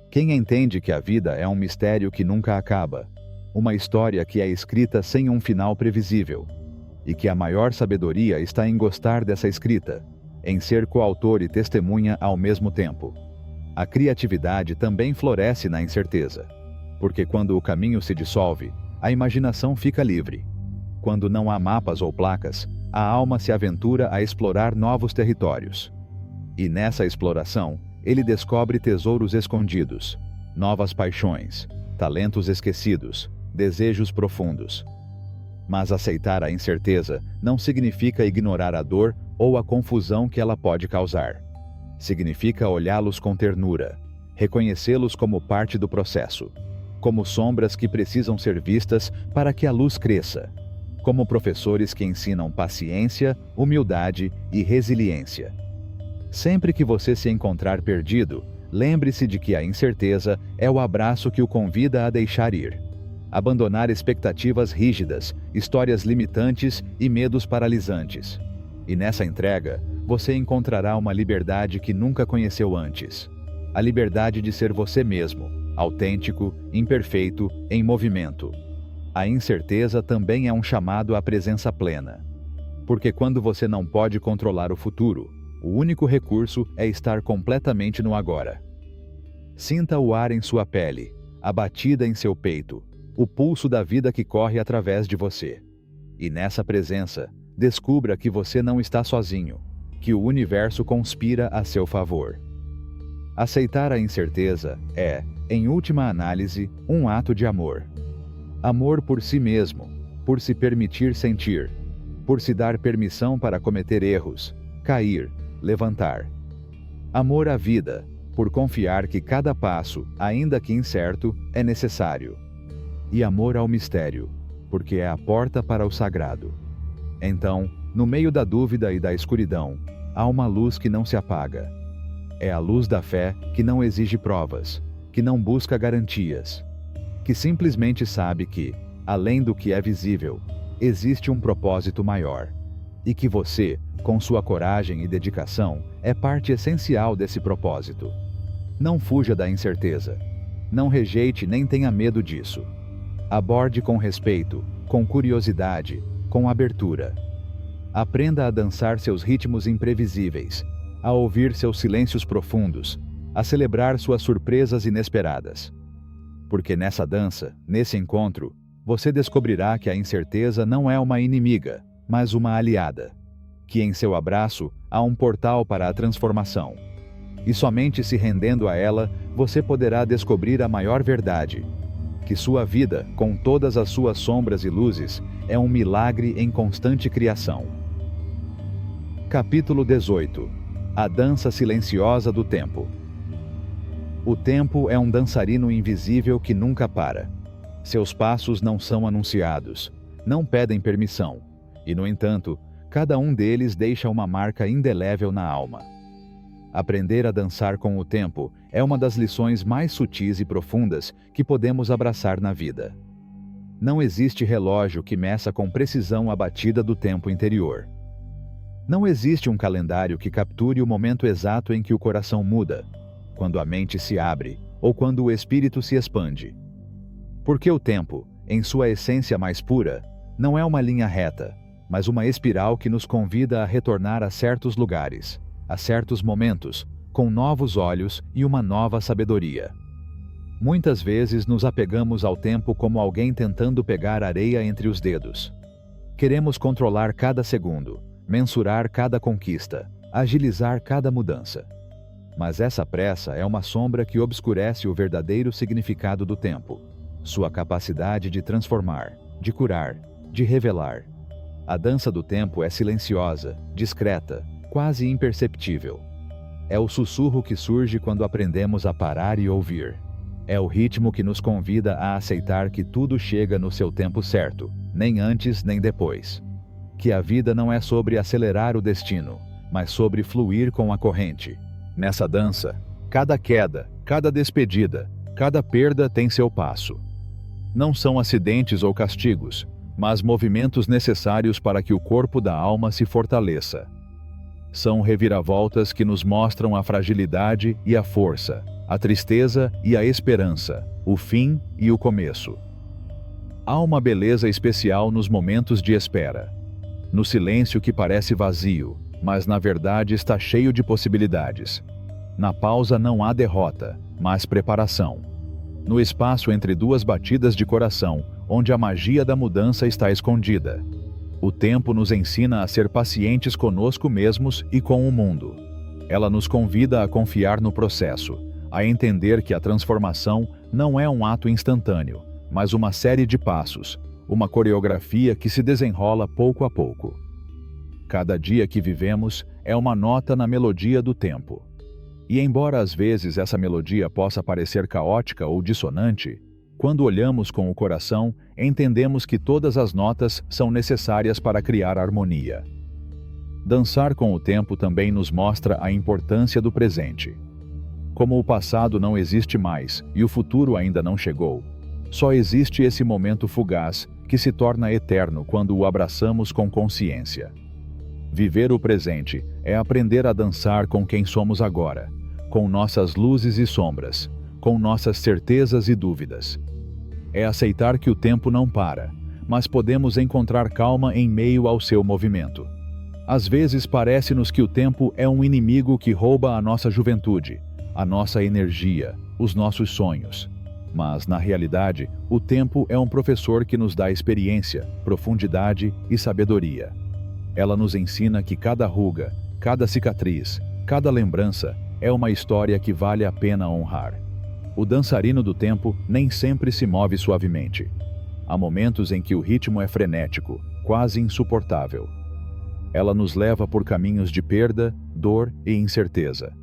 Quem entende que a vida é um mistério que nunca acaba, uma história que é escrita sem um final previsível, e que a maior sabedoria está em gostar dessa escrita, em ser coautor e testemunha ao mesmo tempo. A criatividade também floresce na incerteza, porque quando o caminho se dissolve, a imaginação fica livre. Quando não há mapas ou placas, a alma se aventura a explorar novos territórios. E nessa exploração, ele descobre tesouros escondidos, novas paixões, talentos esquecidos, desejos profundos. Mas aceitar a incerteza não significa ignorar a dor ou a confusão que ela pode causar. Significa olhá-los com ternura, reconhecê-los como parte do processo, como sombras que precisam ser vistas para que a luz cresça, como professores que ensinam paciência, humildade e resiliência. Sempre que você se encontrar perdido, lembre-se de que a incerteza é o abraço que o convida a deixar ir. Abandonar expectativas rígidas, histórias limitantes e medos paralisantes. E nessa entrega, você encontrará uma liberdade que nunca conheceu antes. A liberdade de ser você mesmo, autêntico, imperfeito, em movimento. A incerteza também é um chamado à presença plena. Porque quando você não pode controlar o futuro, o único recurso é estar completamente no agora. Sinta o ar em sua pele, a batida em seu peito, o pulso da vida que corre através de você. E nessa presença, descubra que você não está sozinho, que o universo conspira a seu favor. Aceitar a incerteza é, em última análise, um ato de amor. Amor por si mesmo, por se permitir sentir, por se dar permissão para cometer erros, cair, levantar. Amor à vida, por confiar que cada passo, ainda que incerto, é necessário. E amor ao mistério, porque é a porta para o sagrado. Então, no meio da dúvida e da escuridão, há uma luz que não se apaga. É a luz da fé que não exige provas, que não busca garantias, que simplesmente sabe que, além do que é visível, existe um propósito maior, e que você, com sua coragem e dedicação, é parte essencial desse propósito. Não fuja da incerteza. Não rejeite nem tenha medo disso. Aborde com respeito, com curiosidade, com abertura. Aprenda a dançar seus ritmos imprevisíveis, a ouvir seus silêncios profundos, a celebrar suas surpresas inesperadas. Porque nessa dança, nesse encontro, você descobrirá que a incerteza não é uma inimiga, mas uma aliada. Que em seu abraço há um portal para a transformação. E somente se rendendo a ela, você poderá descobrir a maior verdade: que sua vida, com todas as suas sombras e luzes, é um milagre em constante criação. Capítulo 18. A dança silenciosa do tempo. O tempo é um dançarino invisível que nunca para. Seus passos não são anunciados, não pedem permissão, e, no entanto, cada um deles deixa uma marca indelével na alma. Aprender a dançar com o tempo é uma das lições mais sutis e profundas que podemos abraçar na vida. Não existe relógio que meça com precisão a batida do tempo interior. Não existe um calendário que capture o momento exato em que o coração muda, quando a mente se abre ou quando o espírito se expande. Porque o tempo, em sua essência mais pura, não é uma linha reta, mas uma espiral que nos convida a retornar a certos lugares, a certos momentos, com novos olhos e uma nova sabedoria. Muitas vezes nos apegamos ao tempo como alguém tentando pegar areia entre os dedos. Queremos controlar cada segundo, mensurar cada conquista, agilizar cada mudança. Mas essa pressa é uma sombra que obscurece o verdadeiro significado do tempo, sua capacidade de transformar, de curar, de revelar. A dança do tempo é silenciosa, discreta, quase imperceptível. É o sussurro que surge quando aprendemos a parar e ouvir. É o ritmo que nos convida a aceitar que tudo chega no seu tempo certo, nem antes nem depois. Que a vida não é sobre acelerar o destino, mas sobre fluir com a corrente. Nessa dança, cada queda, cada despedida, cada perda tem seu passo. Não são acidentes ou castigos, mas movimentos necessários para que o corpo da alma se fortaleça. São reviravoltas que nos mostram a fragilidade e a força, a tristeza e a esperança, o fim e o começo. Há uma beleza especial nos momentos de espera. No silêncio que parece vazio, mas na verdade está cheio de possibilidades. Na pausa não há derrota, mas preparação. No espaço entre duas batidas de coração, onde a magia da mudança está escondida. O tempo nos ensina a ser pacientes conosco mesmos e com o mundo. Ela nos convida a confiar no processo, a entender que a transformação não é um ato instantâneo, mas uma série de passos, uma coreografia que se desenrola pouco a pouco. Cada dia que vivemos é uma nota na melodia do tempo. E embora às vezes essa melodia possa parecer caótica ou dissonante, quando olhamos com o coração, entendemos que todas as notas são necessárias para criar harmonia. Dançar com o tempo também nos mostra a importância do presente. Como o passado não existe mais e o futuro ainda não chegou, só existe esse momento fugaz que se torna eterno quando o abraçamos com consciência. Viver o presente é aprender a dançar com quem somos agora, com nossas luzes e sombras, com nossas certezas e dúvidas. É aceitar que o tempo não para, mas podemos encontrar calma em meio ao seu movimento. Às vezes parece-nos que o tempo é um inimigo que rouba a nossa juventude, a nossa energia, os nossos sonhos. Mas, na realidade, o tempo é um professor que nos dá experiência, profundidade e sabedoria. Ela nos ensina que cada ruga, cada cicatriz, cada lembrança é uma história que vale a pena honrar. O dançarino do tempo nem sempre se move suavemente. Há momentos em que o ritmo é frenético, quase insuportável. Ela nos leva por caminhos de perda, dor e incerteza.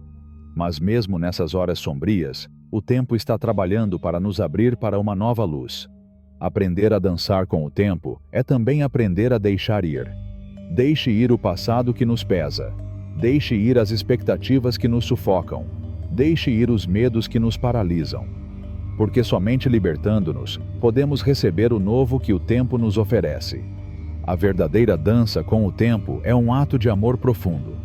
Mas mesmo nessas horas sombrias, o tempo está trabalhando para nos abrir para uma nova luz. Aprender a dançar com o tempo é também aprender a deixar ir. Deixe ir o passado que nos pesa. Deixe ir as expectativas que nos sufocam. Deixe ir os medos que nos paralisam. Porque somente libertando-nos, podemos receber o novo que o tempo nos oferece. A verdadeira dança com o tempo é um ato de amor profundo.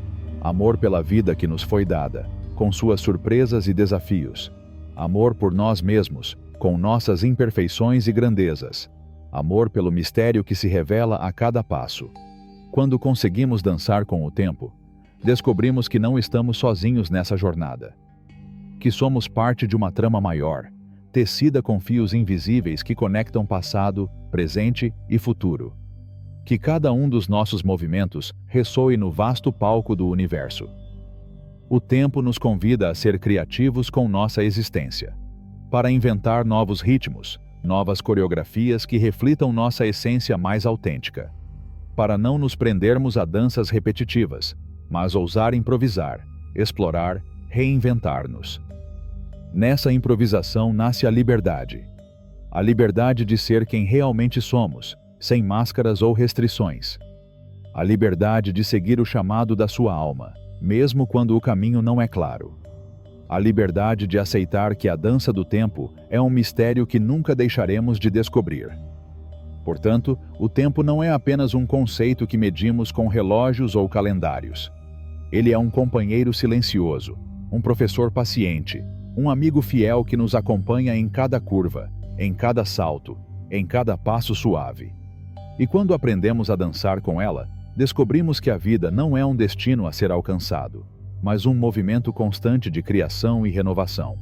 Amor pela vida que nos foi dada, com suas surpresas e desafios. Amor por nós mesmos, com nossas imperfeições e grandezas. Amor pelo mistério que se revela a cada passo. Quando conseguimos dançar com o tempo, descobrimos que não estamos sozinhos nessa jornada. Que somos parte de uma trama maior, tecida com fios invisíveis que conectam passado, presente e futuro. Que cada um dos nossos movimentos ressoe no vasto palco do universo. O tempo nos convida a ser criativos com nossa existência, para inventar novos ritmos, novas coreografias que reflitam nossa essência mais autêntica. Para não nos prendermos a danças repetitivas, mas ousar improvisar, explorar, reinventar-nos. Nessa improvisação nasce a liberdade. A liberdade de ser quem realmente somos, sem máscaras ou restrições. A liberdade de seguir o chamado da sua alma, mesmo quando o caminho não é claro. A liberdade de aceitar que a dança do tempo é um mistério que nunca deixaremos de descobrir. Portanto, o tempo não é apenas um conceito que medimos com relógios ou calendários. Ele é um companheiro silencioso, um professor paciente, um amigo fiel que nos acompanha em cada curva, em cada salto, em cada passo suave. E quando aprendemos a dançar com ela, descobrimos que a vida não é um destino a ser alcançado, mas um movimento constante de criação e renovação.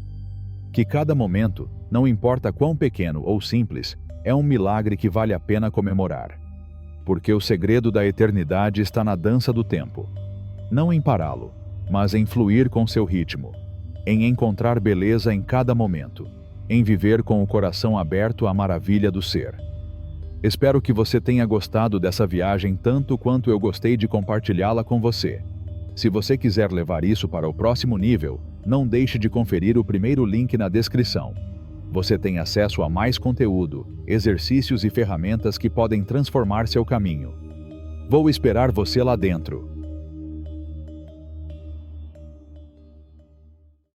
Que cada momento, não importa quão pequeno ou simples, é um milagre que vale a pena comemorar. Porque o segredo da eternidade está na dança do tempo. Não em pará-lo, mas em fluir com seu ritmo, em encontrar beleza em cada momento, em viver com o coração aberto à maravilha do ser. Espero que você tenha gostado dessa viagem tanto quanto eu gostei de compartilhá-la com você. Se você quiser levar isso para o próximo nível, não deixe de conferir o primeiro link na descrição. Você tem acesso a mais conteúdo, exercícios e ferramentas que podem transformar seu caminho. Vou esperar você lá dentro.